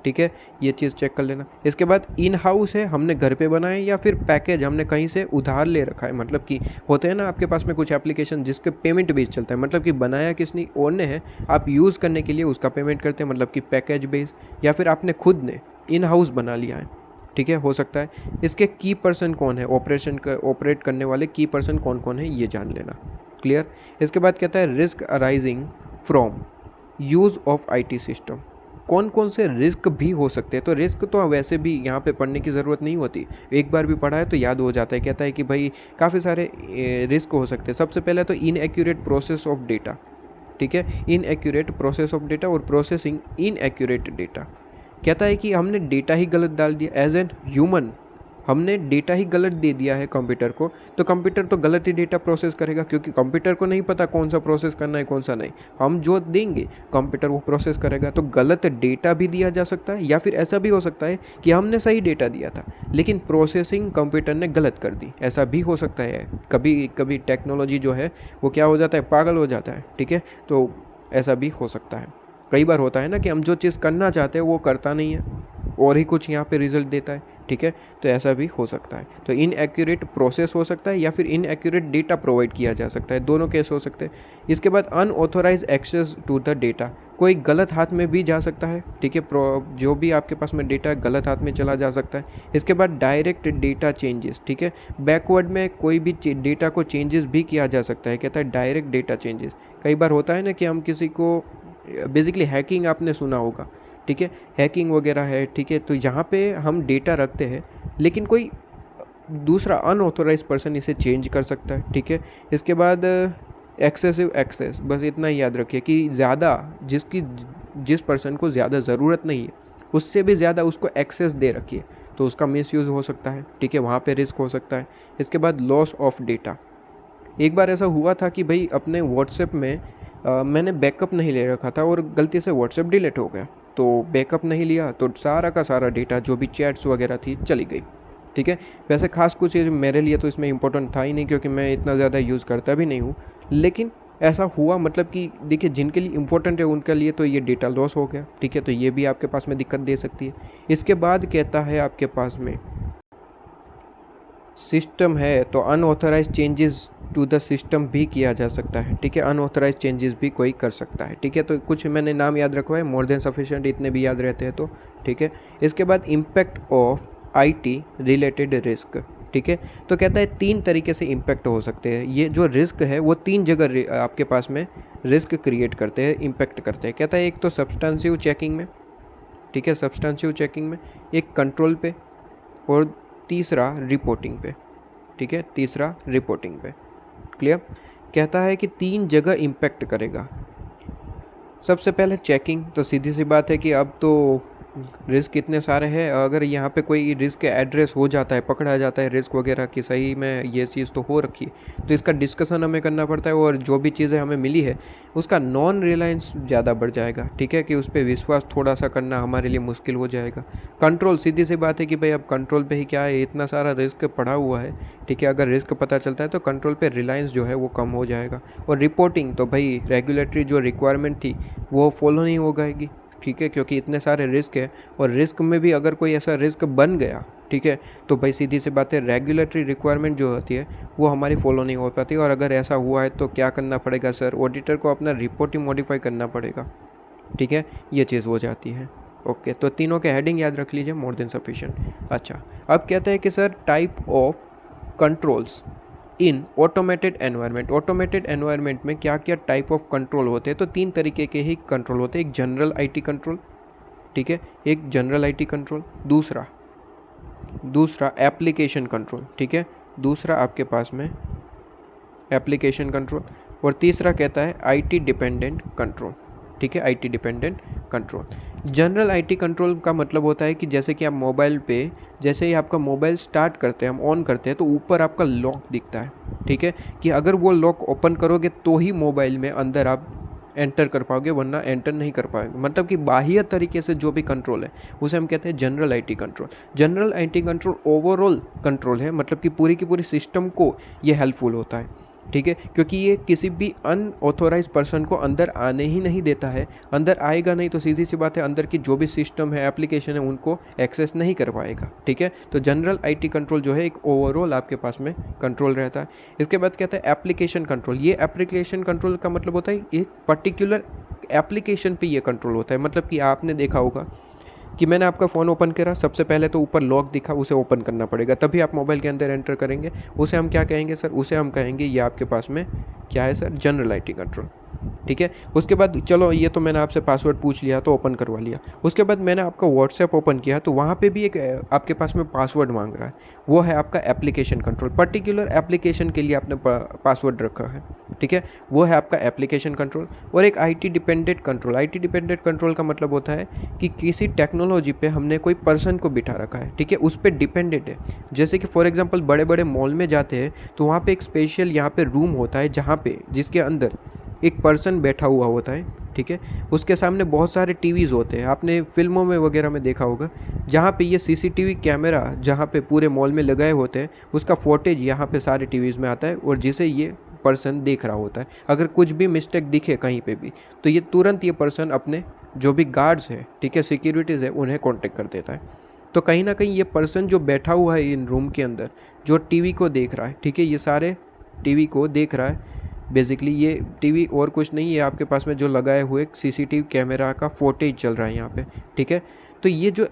ठीक है, ये चीज़ चेक कर लेना। इसके बाद इन हाउस है, हमने घर पे बनाए या फिर पैकेज हमने कहीं से उधार ले रखा है, मतलब कि होते हैं ना आपके पास में कुछ एप्लीकेशन जिसके पेमेंट बेस चलता है, मतलब कि बनाया किसने और ने है, आप यूज़ करने के लिए उसका पेमेंट करते हैं, मतलब कि पैकेज बेस, या फिर आपने खुद ने इन हाउस बना लिया है, ठीक है, हो सकता है। इसके की पर्सन कौन है, ऑपरेट करने वाले की पर्सन कौन कौन है ये जान लेना, क्लियर। इसके बाद कहता है risk arising from use of IT system, कौन कौन से रिस्क भी हो सकते हैं। तो रिस्क तो वैसे भी यहाँ पे पढ़ने की ज़रूरत नहीं होती, एक बार भी पढ़ा है तो याद हो जाता है। कहता है कि भाई काफ़ी सारे रिस्क हो सकते हैं। सबसे पहले तो इनएक्यूरेट प्रोसेस ऑफ डेटा, ठीक है, इनएक्यूरेट प्रोसेस ऑफ डेटा और प्रोसेसिंग इनएक्यूरेट डेटा। कहता है कि हमने डेटा ही गलत डाल दिया, एज एन ह्यूमन हमने डेटा ही गलत दे दिया है कंप्यूटर को, तो कंप्यूटर तो गलत ही डेटा प्रोसेस करेगा, क्योंकि कंप्यूटर को नहीं पता कौन सा प्रोसेस करना है कौन सा नहीं। हम जो देंगे कंप्यूटर वो प्रोसेस करेगा। तो गलत डेटा भी दिया जा सकता है, या फिर ऐसा भी हो सकता है कि हमने सही डेटा दिया था लेकिन प्रोसेसिंग कंप्यूटर ने गलत कर दी, ऐसा भी हो सकता है। कभी कभी टेक्नोलॉजी जो है वो क्या हो जाता है, पागल हो जाता है, ठीक है, तो ऐसा भी हो सकता है। कई बार होता है ना कि हम जो चीज़ करना चाहते हैं वो करता नहीं है और ही कुछ यहाँ पे रिजल्ट देता है, ठीक है, तो ऐसा भी हो सकता है। तो इनएक्यूरेट प्रोसेस हो सकता है या फिर इनएक्यूरेट डेटा प्रोवाइड किया जा सकता है, दोनों केस हो सकते हैं। इसके बाद unauthorized access to the data, कोई गलत हाथ में भी जा सकता है, ठीक है, जो भी आपके पास में डेटा है गलत हाथ में चला जा सकता है। इसके बाद डायरेक्ट डेटा चेंजेस, ठीक है, बैकवर्ड में कोई भी डेटा को चेंजेस भी किया जा सकता है, कहता है डायरेक्ट डेटा चेंजेस। कई बार होता है ना कि हम किसी को बेसिकली हैकिंग आपने सुना होगा, ठीक है, हैकिंग वगैरह है, ठीक है, तो यहाँ पे हम डेटा रखते हैं लेकिन कोई दूसरा अनऑथोराइज पर्सन इसे चेंज कर सकता है, ठीक है। इसके बाद एक्सेसिव एक्सेस, बस इतना ही याद रखिए कि ज़्यादा जिस पर्सन को ज़्यादा ज़रूरत नहीं है उससे भी ज़्यादा उसको एक्सेस दे रखिए तो उसका मिसयूज़ हो सकता है, ठीक है, वहाँ पे रिस्क हो सकता है। इसके बाद लॉस ऑफ डेटा, एक बार ऐसा हुआ था कि भाई अपने व्हाट्सएप में मैंने बैकअप नहीं ले रखा था और गलती से व्हाट्सएप डिलीट हो गया, तो बैकअप नहीं लिया तो सारा का सारा डेटा जो भी चैट्स वगैरह थी चली गई, ठीक है। वैसे खास कुछ मेरे लिए तो इसमें इंपॉर्टेंट था ही नहीं क्योंकि मैं इतना ज़्यादा यूज़ करता भी नहीं हूँ, लेकिन ऐसा हुआ, मतलब कि देखिए जिनके लिए इंपॉर्टेंट है उनके लिए तो ये डेटा लॉस हो गया, ठीक है, तो ये भी आपके पास में दिक्कत दे सकती है। इसके बाद कहता है आपके पास में सिस्टम है तो unauthorized changes to the system भी किया जा सकता है, ठीक है, अनऑथराइज चेंजेस भी कोई कर सकता है, ठीक है। तो कुछ मैंने नाम याद रखवाए, मोर देन सफिशिएंट, इतने भी याद रहते हैं तो ठीक है। इसके बाद impact of IT related risk, ठीक है, तो कहता है 3 तरीके से इम्पैक्ट हो सकते हैं। ये जो रिस्क है वो 3 जगह आपके पास में रिस्क क्रिएट करते हैं, इम्पैक्ट करते हैं। कहता है एक तो सब्सटेंसिव चेकिंग में, ठीक है, सब्सटेंसिव चेकिंग में, एक कंट्रोल पे और तीसरा रिपोर्टिंग पे, ठीक है, तीसरा रिपोर्टिंग पे। क्लियर, कहता है कि 3 जगह इम्पैक्ट करेगा। सबसे पहले चेकिंग, तो सीधी सी बात है कि अब तो रिस्क इतने सारे हैं, अगर यहाँ पे कोई रिस्क एड्रेस हो जाता है, पकड़ा जाता है रिस्क वगैरह की सही में ये चीज़ तो हो रखी है, तो इसका डिस्कशन हमें करना पड़ता है और जो भी चीज़ें हमें मिली है उसका नॉन रिलायंस ज़्यादा बढ़ जाएगा, ठीक है, कि उस पर विश्वास थोड़ा सा करना हमारे लिए मुश्किल हो जाएगा। कंट्रोल, सीधी सी बात है कि भाई अब कंट्रोल पे ही क्या है, इतना सारा रिस्क पड़ा हुआ है, ठीक है, अगर रिस्क पता चलता है तो कंट्रोल पे रिलायंस जो है वो कम हो जाएगा। और रिपोर्टिंग, तो भाई रेगुलेटरी जो रिक्वायरमेंट थी वो फॉलो नहीं हो पाएगी, ठीक है, क्योंकि इतने सारे रिस्क है और रिस्क में भी अगर कोई ऐसा रिस्क बन गया, ठीक है, तो भाई सीधी सी बात है रेगुलेटरी रिक्वायरमेंट जो होती है वो हमारी फॉलो नहीं हो पाती। और अगर ऐसा हुआ है तो क्या करना पड़ेगा सर, ऑडिटर को अपना रिपोर्ट ही मॉडिफाई करना पड़ेगा, ठीक है, ये चीज़ हो जाती है। ओके, तो तीनों के हेडिंग याद रख लीजिए, मोर देन सफिशिएंट। अच्छा, अब कहते हैं कि sir type of controls in automated environment, automated environment में क्या क्या टाइप ऑफ कंट्रोल होते हैं, तो 3 तरीके के ही कंट्रोल होते हैं। एक जनरल आईटी कंट्रोल, ठीक है, एक जनरल आईटी कंट्रोल, दूसरा एप्लीकेशन कंट्रोल, ठीक है, दूसरा आपके पास में एप्लीकेशन कंट्रोल, और तीसरा कहता है आईटी डिपेंडेंट कंट्रोल, ठीक है, IT dependent control. General IT control का मतलब होता है कि जैसे कि आप मोबाइल पे, जैसे ही आपका मोबाइल स्टार्ट करते हैं, हम ऑन करते हैं तो ऊपर आपका लॉक दिखता है, ठीक है, कि अगर वो लॉक ओपन करोगे तो ही मोबाइल में अंदर आप एंटर कर पाओगे, वरना एंटर नहीं कर पाओगे। मतलब कि बाह्य तरीके से जो भी कंट्रोल है उसे हम कहते हैं general IT control. General IT control overall control है, मतलब कि पूरी की पूरी सिस्टम को ये हेल्पफुल होता है, ठीक है, क्योंकि ये किसी भी अनऑथोराइज पर्सन को अंदर आने ही नहीं देता है। अंदर आएगा नहीं तो सीधी सी बात है अंदर की जो भी सिस्टम है, एप्लीकेशन है, उनको एक्सेस नहीं कर पाएगा, ठीक है। तो जनरल आईटी कंट्रोल जो है एक ओवरऑल आपके पास में कंट्रोल रहता है। इसके बाद कहता है एप्लीकेशन कंट्रोल। ये एप्लीकेशन कंट्रोल का मतलब होता है एक पर्टिकुलर एप्लीकेशन पे ये कंट्रोल होता है। मतलब कि आपने देखा होगा कि मैंने आपका फ़ोन ओपन करा, सबसे पहले तो ऊपर लॉक दिखा, उसे ओपन करना पड़ेगा तभी आप मोबाइल के अंदर एंटर करेंगे। उसे हम क्या कहेंगे सर, उसे हम कहेंगे ये आपके पास में क्या है सर, जनरल आईटी कंट्रोल, ठीक है। उसके बाद चलो ये तो मैंने आपसे पासवर्ड पूछ लिया तो ओपन करवा लिया। उसके बाद मैंने आपका व्हाट्सएप ओपन किया तो वहाँ पे भी एक आपके पास में पासवर्ड मांग रहा है, वो है आपका एप्लीकेशन कंट्रोल। पर्टिकुलर एप्लीकेशन के लिए आपने पासवर्ड रखा है, ठीक है, वो है आपका एप्लीकेशन कंट्रोल। और एक IT dependent control. IT dependent control का मतलब होता है कि किसी टेक्नोलॉजी पे हमने कोई पर्सन को बिठा रखा है, ठीक है, उस पर डिपेंडेंट है। जैसे कि फॉर एग्जांपल बड़े बड़े मॉल में जाते हैं तो वहाँ पे एक स्पेशल यहाँ पे रूम होता है जहाँ पे जिसके अंदर एक पर्सन बैठा हुआ होता है, ठीक है, उसके सामने बहुत सारे टीवीज़ होते हैं, आपने फिल्मों में वगैरह में देखा होगा, जहाँ पे ये CCTV कैमरा जहाँ पे पूरे मॉल में लगाए होते हैं उसका फुटेज यहाँ पे सारे टीवीज़ में आता है और जिसे ये पर्सन देख रहा होता है। अगर कुछ भी मिस्टेक दिखे कहीं पे भी तो ये तुरंत ये पर्सन अपने जो भी गार्ड्स हैं, ठीक है, सिक्योरिटीज़ है, उन्हें कॉन्टेक्ट कर देता है। तो कहीं ना कहीं ये पर्सन जो बैठा हुआ है इन रूम के अंदर जो टीवी को देख रहा है, ठीक है, ये सारे टीवी को देख रहा है, बेसिकली ये टीवी और कुछ नहीं है, आपके पास में जो लगाए हुए CCTV कैमरा का फुटेज चल रहा है यहाँ पे, ठीक है। तो ये जो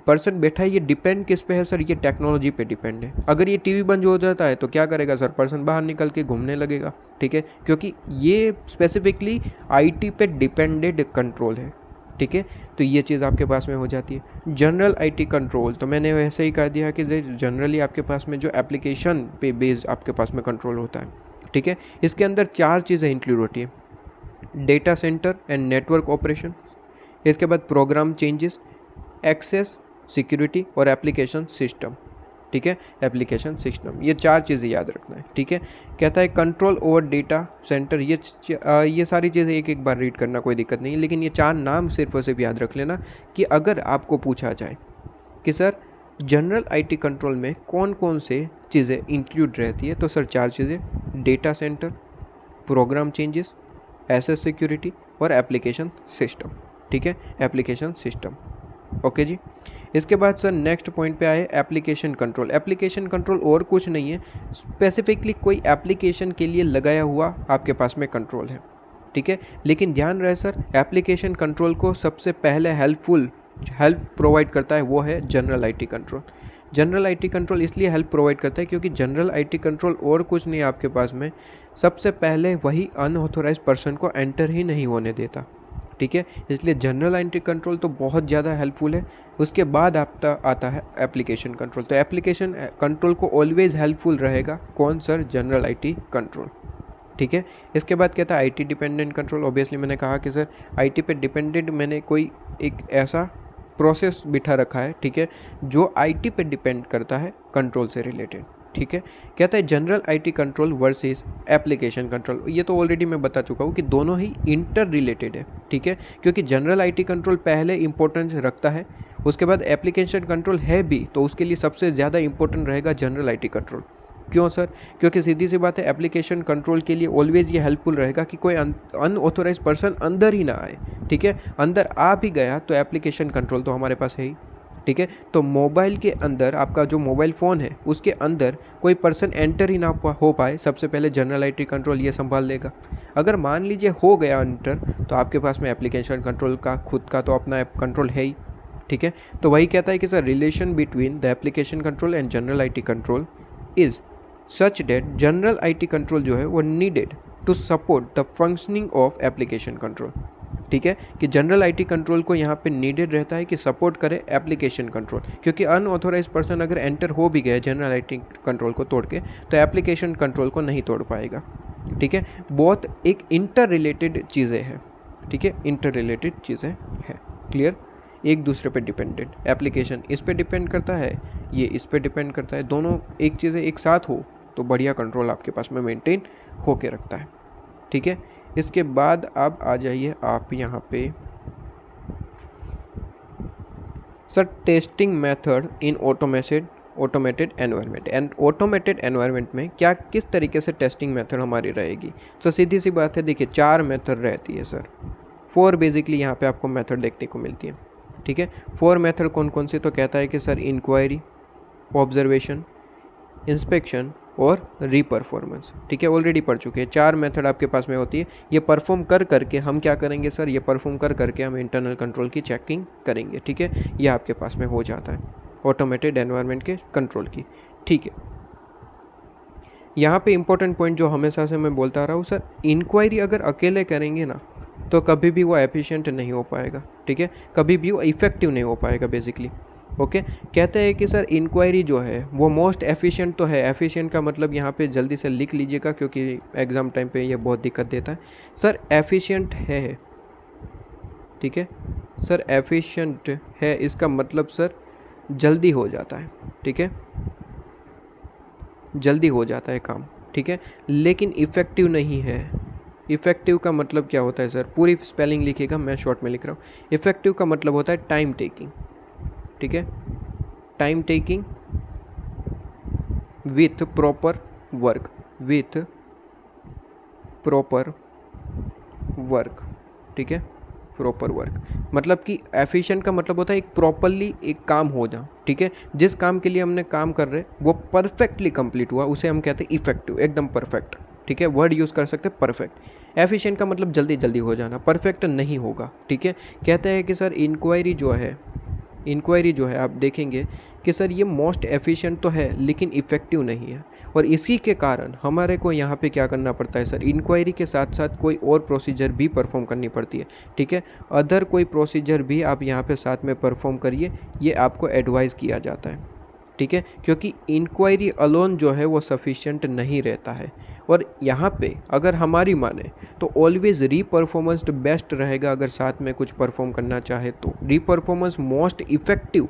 पर्सन बैठा है ये डिपेंड किस पे है सर? ये टेक्नोलॉजी पे डिपेंड है। अगर ये टीवी बंद हो जाता है तो क्या करेगा सर? पर्सन बाहर निकल के घूमने लगेगा, ठीक है, क्योंकि ये स्पेसिफिकली IT पे डिपेंडेड कंट्रोल है, ठीक है। तो ये चीज़ आपके पास में हो जाती है। जनरल IT कंट्रोल तो मैंने वैसे ही कह दिया कि जनरली आपके पास में जो एप्लीकेशन पे बेस्ड आपके पास में कंट्रोल होता है, ठीक है। इसके अंदर 4 चीज़ें इंक्लूड होती है, data centre and network operation, इसके बाद प्रोग्राम चेंजेस, एक्सेस, सिक्योरिटी और एप्लीकेशन सिस्टम, ठीक है, एप्लीकेशन सिस्टम, ये 4 चीज़ें याद रखना है, ठीक है। कहता है कंट्रोल ओवर डेटा सेंटर, ये सारी चीज़ें एक एक बार रीड करना कोई दिक्कत नहीं है, लेकिन ये 4 नाम सिर्फ और सिर्फ याद रख लेना कि अगर आपको पूछा जाए कि सर जनरल IT कंट्रोल में कौन कौन से चीज़ें इंक्लूड रहती है, तो सर 4 चीज़ें, data center, program changes, access security और एप्लीकेशन सिस्टम, ठीक है, एप्लीकेशन सिस्टम। ओके जी। इसके बाद सर नेक्स्ट पॉइंट पे आए एप्लीकेशन कंट्रोल। एप्लीकेशन कंट्रोल और कुछ नहीं है, स्पेसिफिकली कोई एप्लीकेशन के लिए लगाया हुआ आपके पास में कंट्रोल है, ठीक है। लेकिन ध्यान रहे सर, एप्लीकेशन कंट्रोल को सबसे पहले हेल्प प्रोवाइड करता है वो है general IT control. General IT control इसलिए हेल्प प्रोवाइड करता है क्योंकि जनरल IT कंट्रोल और कुछ नहीं है आपके पास में, सबसे पहले वही अनऑथोराइज पर्सन को एंटर ही नहीं होने देता, ठीक है। इसलिए जनरल IT कंट्रोल तो बहुत ज़्यादा हेल्पफुल है। उसके बाद आता है एप्लीकेशन कंट्रोल। तो एप्लीकेशन कंट्रोल को ऑलवेज हेल्पफुल रहेगा कौन सर? जनरल IT कंट्रोल, ठीक है। इसके बाद कहता है IT डिपेंडेंट कंट्रोल। ऑब्वियसली मैंने कहा कि सर IT पे डिपेंडेंट मैंने कोई एक ऐसा प्रोसेस बिठा रखा है, ठीक है, जो IT पे डिपेंड करता है कंट्रोल से रिलेटेड, ठीक है। कहता है general IT control versus application control. ये तो ऑलरेडी मैं बता चुका हूँ कि दोनों ही इंटर रिलेटेड है, ठीक है, क्योंकि जनरल IT कंट्रोल पहले इंपॉर्टेंस रखता है, उसके बाद एप्लीकेशन कंट्रोल है भी, तो उसके लिए सबसे ज़्यादा इंपॉर्टेंट रहेगा जनरल IT कंट्रोल। क्यों सर? क्योंकि सीधी सी बात है, एप्लीकेशन कंट्रोल के लिए ऑलवेज ये हेल्पफुल रहेगा कि कोई अनऑथोराइज पर्सन अंदर ही ना आए, ठीक है। अंदर आ भी गया तो एप्लीकेशन कंट्रोल तो हमारे पास है ही, ठीक है। तो मोबाइल के अंदर आपका जो मोबाइल फ़ोन है उसके अंदर कोई पर्सन एंटर ही ना हो पाए, सबसे पहले जनरल IT कंट्रोल ये संभाल लेगा। अगर मान लीजिए हो गया एंटर तो आपके पास में एप्लीकेशन कंट्रोल का खुद का तो अपना कंट्रोल है ही, ठीक है। तो वही कहता है कि sir relation between the application control and general IT control is such that general IT control जो है वो needed to support the functioning of application control, ठीक है, कि जनरल IT कंट्रोल को यहाँ पे नीडेड रहता है कि सपोर्ट करे एप्लीकेशन कंट्रोल, क्योंकि अनऑथोराइज पर्सन अगर एंटर हो भी गया जनरल IT कंट्रोल को तोड़ के तो एप्लीकेशन कंट्रोल को नहीं तोड़ पाएगा, ठीक है। बहुत एक इंटर रिलेटेड चीज़ें हैं, ठीक है, इंटर रिलेटेड चीज़ें हैं, क्लियर, एक दूसरे पे डिपेंडेंट। एप्लीकेशन इस पे डिपेंड करता है, ये इस पे डिपेंड करता है, दोनों एक चीज़ें एक साथ हो तो बढ़िया कंट्रोल आपके पास में मेंटेन होके रखता है, ठीक है। इसके बाद अब आ जाइए आप यहाँ पे sir testing method in automated environment. And automated environment में क्या किस तरीके से टेस्टिंग मेथड हमारी रहेगी? तो सीधी सी बात है, देखिए 4 मेथड रहती है सर, 4 बेसिकली यहाँ पे आपको मेथड देखने को मिलती है, ठीक है। 4 मेथड कौन कौन से? तो कहता है कि सर इंक्वायरी, ऑब्जर्वेशन, इंस्पेक्शन और रीपरफॉर्मेंस, ठीक है, ऑलरेडी पढ़ चुके हैं। 4 मेथड आपके पास में होती है। ये परफॉर्म कर करके हम क्या करेंगे सर? ये परफॉर्म कर करके हम इंटरनल कंट्रोल की चेकिंग करेंगे, ठीक है। ये आपके पास में हो जाता है ऑटोमेटेड एनवायरनमेंट के कंट्रोल की, ठीक है। यहाँ पे इंपॉर्टेंट पॉइंट जो हमेशा से मैं बोलता आ रहा हूँ सर, इंक्वायरी अगर अकेले करेंगे ना तो कभी भी वो एफिशिएंट नहीं हो पाएगा, ठीक है, कभी भी वो इफ़ेक्टिव नहीं हो पाएगा बेसिकली। ओके, कहते हैं कि सर इंक्वायरी जो है वो मोस्ट एफिशिएंट तो है। एफिशिएंट का मतलब यहाँ पे जल्दी से लिख लीजिएगा क्योंकि एग्ज़ाम टाइम पे ये बहुत दिक्कत देता है। सर एफिशिएंट है, ठीक है, सर एफिशिएंट है इसका मतलब सर जल्दी हो जाता है, ठीक है, जल्दी हो जाता है काम, ठीक है, लेकिन इफ़ेक्टिव नहीं है। इफ़ेक्टिव का मतलब क्या होता है सर, पूरी स्पेलिंग लिखिएगा, मैं शॉर्ट में लिख रहा हूँ। इफ़ेक्टिव का मतलब होता है टाइम टेकिंग, ठीक है, time taking with proper work, with proper work, ठीक है, प्रॉपर वर्क मतलब कि एफिशिएंट का मतलब होता है एक प्रॉपरली एक काम हो जाए, ठीक है, जिस काम के लिए हमने काम कर रहे वो परफेक्टली कंप्लीट हुआ, उसे हम कहते हैं इफेक्टिव, एकदम परफेक्ट, ठीक है, वर्ड यूज़ कर सकते हैं परफेक्ट। एफिशिएंट का मतलब जल्दी जल्दी हो जाना, परफेक्ट नहीं होगा, ठीक है। कहते हैं कि सर इंक्वायरी जो है आप देखेंगे कि सर ये मोस्ट एफिशिएंट तो है लेकिन इफ़ेक्टिव नहीं है, और इसी के कारण हमारे को यहाँ पे क्या करना पड़ता है सर, इंक्वायरी के साथ साथ कोई और प्रोसीजर भी परफॉर्म करनी पड़ती है, ठीक है, अदर कोई प्रोसीजर भी आप यहाँ पे साथ में परफॉर्म करिए, ये आपको एडवाइस किया जाता है, ठीक है, क्योंकि इंक्वायरी अलोन जो है वो सफिशिएंट नहीं रहता है। और यहाँ पे अगर हमारी माने तो ऑलवेज री परफॉर्मेंस बेस्ट रहेगा, अगर साथ में कुछ परफॉर्म करना चाहे तो री परफॉर्मेंस मोस्ट इफेक्टिव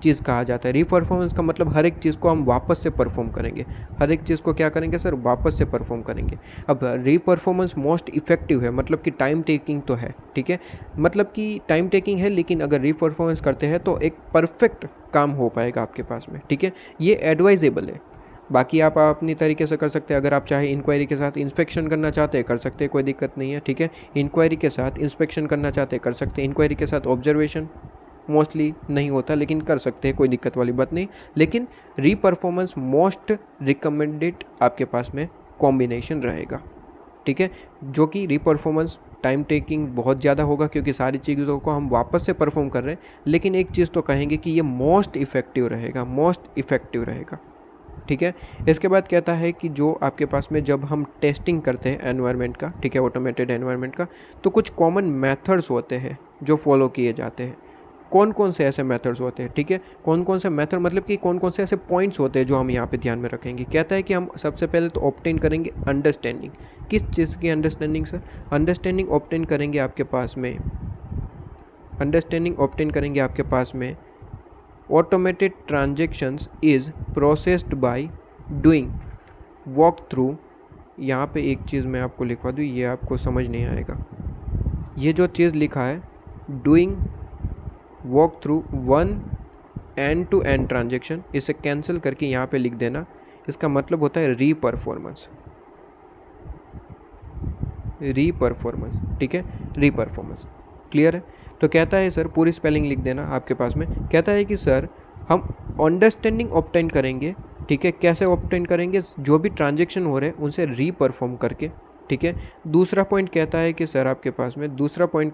चीज़ कहा जाता है। री परफॉर्मेंस का मतलब हर एक चीज़ को हम वापस से परफॉर्म करेंगे, हर एक चीज़ को क्या करेंगे सर, वापस से परफॉर्म करेंगे। अब री परफॉर्मेंस मोस्ट इफेक्टिव है मतलब कि टाइम टेकिंग तो है, ठीक है, मतलब कि टाइम टेकिंग है, लेकिन अगर री परफॉर्मेंस करते हैं तो एक परफेक्ट काम हो पाएगा आपके पास में, ठीक है, ये एडवाइजेबल है। बाकी आप अपनी तरीके से कर सकते हैं, अगर आप चाहे इंक्वायरी के साथ इंस्पेक्शन करना चाहते हैं कर सकते हैं, कोई दिक्कत नहीं है, ठीक है, इंक्वायरी के साथ इंस्पेक्शन करना चाहते हैं कर सकते हैं, इंक्वायरी के साथ ऑब्जर्वेशन मोस्टली नहीं होता लेकिन कर सकते हैं, कोई दिक्कत वाली बात नहीं, लेकिन री परफॉर्मेंस मोस्ट रिकमेंडेड आपके पास में कॉम्बिनेशन रहेगा, ठीक है, जो कि री परफॉर्मेंस टाइम टेकिंग बहुत ज़्यादा होगा क्योंकि सारी चीज़ों को हम वापस से परफॉर्म कर रहे हैं, लेकिन एक चीज़ तो कहेंगे कि ये मोस्ट इफेक्टिव रहेगा, मोस्ट इफेक्टिव रहेगा, ठीक है। इसके बाद कहता है कि जो आपके पास में जब हम टेस्टिंग करते हैं एनवायरनमेंट का, ठीक है, ऑटोमेटेड एनवायरनमेंट का, तो कुछ कॉमन मेथड्स होते हैं जो फॉलो किए जाते हैं। कौन कौन से ऐसे मेथड्स होते हैं, ठीक है, कौन कौन से मेथड मतलब कि कौन कौन से ऐसे पॉइंट्स होते हैं जो हम यहाँ पे ध्यान में रखेंगे। कहता है कि हम सबसे पहले तो ऑब्टेन करेंगे अंडरस्टैंडिंग। किस चीज़ की अंडरस्टैंडिंग सर, अंडरस्टैंडिंग ऑब्टेन करेंगे आपके पास में, अंडरस्टैंडिंग ऑब्टेन करेंगे आपके पास में automated transactions is processed by doing walk through. यहाँ पे एक चीज़ मैं आपको लिखवा दूँ, ये आपको समझ नहीं आएगा, ये जो चीज़ लिखा है doing walk through one end to end transaction, इसे कैंसिल करके यहाँ पे लिख देना, इसका मतलब होता है री परफॉर्मेंस, री परफॉर्मेंस, ठीक है, री परफॉर्मेंस, क्लियर है। तो कहता है सर पूरी स्पेलिंग लिख देना आपके पास में, कहता है कि सर हम अंडरस्टैंडिंग ऑब्टेन करेंगे, ठीक है, कैसे ऑब्टेन करेंगे, जो भी ट्रांजेक्शन हो रहे हैं उनसे री परफॉर्म करके, ठीक है। दूसरा पॉइंट कहता है कि सर आपके पास में दूसरा पॉइंट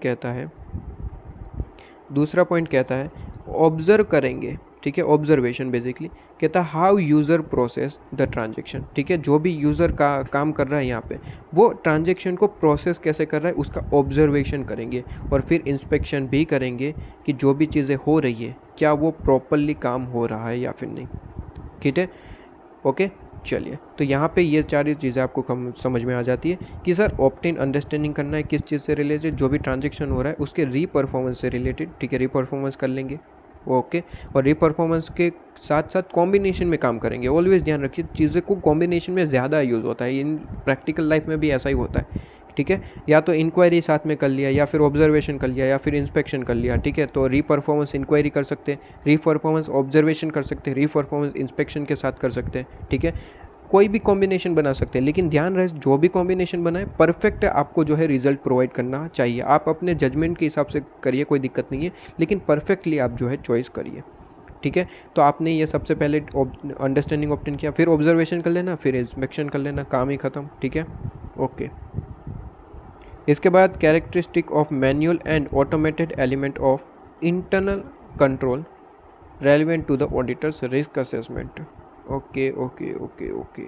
कहता है ऑब्जर्व करेंगे, ठीक है, ऑब्जर्वेशन बेसिकली कहता है how user process the transaction, ठीक है, जो भी यूज़र का काम कर रहा है यहाँ पे वो ट्रांजेक्शन को प्रोसेस कैसे कर रहा है उसका ऑब्जर्वेशन करेंगे, और फिर इंस्पेक्शन भी करेंगे कि जो भी चीज़ें हो रही है क्या वो प्रॉपरली काम हो रहा है या फिर नहीं, ठीक है, ओके। चलिए, तो यहाँ पे ये सारी चीज़ें आपको समझ में आ जाती है कि सर ऑब्टेन अंडरस्टैंडिंग करना है किस चीज़ से रिलेटेड, जो भी ट्रांजेक्शन हो रहा है उसके री परफॉर्मेंस से रिलेटेड, ठीक है, री परफॉर्मेंस कर लेंगे, ओके, और री परफॉर्मेंस के साथ साथ कॉम्बिनेशन में काम करेंगे। ऑलवेज ध्यान रखिए चीज़ें को कॉम्बिनेशन में ज़्यादा यूज़ होता है, इन प्रैक्टिकल लाइफ में भी ऐसा ही होता है, ठीक है, या तो इंक्वायरी साथ में कर लिया या फिर ऑब्जर्वेशन कर लिया या फिर इंस्पेक्शन कर लिया, ठीक है, तो री परफॉर्मेंस इंक्वायरी कर सकते हैं, री परफॉर्मेंस ऑब्जर्वेशन कर सकते हैं, री परफॉर्मेंस इंस्पेक्शन के साथ कर सकते हैं, ठीक है, कोई भी कॉम्बिनेशन बना सकते हैं, लेकिन ध्यान रहे जो भी कॉम्बिनेशन बनाए परफेक्ट आपको जो है रिजल्ट प्रोवाइड करना चाहिए। आप अपने जजमेंट के हिसाब से करिए, कोई दिक्कत नहीं है, लेकिन परफेक्टली आप जो है चॉइस करिए, ठीक है। तो आपने ये सबसे पहले अंडरस्टैंडिंग ऑब्टेन किया, फिर ऑब्जर्वेशन कर लेना, फिर इंस्पेक्शन कर लेना, काम ही ख़त्म, ठीक है, ओके। इसके बाद characteristic of manual and automated element of internal control relevant to the auditor's risk assessment, okay okay okay okay,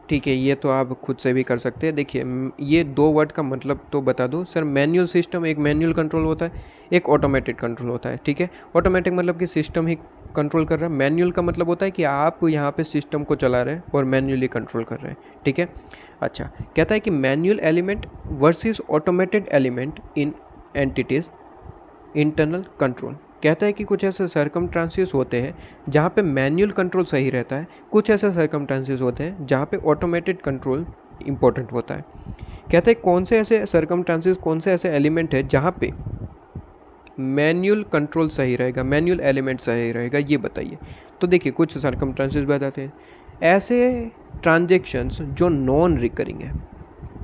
ठीक है, ये तो आप खुद से भी कर सकते हैं। देखिए ये 2 वर्ड का मतलब तो बता दूँ सर। मैनुअल सिस्टम, एक मैनुअल कंट्रोल होता है, एक ऑटोमेटेड कंट्रोल होता है। ठीक है, ऑटोमेटिक मतलब कि सिस्टम ही कंट्रोल कर रहा है। मैनुअल का मतलब होता है कि आप यहाँ पे सिस्टम को चला रहे हैं और मैन्युअली कंट्रोल कर रहे हैं। ठीक है, अच्छा कहता है कि manual element versus automated element in entities internal control. कहता है कि कुछ ऐसे सर्कमस्टांसेस होते हैं जहाँ पे मैनुअल कंट्रोल सही रहता है, कुछ ऐसे सर्कमस्टांसेस होते हैं जहाँ पे ऑटोमेटेड कंट्रोल इंपॉर्टेंट होता है। कहता है कौन से ऐसे सर्कमस्टांसेस, कौन से ऐसे एलिमेंट है जहाँ पे मैनुअल कंट्रोल सही रहेगा, मैनुअल एलिमेंट सही रहेगा, ये बताइए। तो देखिए कुछ सर्कमस्टांसेस बताते हैं। ऐसे ट्रांजेक्शन्स जो नॉन रिकरिंग है,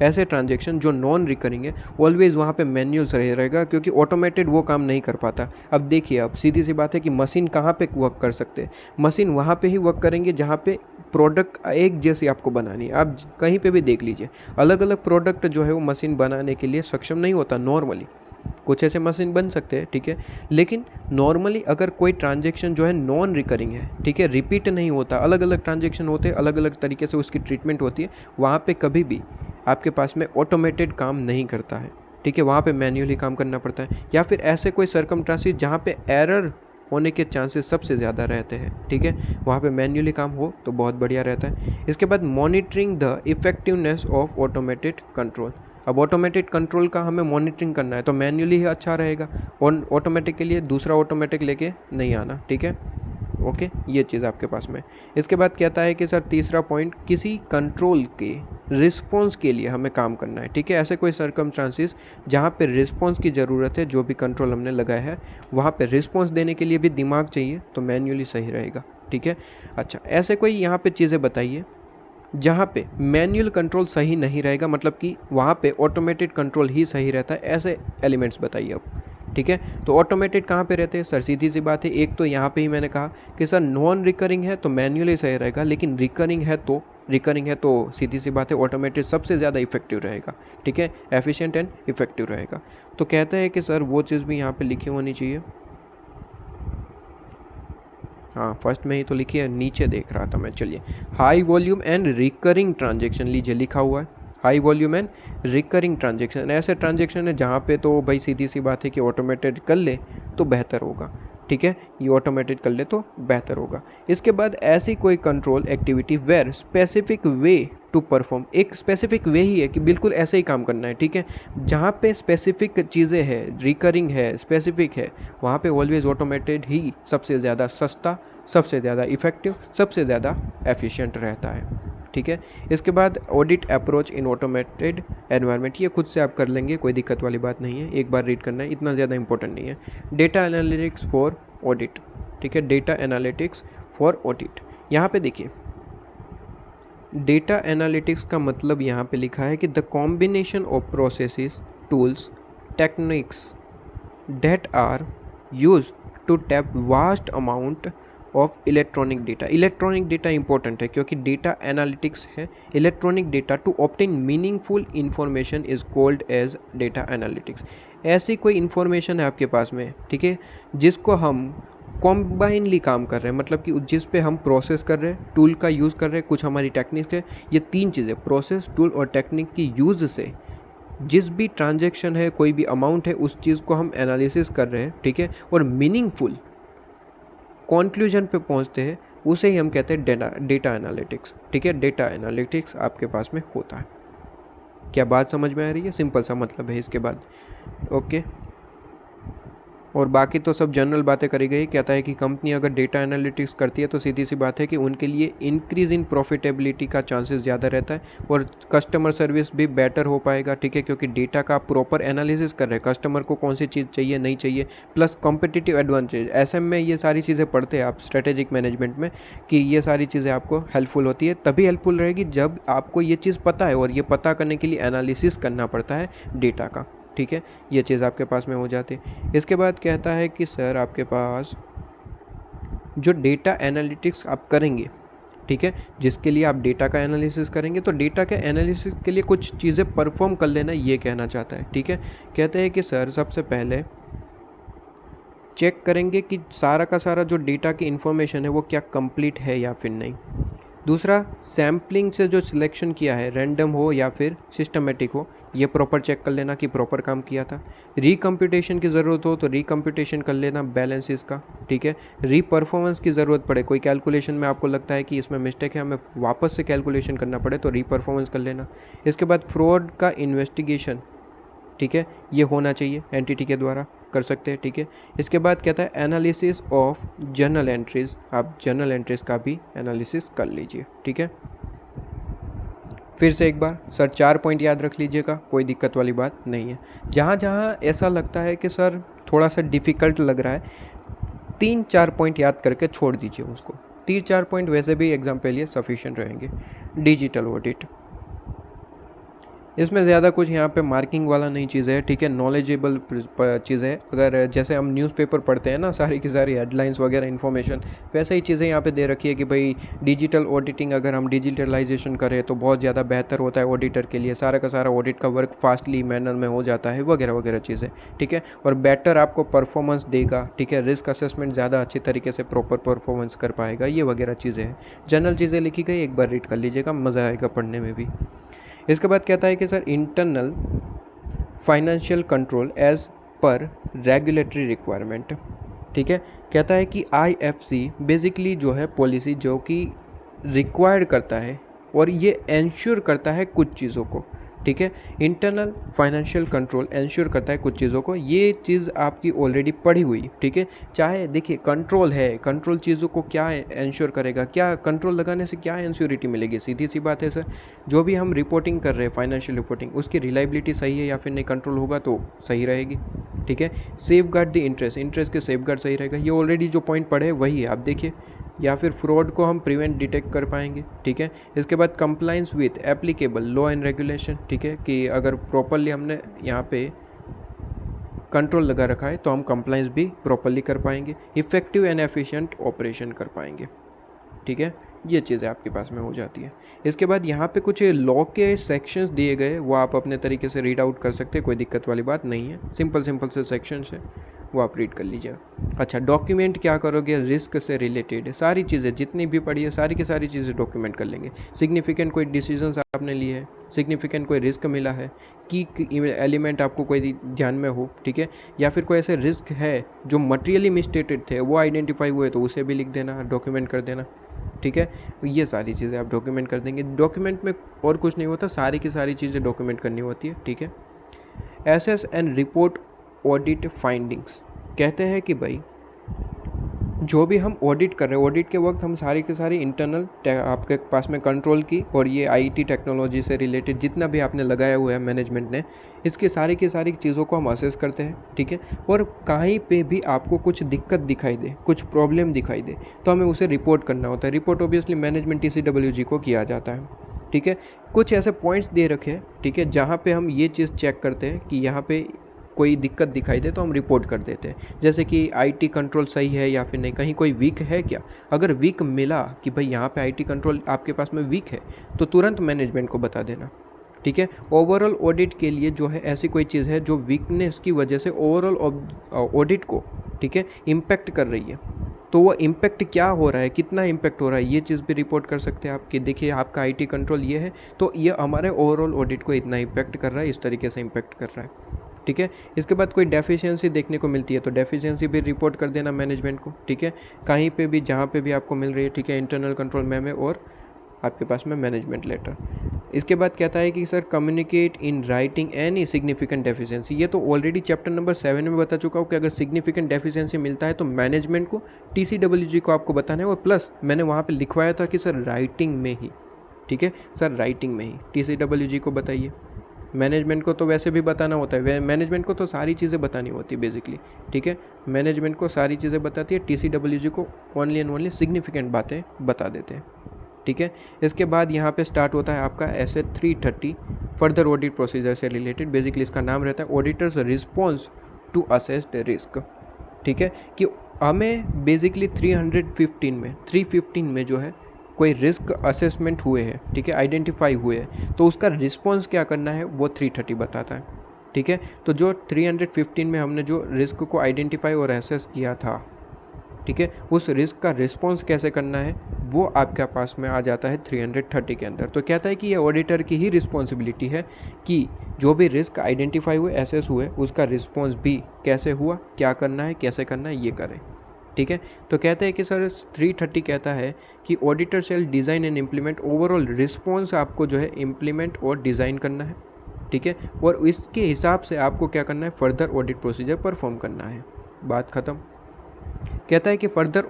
ऐसे ट्रांजेक्शन जो नॉन रिकरिंग है, ऑलवेज वहाँ पे मैनुअल सही रहेगा, क्योंकि ऑटोमेटेड वो काम नहीं कर पाता। अब देखिए, अब सीधी सी बात है कि मशीन कहाँ पे वर्क कर सकते हैं, मशीन वहाँ पे ही वर्क करेंगे जहाँ पे प्रोडक्ट एक जैसी आपको बनानी है। आप कहीं पे भी देख लीजिए, अलग अलग प्रोडक्ट जो है वो मशीन बनाने के लिए सक्षम नहीं होता नॉर्मली। कुछ ऐसे मशीन बन सकते हैं, ठीक है, लेकिन नॉर्मली अगर कोई ट्रांजेक्शन जो है नॉन रिकरिंग है, ठीक है, रिपीट नहीं होता, अलग अलग ट्रांजेक्शन होते हैं, अलग अलग तरीके से उसकी ट्रीटमेंट होती है, वहाँ पे कभी भी आपके पास में ऑटोमेटेड काम नहीं करता है। ठीक है, वहाँ पे मैन्युअली काम करना पड़ता है। या फिर ऐसे कोई सर्कमस्टांसेस जहाँ पे एरर होने के चांसेस सबसे ज़्यादा रहते हैं, ठीक है, वहाँ पे मैन्युअली काम हो तो बहुत बढ़िया रहता है। इसके बाद monitoring the effectiveness of automated control. अब ऑटोमेटेड कंट्रोल का हमें मॉनिटरिंग करना है तो मैन्युअली ही अच्छा रहेगा, और ऑटोमेटिक के लिए दूसरा ऑटोमेटिक लेके नहीं आना। ठीक है, ओके, ये चीज़ आपके पास में। इसके बाद कहता है कि सर तीसरा पॉइंट, किसी कंट्रोल के रिस्पॉन्स के लिए हमें काम करना है। ठीक है, ऐसे कोई सर्कमस्टांसेस जहाँ पे रिस्पॉन्स की ज़रूरत है, जो भी कंट्रोल हमने लगाया है वहाँ पे रिस्पॉन्स देने के लिए भी दिमाग चाहिए, तो मैन्युअली सही रहेगा। ठीक है, अच्छा ऐसे कोई यहाँ पे चीज़ें बताइए जहाँ पे मैनुअल कंट्रोल सही नहीं रहेगा, मतलब कि वहाँ पे ऑटोमेटेड कंट्रोल ही सही रहता है, ऐसे एलिमेंट्स बताइए अब। ठीक है, तो ऑटोमेटेड कहाँ पे रहते हैं सर? सीधी सी बात है, एक तो यहाँ पे ही मैंने कहा कि सर नॉन रिकरिंग है तो मैन्युअली सही रहेगा, लेकिन रिकरिंग है तो सीधी सी बात है ऑटोमेटेड सबसे ज़्यादा इफेक्टिव रहेगा। ठीक है, एफिशिएंट एंड इफेक्टिव रहेगा। तो कहता है कि सर वो चीज़ भी यहाँ पे लिखी होनी चाहिए। हाँ, फर्स्ट में ही तो लिखी है, नीचे देख रहा था मैं। चलिए, high volume and recurring transaction, लीजिए लिखा हुआ है high volume and recurring transaction. ऐसे ट्रांजेक्शन है जहाँ पे तो भाई सीधी सी बात है कि ऑटोमेटेड कर ले तो बेहतर होगा। ठीक है, ये ऑटोमेटेड कर ले तो बेहतर होगा। इसके बाद ऐसी कोई control activity where specific way to perform, एक स्पेसिफिक वे ही है कि बिल्कुल ऐसे ही काम करना है। ठीक है, जहाँ पे स्पेसिफिक चीज़ें हैं, रिकरिंग है, स्पेसिफिक है, वहाँ पे ऑलवेज ऑटोमेटेड ही सबसे ज़्यादा सस्ता, सबसे ज़्यादा इफेक्टिव, सबसे ज़्यादा एफिशिएंट रहता है। ठीक है, इसके बाद audit approach in automated environment, ये खुद से आप कर लेंगे, कोई दिक्कत वाली बात नहीं है, एक बार रीड करना है, इतना ज़्यादा इंपॉर्टेंट नहीं है। डेटा एनालिटिक्स फॉर ऑडिट, ठीक है, डेटा एनालिटिक्स फॉर ऑडिट। यहाँ पे देखिए, डेटा एनालिटिक्स का मतलब यहाँ पे लिखा है कि the combination of processes, tools, techniques that are used to tap vast amount of electronic data. Electronic data important है क्योंकि डेटा एनालिटिक्स है। Electronic data to obtain meaningful information is called as data analytics. ऐसी कोई इन्फॉर्मेशन है आपके पास में, ठीक है, जिसको हम कॉम्बाइनली काम कर रहे हैं, मतलब कि जिस पे हम प्रोसेस कर रहे हैं, टूल का यूज़ कर रहे हैं, कुछ हमारी टेक्निक है, ये तीन चीज़ें प्रोसेस, टूल और टेक्निक की यूज़ से जिस भी ट्रांजैक्शन है, कोई भी अमाउंट है, उस चीज़ को हम एनालिसिस कर रहे हैं। ठीक है, और मीनिंगफुल कॉन्क्लूजन पे पहुंचते हैं, उसे ही हम कहते हैं डेटा एनालिटिक्स। ठीक है, डेटा एनालिटिक्स आपके पास में होता है। क्या बात समझ में आ रही है? सिंपल सा मतलब है इसके बाद। ओके, और बाकी तो सब जनरल बातें करी गई। कहता है कि कंपनी अगर डेटा एनालिटिक्स करती है तो सीधी सी बात है कि उनके लिए इंक्रीज़ इन प्रॉफिटेबिलिटी का चांसेस ज़्यादा रहता है और कस्टमर सर्विस भी बेटर हो पाएगा। ठीक है, क्योंकि डेटा का प्रॉपर एनालिसिस कर रहे हैं, कस्टमर को कौन सी चीज़ चाहिए, नहीं चाहिए, प्लस कॉम्पिटिटिव एडवांटेज। एसएम में ये सारी चीज़ें पढ़ते हैं आप, स्ट्रेटेजिक मैनेजमेंट में, कि ये सारी चीज़ें आपको हेल्पफुल होती है। तभी हेल्पफुल रहेगी जब आपको ये चीज़ पता है, और ये पता करने के लिए एनालिसिस करना पड़ता है डेटा का। ठीक है, ये चीज़ आपके पास में हो जाती है। इसके बाद कहता है कि सर आपके पास जो डेटा एनालिटिक्स आप करेंगे, ठीक है, जिसके लिए आप डेटा का एनालिसिस करेंगे, तो डेटा के एनालिसिस के लिए कुछ चीज़ें परफॉर्म कर लेना, ये कहना चाहता है। ठीक है, कहते हैं कि सर सबसे पहले चेक करेंगे कि सारा का सारा जो डेटा की इन्फॉर्मेशन है वो क्या कंप्लीट है या फिर नहीं। दूसरा, सैम्पलिंग से जो सिलेक्शन किया है, रैंडम हो या फिर सिस्टमेटिक हो, ये प्रॉपर चेक कर लेना कि प्रॉपर काम किया था। रीकम्प्यूटेशन की ज़रूरत हो तो रीकम्प्यूटेशन कर लेना बैलेंसेस का, ठीक है। रीपरफॉर्मेंस की ज़रूरत पड़े, कोई कैलकुलेशन में आपको लगता है कि इसमें मिस्टेक है, हमें वापस से कैलकुलेशन करना पड़े तो रीपरफॉर्मेंस कर लेना। इसके बाद फ्रॉड का इन्वेस्टिगेशन, ठीक है, ये होना चाहिए, एंटिटी के द्वारा कर सकते हैं, ठीक है। इसके बाद कहता है एनालिसिस ऑफ जर्नल एंट्रीज, आप जर्नल एंट्रीज का भी एनालिसिस कर लीजिए, ठीक है। फिर से एक बार सर 4 पॉइंट याद रख लीजिएगा, कोई दिक्कत वाली बात नहीं है। जहाँ जहाँ ऐसा लगता है कि सर थोड़ा सा डिफ़िकल्ट लग रहा है, 3-4 पॉइंट याद करके छोड़ दीजिए उसको। 3-4 पॉइंट वैसे भी एग्जाम के लिए सफिशिएंट रहेंगे। डिजिटल ऑडिट, इसमें ज़्यादा कुछ यहाँ पे मार्किंग वाला नहीं चीज़ है, ठीक है। नॉलेजेबल चीज़ है। अगर जैसे हम न्यूज़पेपर पढ़ते हैं ना, सारी की सारी हेडलाइंस वगैरह इन्फॉर्मेशन, वैसे ही चीज़ें यहाँ पे दे रखी है कि भाई डिजिटल ऑडिटिंग अगर हम डिजिटलाइजेशन करें तो बहुत ज़्यादा बेहतर होता है ऑडिटर के लिए, सारा का सारा ऑडिट का वर्क फास्टली मैनर में हो जाता है, वगैरह वगैरह चीज़ें, ठीक है। और बेटर आपको परफॉर्मेंस देगा, ठीक है। रिस्क असेसमेंट ज़्यादा अच्छी तरीके से प्रॉपर परफॉर्मेंस कर पाएगा, ये वगैरह चीज़ें हैं। जनरल चीज़ें लिखी गई, एक बार रीड कर लीजिएगा, मज़ा आएगा पढ़ने में भी। इसके बाद कहता है कि sir internal financial control as per regulatory requirement, ठीक है। कहता है कि आईएफसी बेसिकली जो है पॉलिसी जो कि रिक्वायर्ड करता है और ये एंश्योर करता है कुछ चीज़ों को, ठीक है। इंटरनल फाइनेंशियल कंट्रोल एंश्योर करता है कुछ चीज़ों को, ये चीज़ आपकी ऑलरेडी पढ़ी हुई, ठीक है। चाहे देखिए कंट्रोल है, कंट्रोल चीज़ों को क्या एंश्योर करेगा, क्या कंट्रोल लगाने से क्या एंश्योरिटी मिलेगी, सीधी सी बात है सर। जो भी हम रिपोर्टिंग कर रहे हैं फाइनेंशियल रिपोर्टिंग, उसकी रिलायबिलिटी सही है या फिर नहीं, कंट्रोल होगा तो सही रहेगी, ठीक है। Safe guard the interest, interest के सेफ गार्ड सही रहेगा, ये ऑलरेडी जो पॉइंट पढ़े वही है, आप देखिए। या फिर फ्रॉड को हम प्रिवेंट डिटेक्ट कर पाएंगे, ठीक है। इसके बाद compliance with applicable law and regulation, ठीक है, कि अगर प्रॉपरली हमने यहाँ पे कंट्रोल लगा रखा है तो हम कंप्लाइंस भी प्रॉपरली कर पाएंगे, इफेक्टिव एंड एफिशिएंट ऑपरेशन कर पाएंगे, ठीक है। ये चीज़ें आपके पास में हो जाती है। इसके बाद यहाँ पे कुछ लॉ के सेक्शंस दिए गए, वो आप अपने तरीके से रीड आउट कर सकते हैं, कोई दिक्कत वाली बात नहीं है, सिंपल से सेक्शंस है, वो आप रीड कर लीजिएगा। अच्छा, डॉक्यूमेंट क्या करोगे, रिस्क से रिलेटेड सारी चीज़ें जितनी भी पढ़ी है सारी की सारी चीज़ें डॉक्यूमेंट कर लेंगे। सिग्निफिकेंट कोई डिसीजंस आपने लिए है, सिग्निफिकेंट कोई रिस्क मिला है, की एलिमेंट आपको कोई ध्यान में हो, ठीक है, या फिर कोई ऐसे रिस्क है जो मटेरियली मिसस्टेटेड थे वो आइडेंटिफाई हुए तो उसे भी लिख देना, डॉक्यूमेंट कर देना, ठीक है। ये सारी चीज़ें आप डॉक्यूमेंट कर देंगे। डॉक्यूमेंट में और कुछ नहीं होता, सारी की सारी चीज़ें डॉक्यूमेंट करनी होती है, ठीक है। Assess and report audit findings, कहते हैं कि भाई जो भी हम ऑडिट कर रहे हैं, ऑडिट के वक्त हम सारी की सारी इंटरनल आपके पास में कंट्रोल की और ये आईटी टेक्नोलॉजी से रिलेटेड जितना भी आपने लगाया हुआ है मैनेजमेंट ने, इसकी सारी की सारी चीज़ों को हम असेस करते हैं, ठीक है। और कहीं पे भी आपको कुछ दिक्कत दिखाई दे, कुछ प्रॉब्लम दिखाई दे, तो हमें उसे रिपोर्ट करना होता है। रिपोर्ट ऑब्वियसली मैनेजमेंट TCWG को किया जाता है, ठीक है। कुछ ऐसे पॉइंट्स दे रखे हैं, ठीक है, जहाँ पे हम ये चीज़ चेक करते हैं कि यहाँ पे कोई दिक्कत दिखाई दे तो हम रिपोर्ट कर देते हैं, जैसे कि आईटी कंट्रोल सही है या फिर नहीं, कहीं कोई वीक है क्या। अगर वीक मिला कि भाई यहाँ पे आईटी कंट्रोल आपके पास में वीक है तो तुरंत मैनेजमेंट को बता देना, ठीक है। ओवरऑल ऑडिट के लिए जो है ऐसी कोई चीज़ है जो वीकनेस की वजह से ओवरऑल ऑडिट को, ठीक है, इम्पैक्ट कर रही है, तो वो इम्पैक्ट क्या हो रहा है, कितना इम्पैक्ट हो रहा है, ये चीज़ भी रिपोर्ट कर सकते हैं आप कि देखिए आपका आईटी कंट्रोल ये है तो ये हमारे ओवरऑल ऑडिट को इतना इम्पैक्ट कर रहा है, इस तरीके से इम्पैक्ट कर रहा है, ठीक है। इसके बाद कोई डेफिशिएंसी देखने को मिलती है तो डेफिशिएंसी भी रिपोर्ट कर देना मैनेजमेंट को, ठीक है। कहीं पे भी जहाँ पे भी आपको मिल रही है, ठीक है, इंटरनल कंट्रोल में और आपके पास में मैनेजमेंट लेटर। इसके बाद कहता है कि sir communicate in writing any significant deficiency, ये तो ऑलरेडी चैप्टर नंबर 7 में बता चुका हूँ कि अगर सिग्निफिकेंट डेफिशिएंसी मिलता है तो मैनेजमेंट को, TCWG को आपको बताना है, और प्लस मैंने वहाँ पे लिखवाया था कि सर राइटिंग में ही, ठीक है सर, राइटिंग में ही TCWG को बताइए। मैनेजमेंट को तो वैसे भी बताना होता है, मैनेजमेंट को तो सारी चीज़ें बतानी होती है बेसिकली, ठीक है। मैनेजमेंट को सारी चीज़ें बताती है, TCWG को ओनली एंड ओनली सिग्निफिकेंट बातें बता देते हैं, ठीक है। इसके बाद यहाँ पे स्टार्ट होता है आपका ऐसे 330 फर्दर ऑडिट प्रोसीजर से रिलेटेड, बेसिकली इसका नाम रहता है auditor's response to assessed risk, ठीक है, कि हमें बेसिकली 315 में जो है कोई रिस्क असेसमेंट हुए हैं, ठीक है, आइडेंटिफाई हुए हैं, तो उसका रिस्पॉन्स क्या करना है वो 330 बताता है, ठीक है। तो जो 315 में हमने जो रिस्क को आइडेंटिफाई और असेस किया था, ठीक है, उस रिस्क का रिस्पॉन्स कैसे करना है वो आपके पास में आ जाता है 330 के अंदर। तो कहता है कि ये ऑडिटर की ही रिस्पॉन्सिबिलिटी है कि जो भी रिस्क आइडेंटिफाई हुए, एसेस हुए, उसका रिस्पॉन्स भी कैसे हुआ, क्या करना है, कैसे करना है, ये करें। ठीक है, तो कहते हैं कि सर 330 कहता है कि auditor shall design and implement overall response, आपको जो है इम्प्लीमेंट और डिज़ाइन करना है। ठीक है, और इसके हिसाब से आपको क्या करना है, फर्दर ऑडिट प्रोसीजर परफॉर्म करना है। बात ख़त्म। कहता है कि फर्दर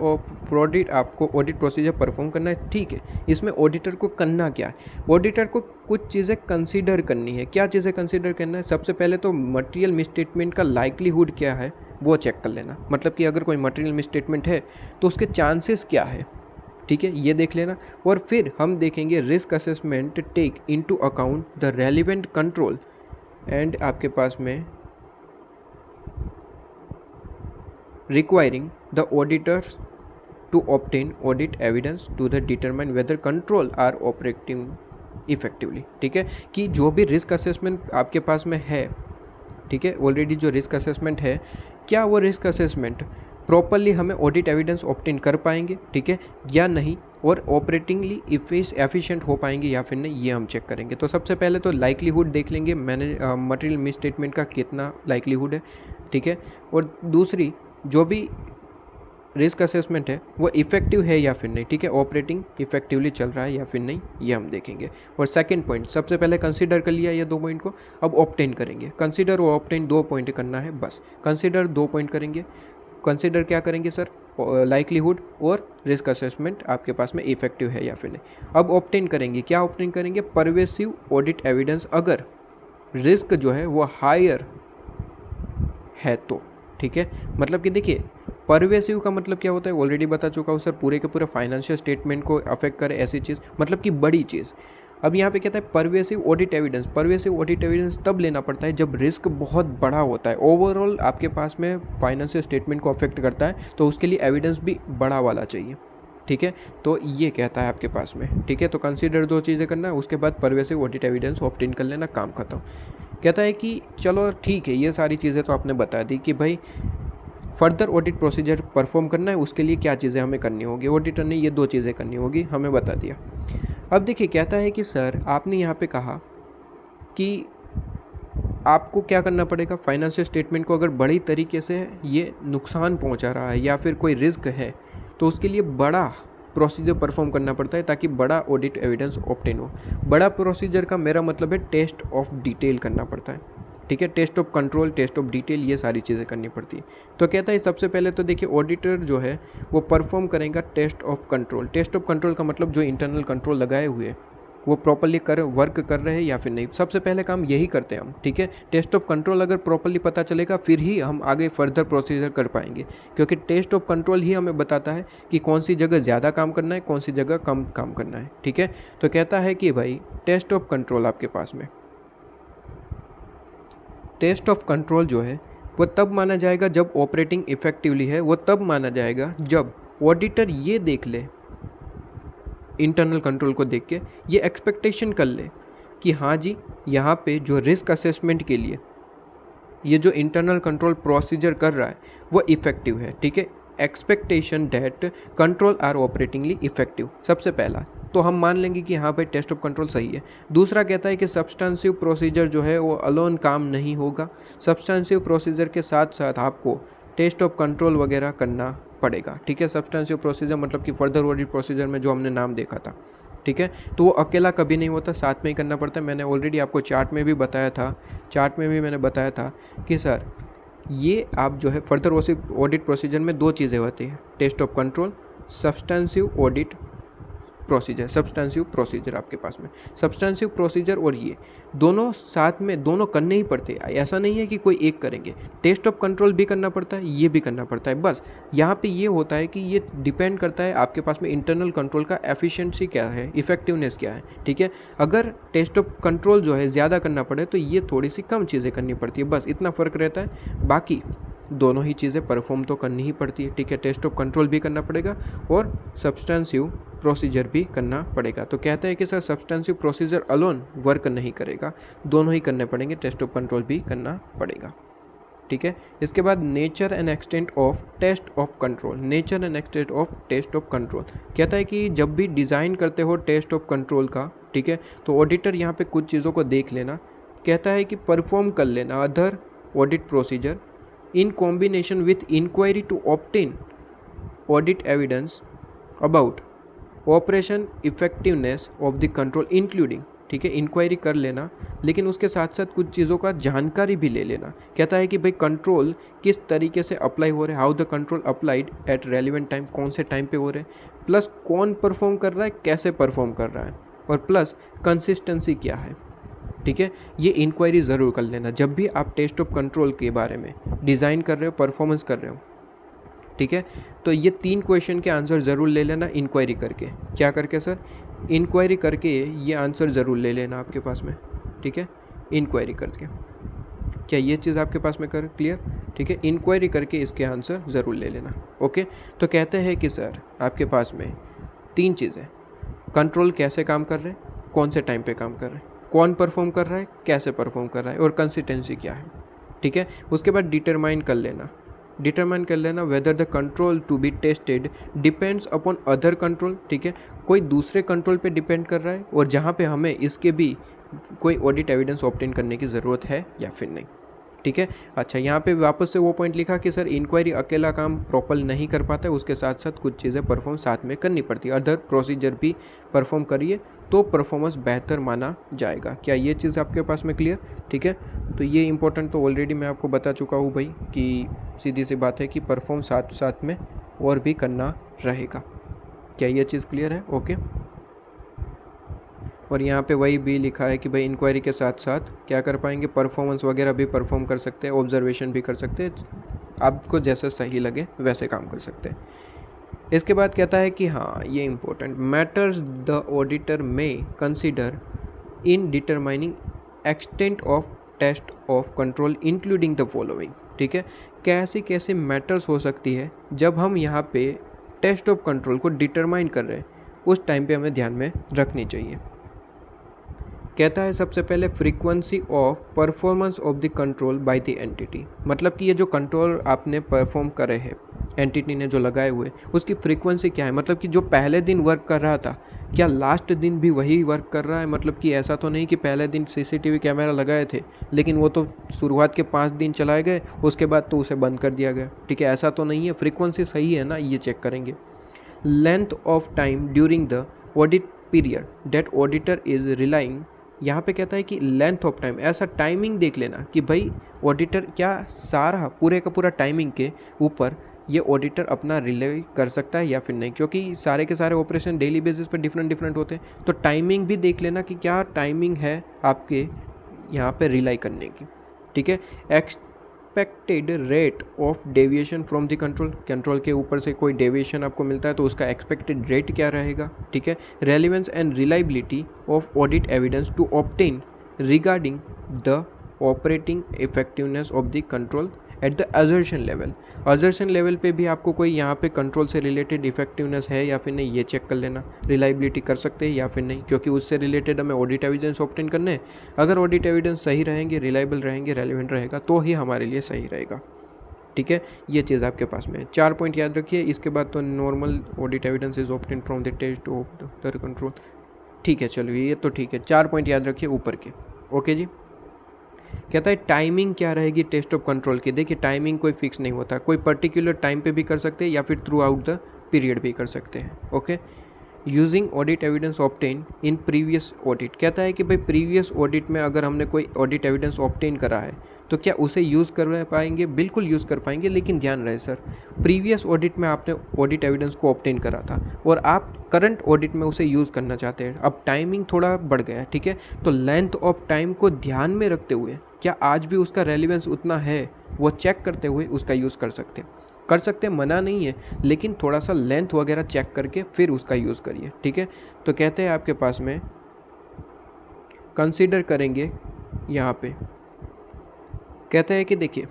ऑडिट, आपको ऑडिट प्रोसीजर परफॉर्म करना है। ठीक है, इसमें ऑडिटर को करना क्या है, ऑडिटर को कुछ चीज़ें कंसीडर करनी है। क्या चीज़ें कंसीडर करना है, सबसे पहले तो मटेरियल मिसस्टेटमेंट का लाइक्लीहुड क्या है वो चेक कर लेना। मतलब कि अगर कोई मटेरियल मिसस्टेटमेंट है तो उसके चांसेस क्या है, ठीक है, ये देख लेना। और फिर हम देखेंगे risk assessment take into account the relevant control and आपके पास में requiring the auditors to obtain audit evidence to the determine whether control are operating effectively। ठीक है, कि जो भी रिस्क असेसमेंट आपके पास में है, ठीक है, ऑलरेडी जो रिस्क असेसमेंट है, क्या वो रिस्क असेसमेंट प्रॉपरली हमें ऑडिट एविडेंस ऑब्टेन कर पाएंगे, ठीक है, या नहीं, और ऑपरेटिंगली एफिशिएंट हो पाएंगे या फिर नहीं, ये हम चेक करेंगे। तो सबसे पहले तो लाइक्लीहुड देख लेंगे, मैंने मटेरियल मिसस्टेटमेंट का कितना लाइक्लीहुड है, ठीक है, और दूसरी जो भी रिस्क असेसमेंट है वो इफेक्टिव है या फिर नहीं, ठीक है, ऑपरेटिंग इफेक्टिवली चल रहा है या फिर नहीं, ये हम देखेंगे। और सेकंड पॉइंट, सबसे पहले कंसीडर कर लिया ये 2 पॉइंट को, अब ऑब्टेन करेंगे। कंसीडर और ऑब्टेन 2 पॉइंट करना है बस। कंसीडर 2 पॉइंट करेंगे। कंसीडर क्या करेंगे सर, लाइक्लीहुड और रिस्क असेसमेंट आपके पास में इफेक्टिव है या फिर नहीं। अब ऑब्टेन करेंगे, क्या ऑब्टेन करेंगे, परवेसिव ऑडिट एविडेंस अगर रिस्क जो है वो हायर है तो, ठीक है। मतलब कि देखिए, परवेसिव का मतलब क्या होता है ऑलरेडी बता चुका हूँ सर, पूरे के पूरे फाइनेंशियल स्टेटमेंट को अफेक्ट करे ऐसी चीज़, मतलब कि बड़ी चीज़। अब यहाँ पे कहता है pervasive audit evidence. Pervasive audit evidence तब लेना पड़ता है जब रिस्क बहुत बड़ा होता है, ओवरऑल आपके पास में फाइनेंशियल स्टेटमेंट को अफेक्ट करता है, तो उसके लिए एविडेंस भी बड़ा वाला चाहिए, ठीक है। तो ये कहता है आपके पास में, ठीक है। तो कंसीडर 2 चीज़ें करना है, उसके बाद परवेसिव ऑडिट एविडेंस ऑब्टेन कर लेना, काम खत्म। कहता है कि चलो ठीक है, ये सारी चीज़ें तो आपने बता दी कि भाई फर्दर ऑडिट प्रोसीजर परफॉर्म करना है, उसके लिए क्या चीज़ें हमें करनी होगी। ऑडिटर ने ये 2 चीज़ें करनी होगी, हमें बता दिया। अब देखिए, कहता है कि सर आपने यहाँ पे कहा कि आपको क्या करना पड़ेगा, फाइनेंशियल स्टेटमेंट को अगर बड़ी तरीके से ये नुकसान पहुँचा रहा है या फिर कोई रिस्क है, तो उसके लिए बड़ा प्रोसीजर परफॉर्म करना पड़ता है ताकि बड़ा ऑडिट एविडेंस ऑब्टेन हो। बड़ा प्रोसीजर का मेरा मतलब है टेस्ट ऑफ डिटेल करना पड़ता है, ठीक है, test of control, test of detail, ये सारी चीज़ें करनी पड़ती है। तो कहता है सबसे पहले तो देखिए, ऑडिटर जो है वो परफॉर्म करेगा test of control. Test of control का मतलब जो इंटरनल कंट्रोल लगाए हुए वो प्रॉपर्ली वर्क कर रहे हैं या फिर नहीं। सबसे पहले काम यही करते हैं हम, ठीक है। टेस्ट ऑफ कंट्रोल अगर प्रॉपर्ली पता चलेगा फिर ही हम आगे फर्दर प्रोसीजर कर पाएंगे, क्योंकि टेस्ट ऑफ कंट्रोल ही हमें बताता है कि कौन सी जगह ज़्यादा काम करना है, कौन सी जगह कम काम करना है, ठीक है। तो कहता है कि भाई टेस्ट ऑफ कंट्रोल आपके पास में, टेस्ट ऑफ कंट्रोल जो है वो तब माना जाएगा जब ऑपरेटिंग इफेक्टिवली है, वो तब माना जाएगा जब ऑडिटर ये देख ले, इंटरनल कंट्रोल को देख के ये एक्सपेक्टेशन कर ले कि हाँ जी, यहाँ पे जो रिस्क असेसमेंट के लिए ये जो इंटरनल कंट्रोल प्रोसीजर कर रहा है वो इफेक्टिव है, ठीक है। Expectation that control are operatingly effective, सबसे पहला तो हम मान लेंगे कि हाँ भाई टेस्ट ऑफ कंट्रोल सही है। दूसरा कहता है कि सब्सटेंसिव प्रोसीजर जो है वो अलोन काम नहीं होगा, सब्सटेंसिव प्रोसीजर के साथ साथ आपको टेस्ट ऑफ कंट्रोल वगैरह करना पड़ेगा, ठीक है। सब्सटेंसिव प्रोसीजर मतलब कि फर्दर ऑडिट प्रोसीजर में जो हमने नाम देखा था, ठीक है, तो वो अकेला कभी नहीं होता, साथ में ही करना पड़ता है। मैंने ऑलरेडी आपको चार्ट में भी बताया था, चार्ट में भी मैंने बताया था कि सर ये आप जो है फर्दर ऑडिट प्रोसीजर में 2 चीज़ें होती हैं, test of control, substantive audit procedure, substantive procedure आपके पास में, सब्सटेंसिव प्रोसीजर और ये दोनों साथ में, दोनों करने ही पड़ते हैं। ऐसा नहीं है कि कोई एक करेंगे, टेस्ट ऑफ कंट्रोल भी करना पड़ता है, ये भी करना पड़ता है। बस यहाँ पे ये होता है कि ये डिपेंड करता है आपके पास में इंटरनल कंट्रोल का एफिशिएंसी क्या है, इफेक्टिवनेस क्या है, ठीक है। अगर टेस्ट ऑफ कंट्रोल जो है ज़्यादा करना पड़े तो ये थोड़ी सी कम चीज़ें करनी पड़ती है, बस इतना फ़र्क रहता है। बाकी दोनों ही चीज़ें परफॉर्म तो करनी ही पड़ती है, ठीक है। टेस्ट ऑफ कंट्रोल भी करना पड़ेगा और सब्सटेंसिव प्रोसीजर भी करना पड़ेगा। तो कहते हैं कि sir substantive procedure alone work नहीं करेगा, दोनों ही करने पड़ेंगे, टेस्ट ऑफ कंट्रोल भी करना पड़ेगा। ठीक है। इसके बाद nature and extent of test of control, nature and extent of test of control कहता है कि जब भी डिज़ाइन करते हो टेस्ट ऑफ कंट्रोल का, ठीक है, तो ऑडिटर यहाँ पे कुछ चीज़ों को देख लेना। कहता है कि परफॉर्म कर लेना other audit procedure in combination with inquiry to obtain audit evidence about operation effectiveness of the control including, ठीक है, इंक्वायरी कर लेना, लेकिन उसके साथ साथ कुछ चीज़ों का जानकारी भी ले लेना। कहता है कि भाई कंट्रोल किस तरीके से अप्लाई हो रहे हैं, how the control applied at relevant time, कौन से टाइम पे हो रहे हैं, प्लस कौन परफॉर्म कर रहा है, कैसे परफॉर्म कर रहा है, और प्लस कंसिस्टेंसी क्या है, ठीक है। ये इंक्वायरी ज़रूर कर लेना जब भी आप टेस्ट ऑफ कंट्रोल के बारे में डिज़ाइन कर रहे हो, परफॉर्मेंस कर रहे हो, ठीक है। तो ये 3 क्वेश्चन के आंसर ज़रूर ले लेना इंक्वायरी करके। क्या करके सर? इंक्वायरी करके ये आंसर ज़रूर ले लेना आपके पास में, ठीक है, इंक्वायरी करके। क्या ये चीज़ आपके पास में कर क्लियर? ठीक है, इंक्वायरी करके इसके आंसर ज़रूर ले लेना। ओके, तो कहते हैं कि सर आपके पास में 3 चीज़ें, कंट्रोल कैसे काम कर रहे हैं, कौन से टाइम पे काम कर रहे हैं, कौन परफॉर्म कर रहा है, कैसे परफॉर्म कर रहा है, और कंसिस्टेंसी क्या है, ठीक है। उसके बाद डिटरमाइन कर लेना whether the control to be tested depends upon other control, ठीक है, कोई दूसरे कंट्रोल पे डिपेंड कर रहा है और जहाँ पे हमें इसके भी कोई ऑडिट एविडेंस ऑब्टेन करने की ज़रूरत है या फिर नहीं, ठीक है। अच्छा, यहाँ पे वापस से वो पॉइंट लिखा कि सर इंक्वायरी अकेला काम प्रॉपर नहीं कर पाता है, उसके साथ साथ कुछ चीज़ें परफॉर्म साथ में करनी पड़ती है, अदर प्रोसीजर भी परफॉर्म करिए तो परफॉर्मेंस बेहतर माना जाएगा। क्या ये चीज़ आपके पास में क्लियर? ठीक है, तो ये इंपॉर्टेंट तो ऑलरेडी मैं आपको बता चुका हूँ भाई कि सीधी सी बात है कि परफॉर्म साथ साथ में और भी करना रहेगा। क्या ये चीज़ क्लियर है? ओके, और यहाँ पे वही भी लिखा है कि भाई इंक्वायरी के साथ साथ क्या कर पाएंगे, परफॉर्मेंस वगैरह भी परफॉर्म कर सकते हैं, ऑब्जर्वेशन भी कर सकते हैं, आपको जैसे सही लगे वैसे काम कर सकते हैं। इसके बाद कहता है कि हाँ ये important, matters the auditor may consider in determining extent of test of control including the following, ठीक है। कैसी कैसी मैटर्स हो सकती है जब हम यहाँ पे टेस्ट ऑफ कंट्रोल को डिटरमाइन कर रहे हैं, उस टाइम पे हमें ध्यान में रखनी चाहिए। कहता है सबसे पहले frequency of performance of the control by the entity, मतलब कि ये जो कंट्रोल आपने परफॉर्म करे हैं एंटिटी ने जो लगाए हुए, उसकी फ्रीक्वेंसी क्या है, मतलब कि जो पहले दिन वर्क कर रहा था क्या लास्ट दिन भी वही वर्क कर रहा है, मतलब कि ऐसा तो नहीं कि पहले दिन सीसीटीवी कैमरा लगाए थे लेकिन वो तो शुरुआत के 5 दिन चलाए गए, उसके बाद तो उसे बंद कर दिया गया, ठीक है, ऐसा तो नहीं है, फ्रीक्वेंसी सही है ना, ये चेक करेंगे। Length of time during the audit period that auditor is relying, यहाँ पे कहता है कि लेंथ ऑफ टाइम, ऐसा टाइमिंग देख लेना कि भाई ऑडिटर क्या सारा पूरे का पूरा टाइमिंग के ऊपर ये ऑडिटर अपना रिले कर सकता है या फिर नहीं, क्योंकि सारे के सारे ऑपरेशन डेली बेसिस पर डिफरेंट होते हैं, तो टाइमिंग भी देख लेना कि क्या टाइमिंग है आपके यहाँ पे रिलाई करने की, ठीक है। Expected rate of deviation from the control के ऊपर से कोई डेविएशन आपको मिलता है तो उसका एक्सपेक्टेड रेट क्या रहेगा, ठीक है। Relevance and reliability of audit evidence to obtain regarding the operating effectiveness of the control at the assertion level पे भी आपको कोई यहाँ पे कंट्रोल से रिलेटेड इफेक्टिवनेस है या फिर नहीं, ये चेक कर लेना, रिलायबिलिटी कर सकते हैं या फिर नहीं, क्योंकि उससे रिलेटेड हमें ऑडिट एविडेंस ऑब्टेन करने हैं। अगर ऑडिट एविडेंस सही रहेंगे, रिलायबल रहेंगे, रेलिवेंट रहेगा तो ही हमारे लिए सही रहेगा, ठीक है। ये चीज़ आपके पास में 4 पॉइंट याद रखिए। इसके बाद तो normal audit evidence is obtain from the test of the control, ठीक है, चलो ये तो ठीक है, 4 पॉइंट याद रखिए ऊपर के। ओके जी, कहता है टाइमिंग क्या रहेगी टेस्ट ऑफ कंट्रोल की। देखिए टाइमिंग कोई फिक्स नहीं होता, कोई पर्टिकुलर टाइम पे भी कर सकते हैं या फिर थ्रू आउट द पीरियड भी कर सकते हैं। Okay, using audit evidence obtain in previous audit, कहता है कि भाई प्रीवियस ऑडिट में अगर हमने कोई ऑडिट एविडेंस ऑब्टेन करा है तो क्या उसे यूज़ कर पाएंगे, बिल्कुल यूज़ कर पाएंगे, लेकिन ध्यान रहे सर प्रीवियस ऑडिट में आपने ऑडिट एविडेंस को ऑब्टेन करा था और आप करंट ऑडिट में उसे यूज़ करना चाहते हैं, अब टाइमिंग थोड़ा बढ़ गया है, ठीक है, तो लेंथ ऑफ टाइम को ध्यान में रखते हुए क्या आज भी उसका रेलिवेंस उतना है, वो चेक करते हुए उसका यूज़ कर सकते हैं, मना नहीं है, लेकिन थोड़ा सा लेंथ वगैरह चेक करके फिर उसका यूज़ करिए, ठीक है। तो कहते हैं आपके पास में कंसीडर करेंगे, यहाँ पे कहते हैं कि देखिए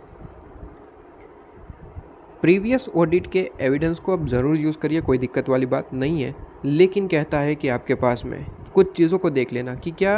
प्रीवियस ऑडिट के एविडेंस को आप ज़रूर यूज़ करिए, कोई दिक्कत वाली बात नहीं है, लेकिन कहता है कि आपके पास में कुछ चीज़ों को देख लेना कि क्या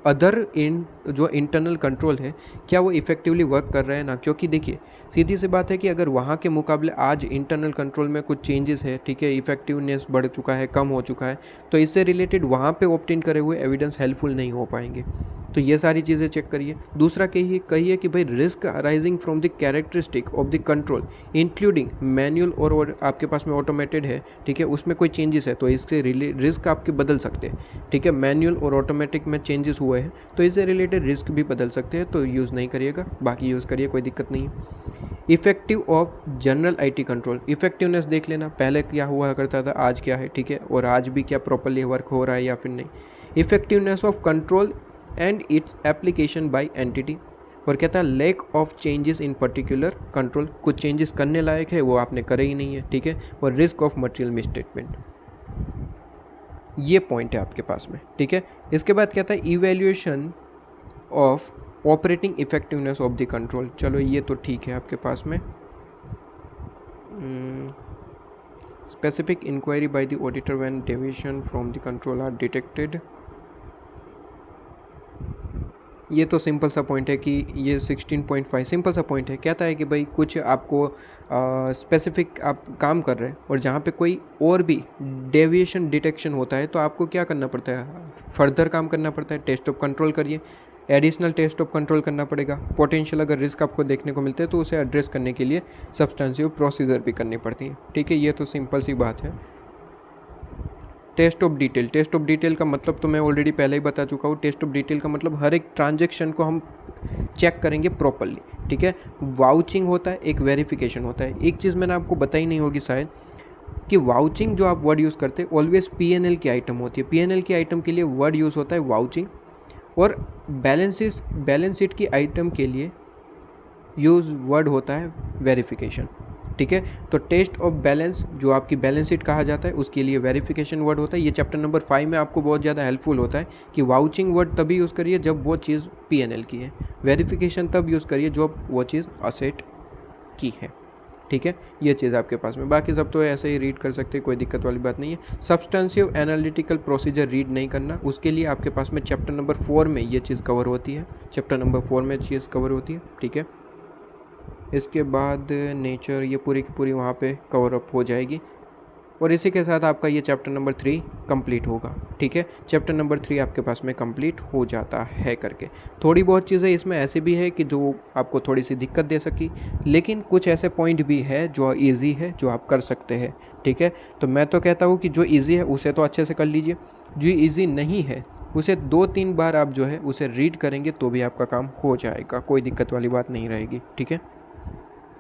अदर इन जो इंटरनल कंट्रोल है क्या वो इफ़ेक्टिवली वर्क कर रहे हैं ना, क्योंकि देखिए सीधी सी बात है कि अगर वहाँ के मुकाबले आज इंटरनल कंट्रोल में कुछ चेंजेस है, ठीक है, इफेक्टिवनेस बढ़ चुका है, कम हो चुका है, तो इससे रिलेटेड वहाँ पे ऑप्ट इन करे हुए एविडेंस हेल्पफुल नहीं हो पाएंगे। तो ये सारी चीज़ें चेक करिए। दूसरा कहिए कि भाई risk arising from the characteristic of the control including manual और आपके पास में ऑटोमेटेड है, ठीक है, उसमें कोई चेंजेस है तो इससे रिस्क आपके बदल सकते हैं, ठीक है। मैनुअल और ऑटोमेटिक में चेंजेस हुए हैं तो इससे रिलेटेड रिस्क भी बदल सकते हैं, तो यूज़ नहीं करिएगा, बाकी यूज़ करिए, कोई दिक्कत नहीं है। Effective of general IT control, effectiveness देख लेना, पहले क्या हुआ करता था, आज क्या है, ठीक है, और आज भी क्या प्रॉपरली वर्क हो रहा है या फिर नहीं। Effectiveness of control and its application by entity, और कहता है lack of changes in particular control, कुछ चेंजेस करने लायक है वो आपने करे ही नहीं है, ठीक है। और रिस्क ऑफ मटेरियल मिसस्टेटमेंट, ये पॉइंट है आपके पास में, ठीक है। इसके बाद कहता है evaluation of operating effectiveness of the control, चलो ये तो ठीक है आपके पास में। Specific inquiry by the auditor when deviation from the control are detected, ये तो सिंपल सा पॉइंट है कि ये 16.5 सिंपल सा पॉइंट है, कहता है कि भाई कुछ आपको स्पेसिफिक आप काम कर रहे हैं और जहाँ पे कोई और भी डेविएशन डिटेक्शन होता है तो आपको क्या करना पड़ता है, फर्दर काम करना पड़ता है, टेस्ट ऑफ कंट्रोल करिए, एडिशनल टेस्ट ऑफ कंट्रोल करना पड़ेगा। पोटेंशियल अगर रिस्क आपको देखने को मिलते हैं तो उसे एड्रेस करने के लिए सब्सटेंसिव प्रोसीजर भी करनी पड़ती है, ठीक है। ये तो सिंपल सी बात है। Test of detail, test of detail का मतलब तो मैं ऑलरेडी पहले ही बता चुका हूँ। टेस्ट ऑफ डिटेल का मतलब हर एक ट्रांजैक्शन को हम चेक करेंगे प्रॉपरली, ठीक है। वाउचिंग होता है, एक वेरिफिकेशन होता है। एक चीज़ मैंने आपको बताई नहीं होगी शायद कि वाउचिंग जो आप वर्ड यूज़ करते हैं ऑलवेज पीएनएल की आइटम होती है, पीएनएल की आइटम के लिए वर्ड यूज़ होता है वाउचिंग, और बैलेंस शीट की आइटम के लिए यूज़ वर्ड होता है वेरिफिकेशन, ठीक है। तो टेस्ट ऑफ बैलेंस जो आपकी बैलेंस शीट कहा जाता है उसके लिए वेरिफिकेशन वर्ड होता है। ये चैप्टर नंबर 5 में आपको बहुत ज़्यादा हेल्पफुल होता है कि वाउचिंग वर्ड तभी यूज़ करिए जब वो चीज़ पीएनएल की है, वेरिफिकेशन तब यूज़ करिए जब वो चीज़ असेट की है, ठीक है। ये चीज़ आपके पास में, बाकी सब तो ऐसे ही रीड कर सकते हैं, कोई दिक्कत वाली बात नहीं है। सब्सटेंसिव एनालिटिकल प्रोसीजर रीड नहीं करना, उसके लिए आपके पास में चैप्टर नंबर 4 में ये चीज़ कवर होती है, चैप्टर नंबर 4 में चीज़ कवर होती है, ठीक है। इसके बाद नेचर, ये पूरी की पूरी वहाँ पे कवर अप हो जाएगी, और इसी के साथ आपका ये चैप्टर नंबर 3 कंप्लीट होगा, ठीक है। चैप्टर नंबर 3 आपके पास में कंप्लीट हो जाता है करके। थोड़ी बहुत चीज़ें इसमें ऐसी भी है कि जो आपको थोड़ी सी दिक्कत दे सकी, लेकिन कुछ ऐसे पॉइंट भी है जो ईजी है, जो आप कर सकते हैं, ठीक है। तो मैं तो कहता हूँ कि जो ईजी है उसे तो अच्छे से कर लीजिए, जो ईजी नहीं है उसे 2-3 बार आप जो है उसे रीड करेंगे तो भी आपका काम हो जाएगा, कोई दिक्कत वाली बात नहीं रहेगी, ठीक है।